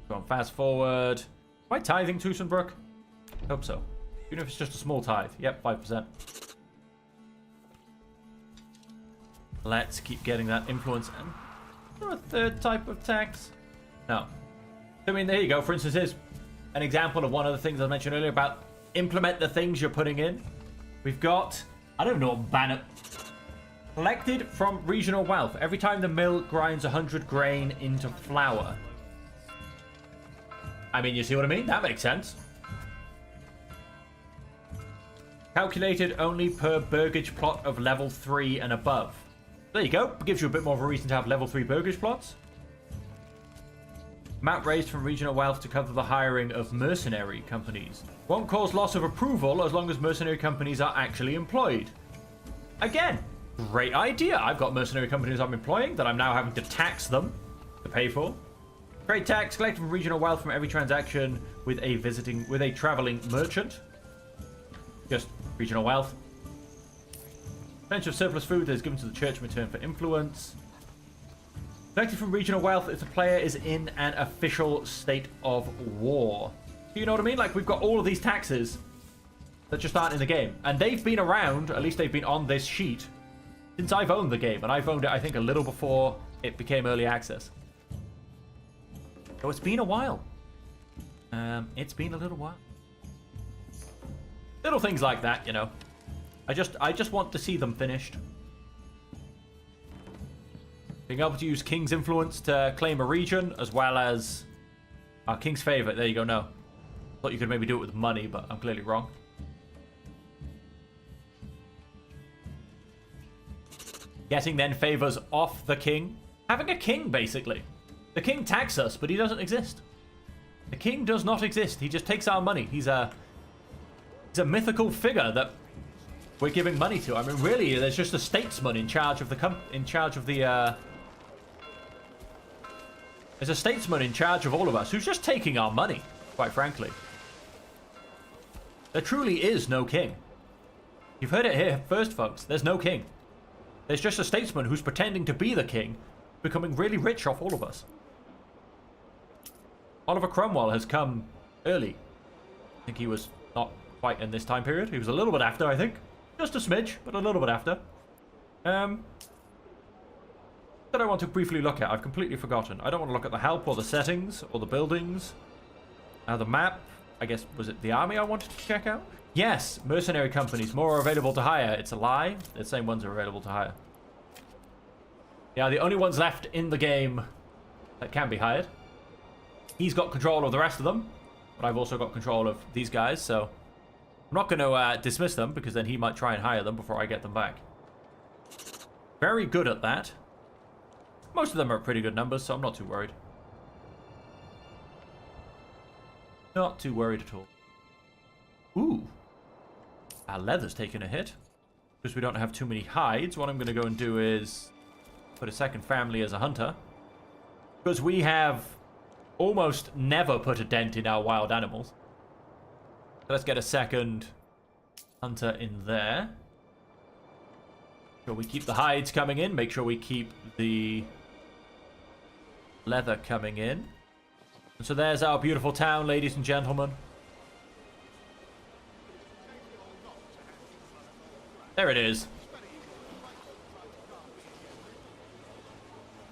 Speaker 1: Go on fast forward. Am I tithing Tussenbrook? Hope so. Even if it's just a small tithe. Yep, 5%. Let's keep getting that influence. And is there a third type of tax? No. I mean, there you go. For instance, here's an example of one of the things I mentioned earlier about implement the things you're putting in. We've got, I don't know what banner. Collected from regional wealth. Every time the mill grinds 100 grain into flour. I mean, you see what I mean? That makes sense. Calculated only per burgage plot of level 3 and above. There you go. Gives you a bit more of a reason to have level 3 burgage plots. Amount raised from regional wealth to cover the hiring of mercenary companies. Won't cause loss of approval as long as mercenary companies are actually employed. Again, great idea. I've got mercenary companies I'm employing that I'm now having to tax them to pay for. Trade tax collected from regional wealth from every transaction with a traveling merchant. Just regional wealth. Percentage of surplus food that is given to the church in return for influence. Collected from regional wealth if the player is in an official state of war. Do you know what I mean? Like, we've got all of these taxes that just aren't in the game. And they've been around, at least they've been on this sheet, since I've owned the game. And I've owned it, I think, a little before it became early access. So it's been a while. It's been a little while. Little things like that, you know. I just want to see them finished. Being able to use King's Influence to claim a region, as well as our King's Favorite. There you go, no. Thought you could maybe do it with money, but I'm clearly wrong. Getting then favors off the king. Having a king, basically. The king taxes us, but he doesn't exist. The king does not exist. He just takes our money. He's a mythical figure that we're giving money to. I mean, really, there's just a statesman in charge of the there's a statesman in charge of all of us who's just taking our money, quite frankly. There truly is no king. You've heard it here first, folks. There's no king. There's just a statesman who's pretending to be the king, becoming really rich off all of us. Oliver Cromwell has come early. I think he was not quite in this time period. He was a little bit after, I think. Just a smidge, but a little bit after. That I want to briefly look at. I've completely forgotten. I don't want to look at the help or the settings or the buildings. The map. I guess, was it the army I wanted to check out? Yes, mercenary companies. More are available to hire. It's a lie. The same ones are available to hire. Yeah, the only ones left in the game that can be hired. He's got control of the rest of them. But I've also got control of these guys, so I'm not going to dismiss them, because then he might try and hire them before I get them back. Very good at that. Most of them are pretty good numbers, so I'm not too worried. Not too worried at all. Ooh. Our leather's taking a hit. Because we don't have too many hides, what I'm going to go and do is put a second family as a hunter. Because we have almost never put a dent in our wild animals. So let's get a second hunter in there. Make sure we keep the hides coming in. Make sure we keep the leather coming in. And so there's our beautiful town, ladies and gentlemen. There it is.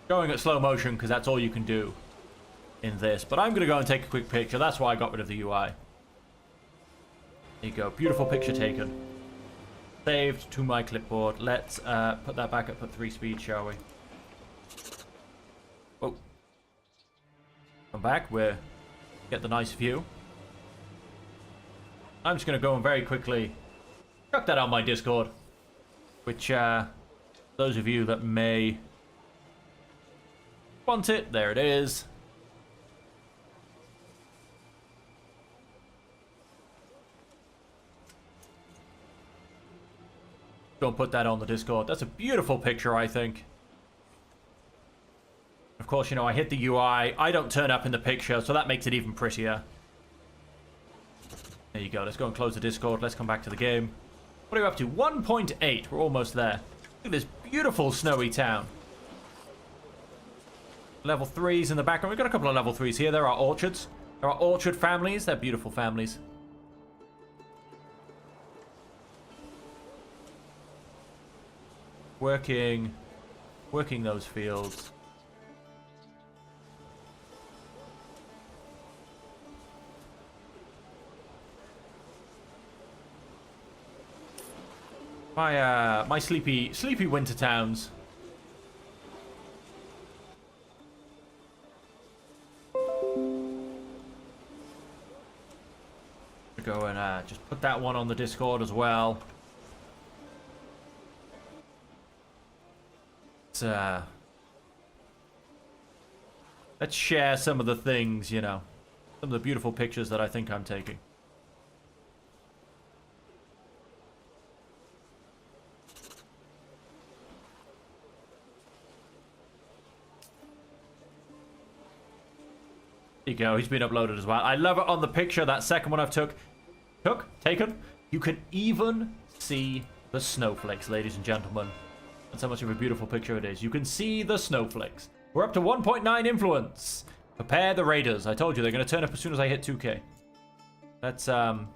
Speaker 1: Going at slow motion because that's all you can do in this. But I'm going to go and take a quick picture. That's why I got rid of the UI. There you go. Beautiful picture taken. Saved to my clipboard. Let's put that back up at 3 speed, shall we? Oh. Come back. We'll get the nice view. I'm just going to go and very quickly chuck that on my Discord. Which, those of you that may want it, there it is. Don't put that on the Discord. That's a beautiful picture, I think. Of course, you know, I hit the UI. I don't turn up in the picture, so that makes it even prettier. There you go. Let's go and close the Discord. Let's come back to the game. What are we up to? 1.8. We're almost there. Look at this beautiful snowy town. Level 3s in the background. We've got a couple of level 3s here. There are orchards. There are orchard families. They're beautiful families. Working Working those fields. My sleepy winter towns. Go and just put that one on the Discord as well. Let's share some of the things, you know. Some of the beautiful pictures that I think I'm taking. There you go, he's been uploaded as well. I love it on the picture, that second one I've taken. You can even see the snowflakes, ladies and gentlemen. That's how much of a beautiful picture it is. You can see the snowflakes. We're up to 1.9 influence. Prepare the raiders. I told you they're going to turn up as soon as I hit 2k. That's, oh,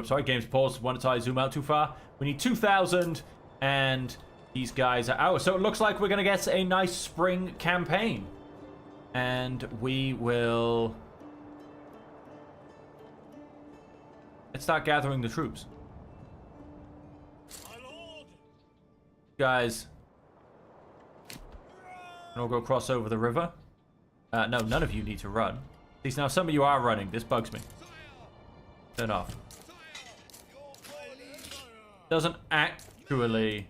Speaker 1: sorry, game's paused. Wanted to zoom out too far. We need 2,000, and these guys are out. So it looks like we're going to get a nice spring campaign. And we will... Let's start gathering the troops. Guys, and we'll go cross over the river. No, none of you need to run. At least now some of you are running. This bugs me. Turn off. Doesn't actually...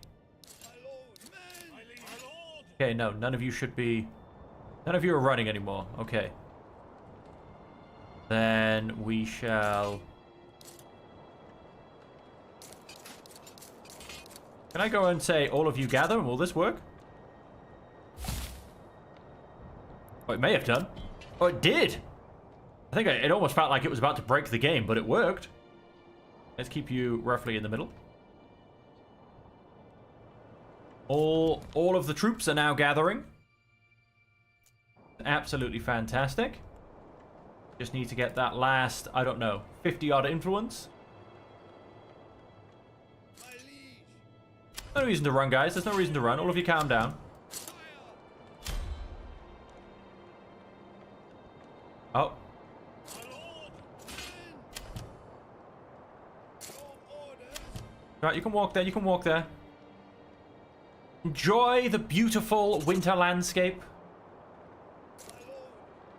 Speaker 1: Okay, no, none of you should be... None of you are running anymore. Okay. Then we shall... Can I go and say, all of you gather, and will this work? Oh, it may have done. Oh, it did! I think it almost felt like it was about to break the game, but it worked. Let's keep you roughly in the middle. All of the troops are now gathering. Absolutely fantastic. Just need to get that last, I don't know, 50-odd influence. No reason to run, guys. There's no reason to run. All of you calm down. Oh. Right, you can walk there. You can walk there. Enjoy the beautiful winter landscape.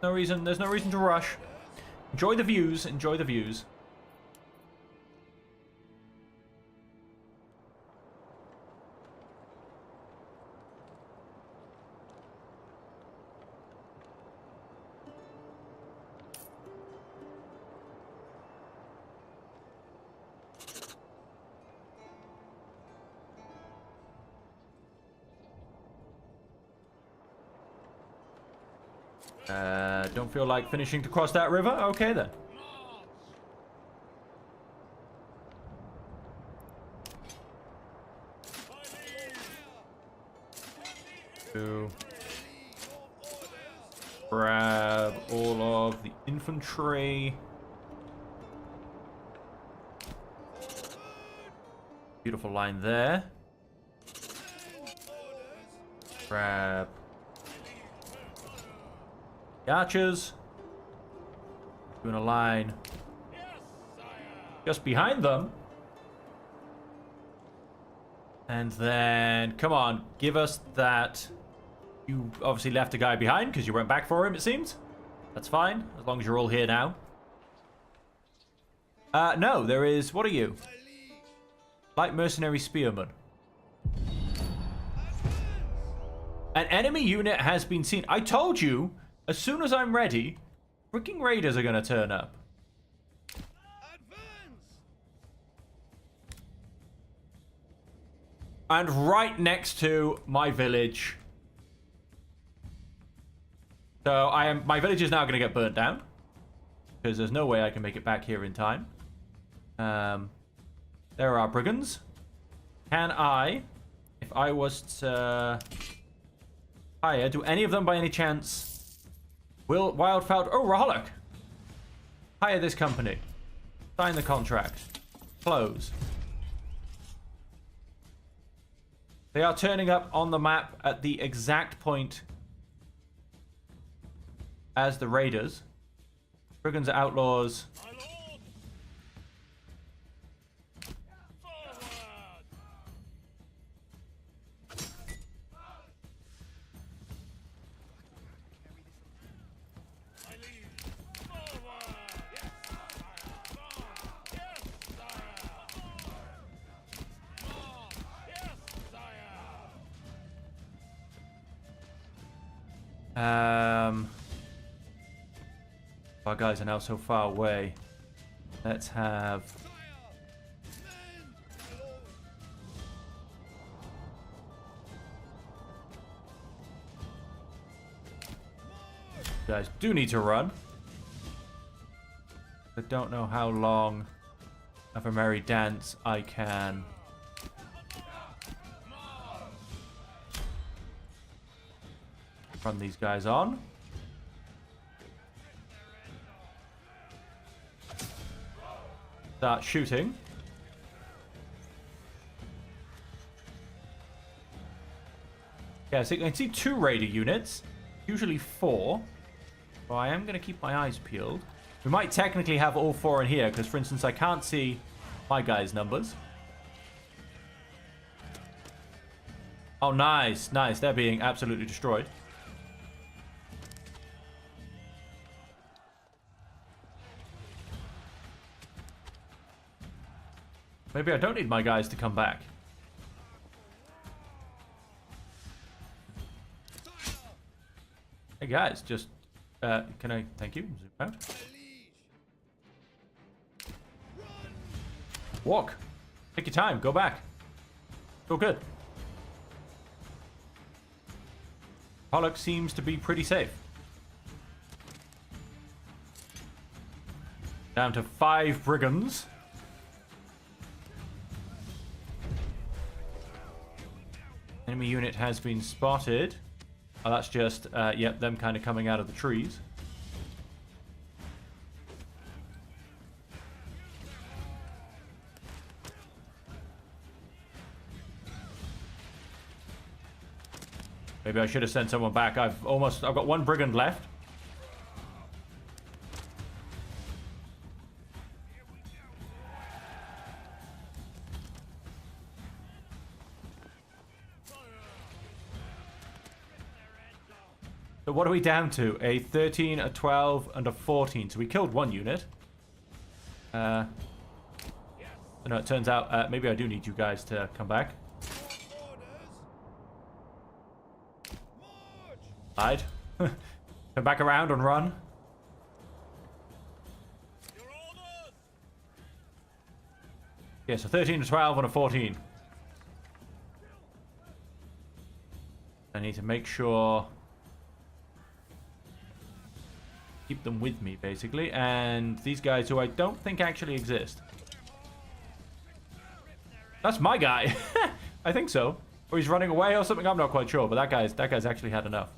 Speaker 1: No reason. There's no reason to rush. Enjoy the views. Enjoy the views. Don't feel like finishing to cross that river? Okay, then. To grab all of the infantry. Beautiful line there. Grab the archers. Doing a line just behind them. And then, come on, give us that. You obviously left a guy behind because you went back for him, it seems. That's fine, as long as you're all here now. No, there is... What are you? Light mercenary spearman. An enemy unit has been seen. I told you, as soon as I'm ready, freaking raiders are going to turn up. And right next to my village. So my village is now going to get burnt down. Because there's no way I can make it back here in time. There are brigands. Can I, if I was to hire, do any of them by any chance... Will Wildfowl... Oh, Raholic! Hire this company. Sign the contract. Close. They are turning up on the map at the exact point as the raiders. Brigands are outlaws.
Speaker 2: My lord! Forward! My liege! Forward! Yes, sire! March! Yes, sire! March! Yes, sire!
Speaker 1: Our guys are now so far away. Let's have...
Speaker 2: Sire! Men! My lord!
Speaker 1: You guys do need to run. I don't know how long of a merry dance I can... run these guys on. Start shooting. Yeah, so you can see 2 raider units. Usually 4. So I am going to keep my eyes peeled. We might technically have all 4 in here, because for instance I can't see my guys' numbers. Oh, nice, nice. They're being absolutely destroyed. Maybe I don't need my guys to come back. Hey guys, just can I thank you? Zoom out.
Speaker 2: My liege! Run!
Speaker 1: Walk. Take your time. Go back. Go good. Pollock seems to be pretty safe. Down to 5 brigands. Enemy unit has been spotted. Oh, that's just, yep, them kind of coming out of the trees. Maybe I should have sent someone back. I've got 1 brigand left. So what are we down to? A 13, a 12, and a 14. So we killed 1 unit. No, it turns out maybe I do need you guys to come back.
Speaker 2: Orders! March!
Speaker 1: Hide. Come back around and run.
Speaker 2: Your orders!
Speaker 1: Yeah, so 13, a 12, and a 14. I need to make sure... keep them with me, basically. And these guys who I don't think actually exist. That's my guy. I think so. Or he's running away or something. I'm not quite sure. But that guy's actually had enough.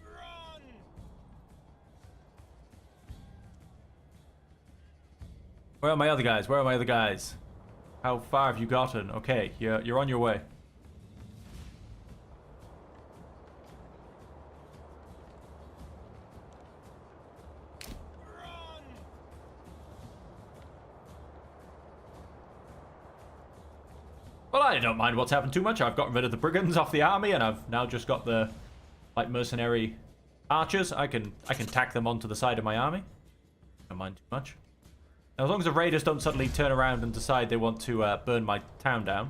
Speaker 2: Run!
Speaker 1: Where are my other guys? Where are my other guys? How far have you gotten? Okay, you're on your way.
Speaker 2: Run!
Speaker 1: Well, I don't mind what's happened too much. I've gotten rid of the brigands off the army, and I've now just got the like mercenary archers. I can tack them onto the side of my army. Don't mind too much. Now, as long as the raiders don't suddenly turn around and decide they want to burn my town down,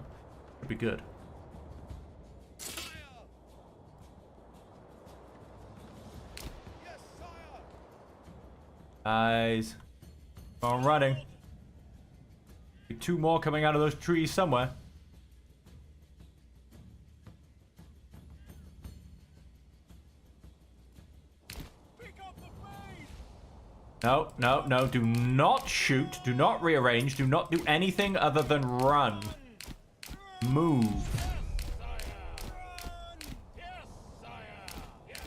Speaker 1: it'd be good.
Speaker 2: Sire! Yes, sire!
Speaker 1: Guys, I'm running. Be 2 more coming out of those trees somewhere.
Speaker 2: Pick up the pace!
Speaker 1: No, no, no. Do not shoot. Do not rearrange. Do not do anything other than run. Move.
Speaker 2: Sire! Run! Yes, sire! Yes,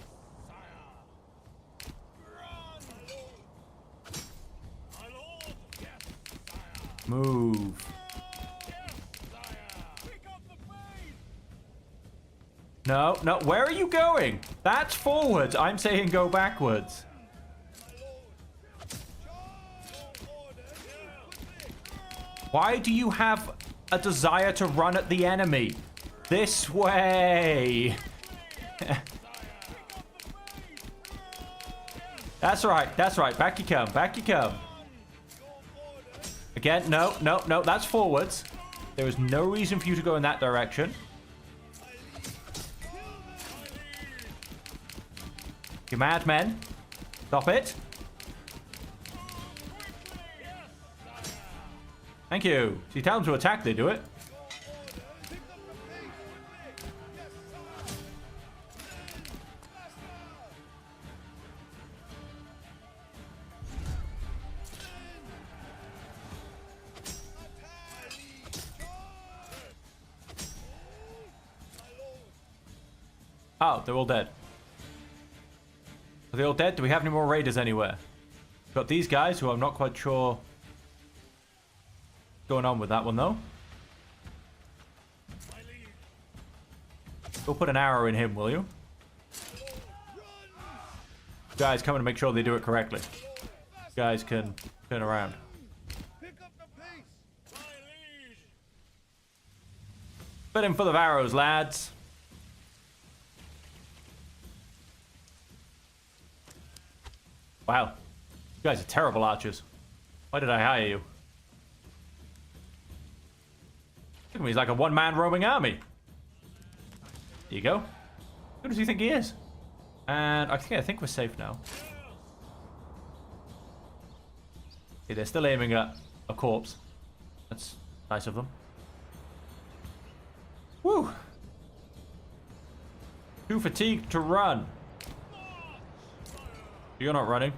Speaker 2: sire! Run!
Speaker 1: Move. No, no, where are you going? That's forwards. I'm saying go backwards. Why do you have a desire to run at the enemy? This way. That's right, that's right. Back you come, back you come. Again, no, no, no, that's forwards. There is no reason for you to go in that direction. You madmen. Stop it. Thank you. So you tell them to attack, they do it. Oh, they're all dead. Are they all dead? Do we have any more raiders anywhere? We've got these guys who I'm not quite sure what's going on with that one though. Go put an arrow in him, will you? Guys, coming to make sure they do it correctly. Guys can turn around.
Speaker 2: Pick up the pace.
Speaker 1: Put him full of arrows, lads. Wow. You guys are terrible archers. Why did I hire you? Look at me, he's like a one-man roaming army. There you go. Who does he think he is? And I think we're safe now. Okay, they're still aiming at a corpse. That's nice of them. Woo! Too fatigued to run. You're not running.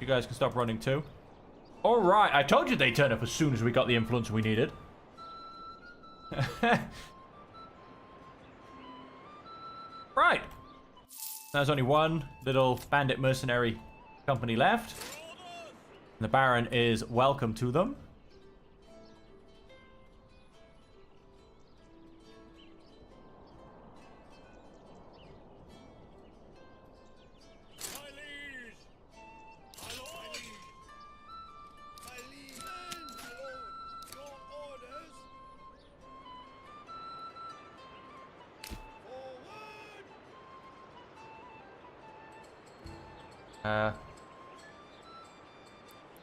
Speaker 1: You guys can stop running too. Alright, I told you they'd turn up as soon as we got the influence we needed. Right. There's only one little bandit mercenary company left. And the Baron is welcome to them.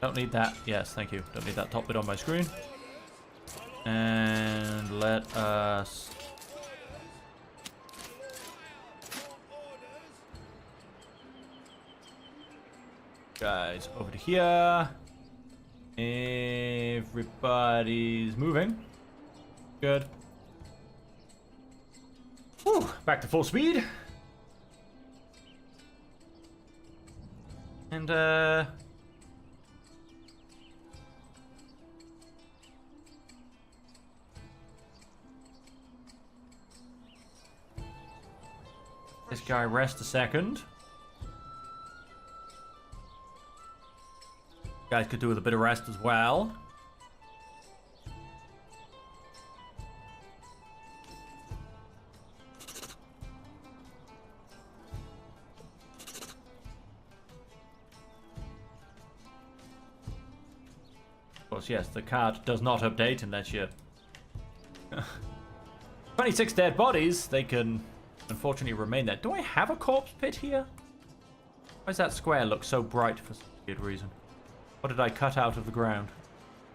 Speaker 1: Don't need that. Yes, thank you. Don't need that top bit on my screen. And let us... Guys, over to here. Everybody's moving. Good. Whew, back to full speed. And, this guy rest a second. Guys could do with a bit of rest as well. Of course, yes, the card does not update unless you... 26 dead bodies, they can unfortunately remain there. Do I have a corpse pit here? Why does that square look so bright for some weird reason? What did I cut out of the ground?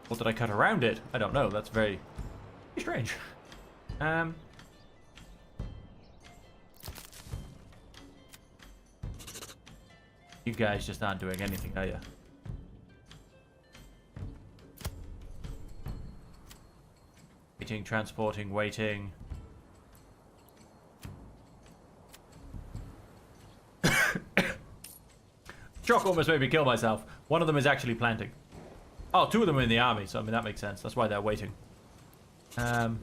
Speaker 1: What did I cut around it? I don't know. That's very strange. You guys just aren't doing anything, are you? Waiting, transporting, waiting. Shock almost made me kill myself. One of them is actually planting. Oh, two of them are in the army, so I mean that makes sense. That's why they're waiting. I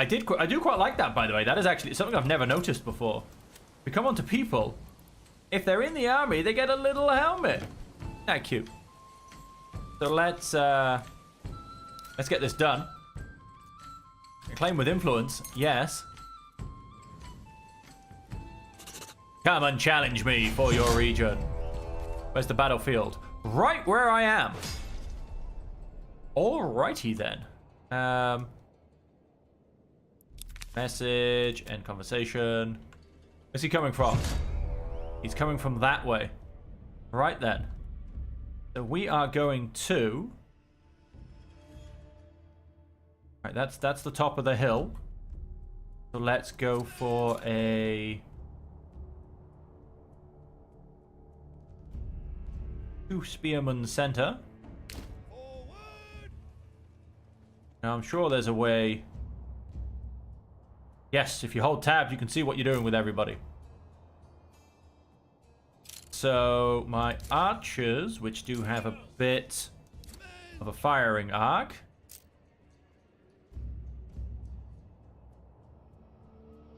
Speaker 1: do quite like that, by the way. That is actually something I've never noticed before. we come on to people. If they're in the army, they get a little helmet. That cute. So let's get this done. Claim with influence, yes. Come and challenge me for your region. Where's the battlefield? Right where I am. Alrighty then. Message, end conversation. Where's he coming from? He's coming from that way. Right then. So we are going to... Right, that's the top of the hill. So let's go for a... Two Spearman Center. Now I'm sure there's a way... Yes, if you hold tab, you can see what you're doing with everybody. So, my archers, which do have a bit of a firing arc.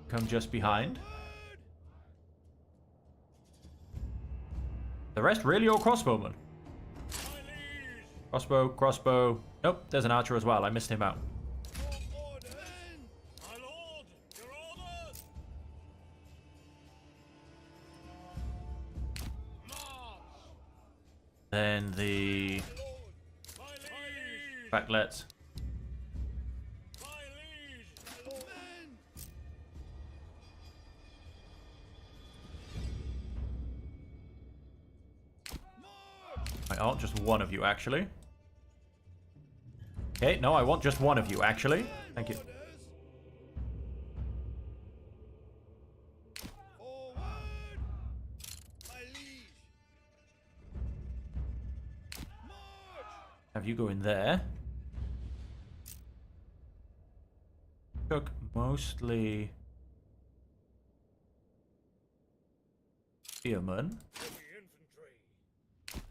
Speaker 1: Come just behind. The rest really all crossbowmen. Crossbow, crossbow. Nope, there's an archer as well. I missed him out. Then the backlets. I want just one of you, actually. Okay, no, I want just one of you, actually. Thank you. Have you go in there. Took mostly spearmen.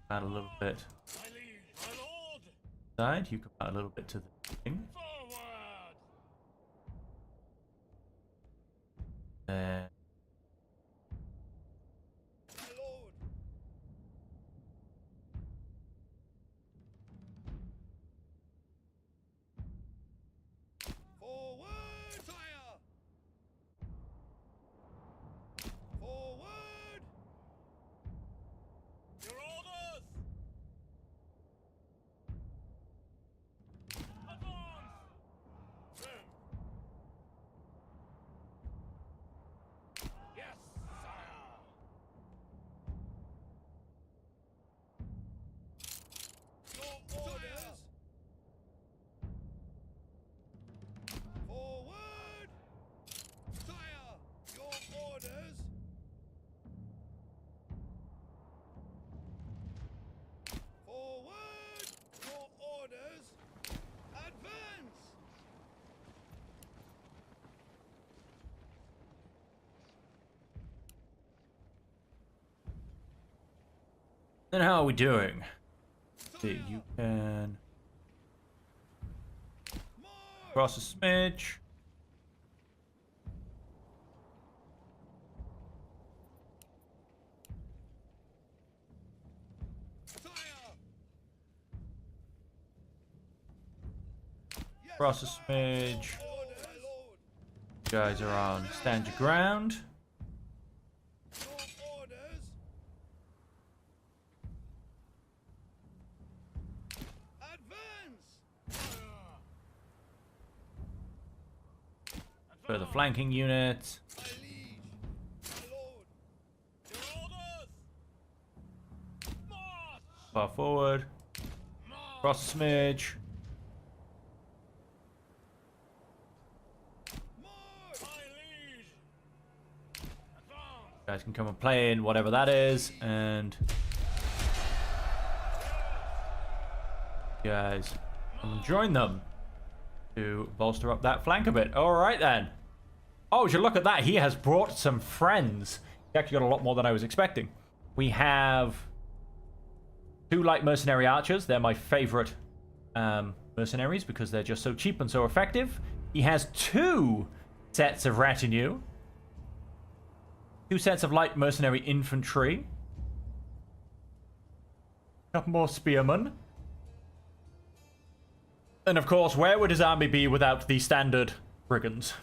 Speaker 1: Add a little bit. Side, you can add a little bit to the thing. There. Then how are we doing? See, you can cross a smidge. Cross a smidge. You guys are on stand your ground. For the flanking unit. Far forward. Cross a smidge. Guys can come and play in whatever that is, and guys come and join them to bolster up that flank a bit. Alright then. Oh, you look at that. He has brought some friends. He actually got a lot more than I was expecting. We have 2 light mercenary archers. They're my favorite mercenaries because they're just so cheap and so effective. He has 2 sets of retinue. 2 sets of light mercenary infantry. A couple more spearmen. And of course, where would his army be without the standard brigands?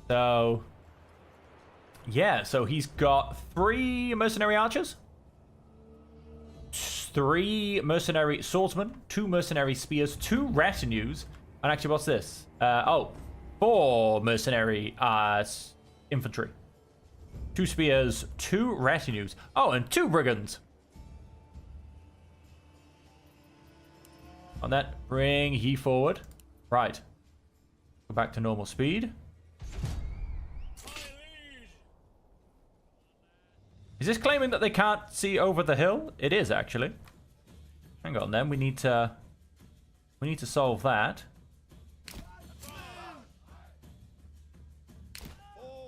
Speaker 1: So, yeah, so he's got 3 mercenary archers, 3 mercenary swordsmen, 2 mercenary spears, 2 retinues, and actually, what's this? 4 mercenary infantry, 2 spears, 2 retinues. Oh, and 2 brigands. On that, bring ye forward. Right. Go back to normal speed. Is this claiming that they can't see over the hill? It is, actually. Hang on, then. We need to solve that.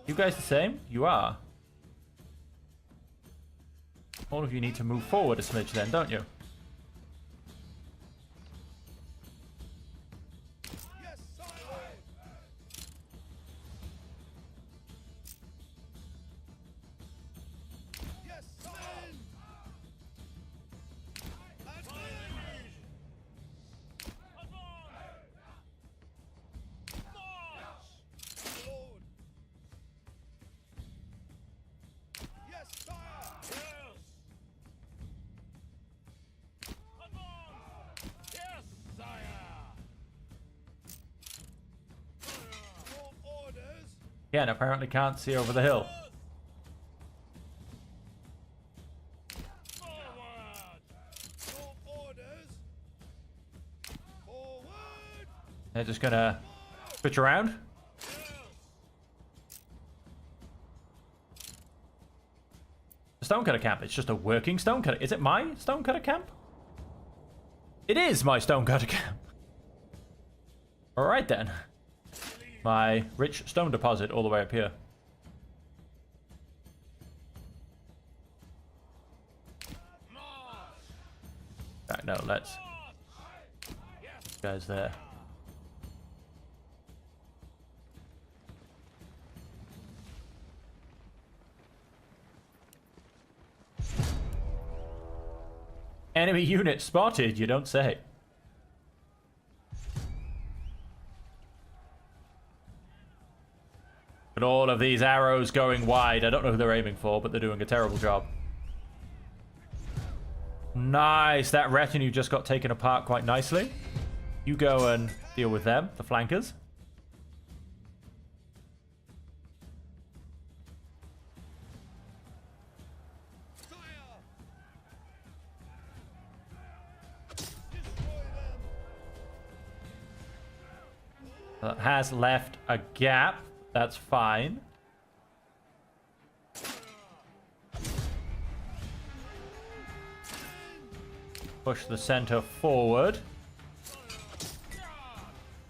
Speaker 1: You guys the same? You are. All of you need to move forward a smidge then, don't you? Yeah, and apparently can't see over the hill. They're just gonna switch around. The stonecutter camp. It's just a working stonecutter. Is it my stonecutter camp? It is my stonecutter camp. Alright then. My rich stone deposit all the way up here. Right, no, let's... Guys there. Enemy unit spotted, you don't say. But all of these arrows going wide. I don't know who they're aiming for, but they're doing a terrible job. Nice. That retinue just got taken apart quite nicely. You go and deal with them, the flankers. That has left a gap. That's fine. Push the center forward.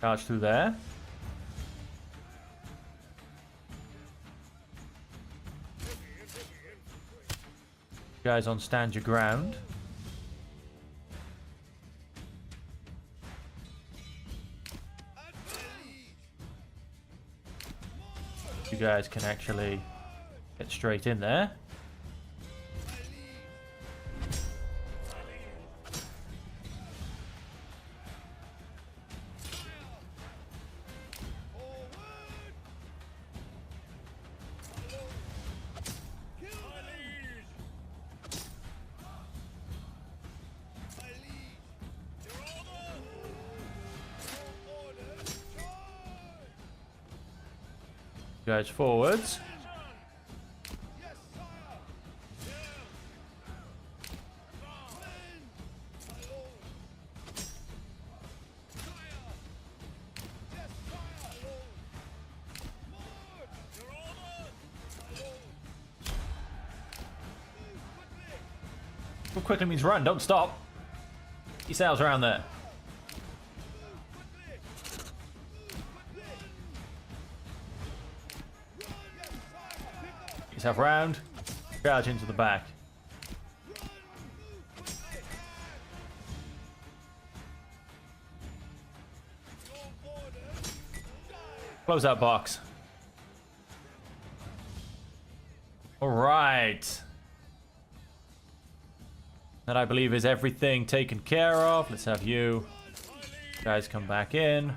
Speaker 1: Charge through there. Guys on stand your ground. You guys can actually get straight in there. Guys forwards. Move quickly means run, don't stop. Get yourselves around there. Yourself round, charge into the back. Close that box. All right. That, I believe, is everything taken care of. Let's have you guys come back in.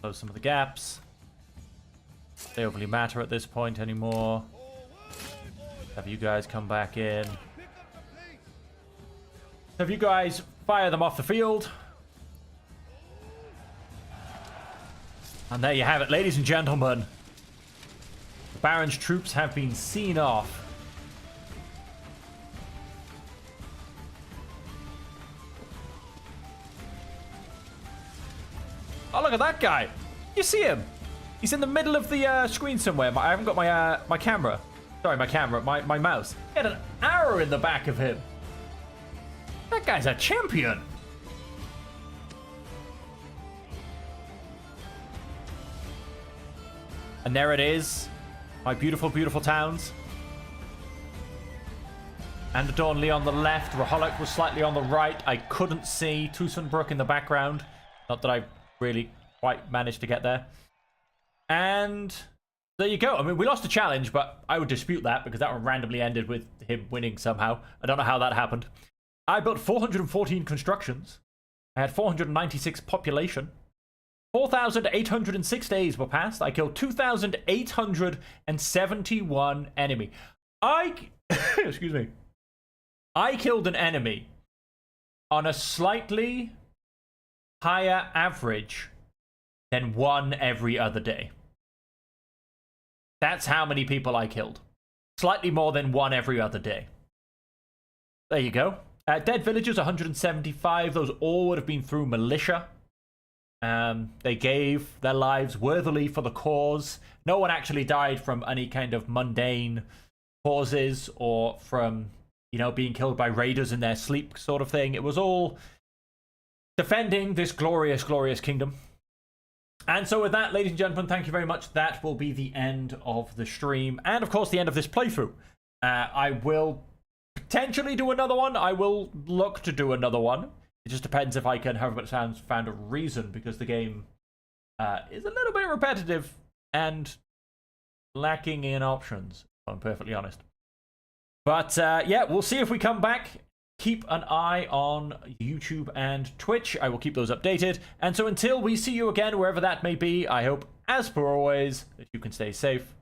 Speaker 1: Close some of the gaps. They overly matter at this point anymore. Have you guys come back in. Have you guys fire them off the field. And there you have it, ladies and gentlemen. The Baron's troops have been seen off. Oh, look at that guy. You see him? He's in the middle of the screen somewhere. I haven't got my my camera. Sorry, my mouse. He had an arrow in the back of him. That guy's a champion. And there it is. My beautiful, beautiful towns. And Dornley on the left. Raholik was slightly on the right. I couldn't see Tusenbrook in the background. Not that I really quite managed to get there. And there you go. I mean, we lost a challenge, but I would dispute that because that one randomly ended with him winning somehow. I don't know how that happened. I built 414 constructions. I had 496 population. 4,806 days were passed. I killed 2,871 enemy. Excuse me. I killed an enemy on a slightly higher average than one every other day. That's how many people I killed. Slightly more than one every other day. There you go. Dead villagers, 175. Those all would have been through militia. They gave their lives worthily for the cause. No one actually died from any kind of mundane causes or from, you know, being killed by raiders in their sleep sort of thing. It was all defending this glorious, glorious kingdom. And so with that, ladies and gentlemen, thank you very much. That will be the end of the stream. And, of course, the end of this playthrough. I will potentially do another one. I will look to do another one. It just depends if I can, however it sounds, find a reason, because the game is a little bit repetitive and lacking in options, if I'm perfectly honest. But, yeah, we'll see if we come back. Keep an eye on YouTube and Twitch. I will keep those updated. And so until we see you again, wherever that may be, I hope, as per always, that you can stay safe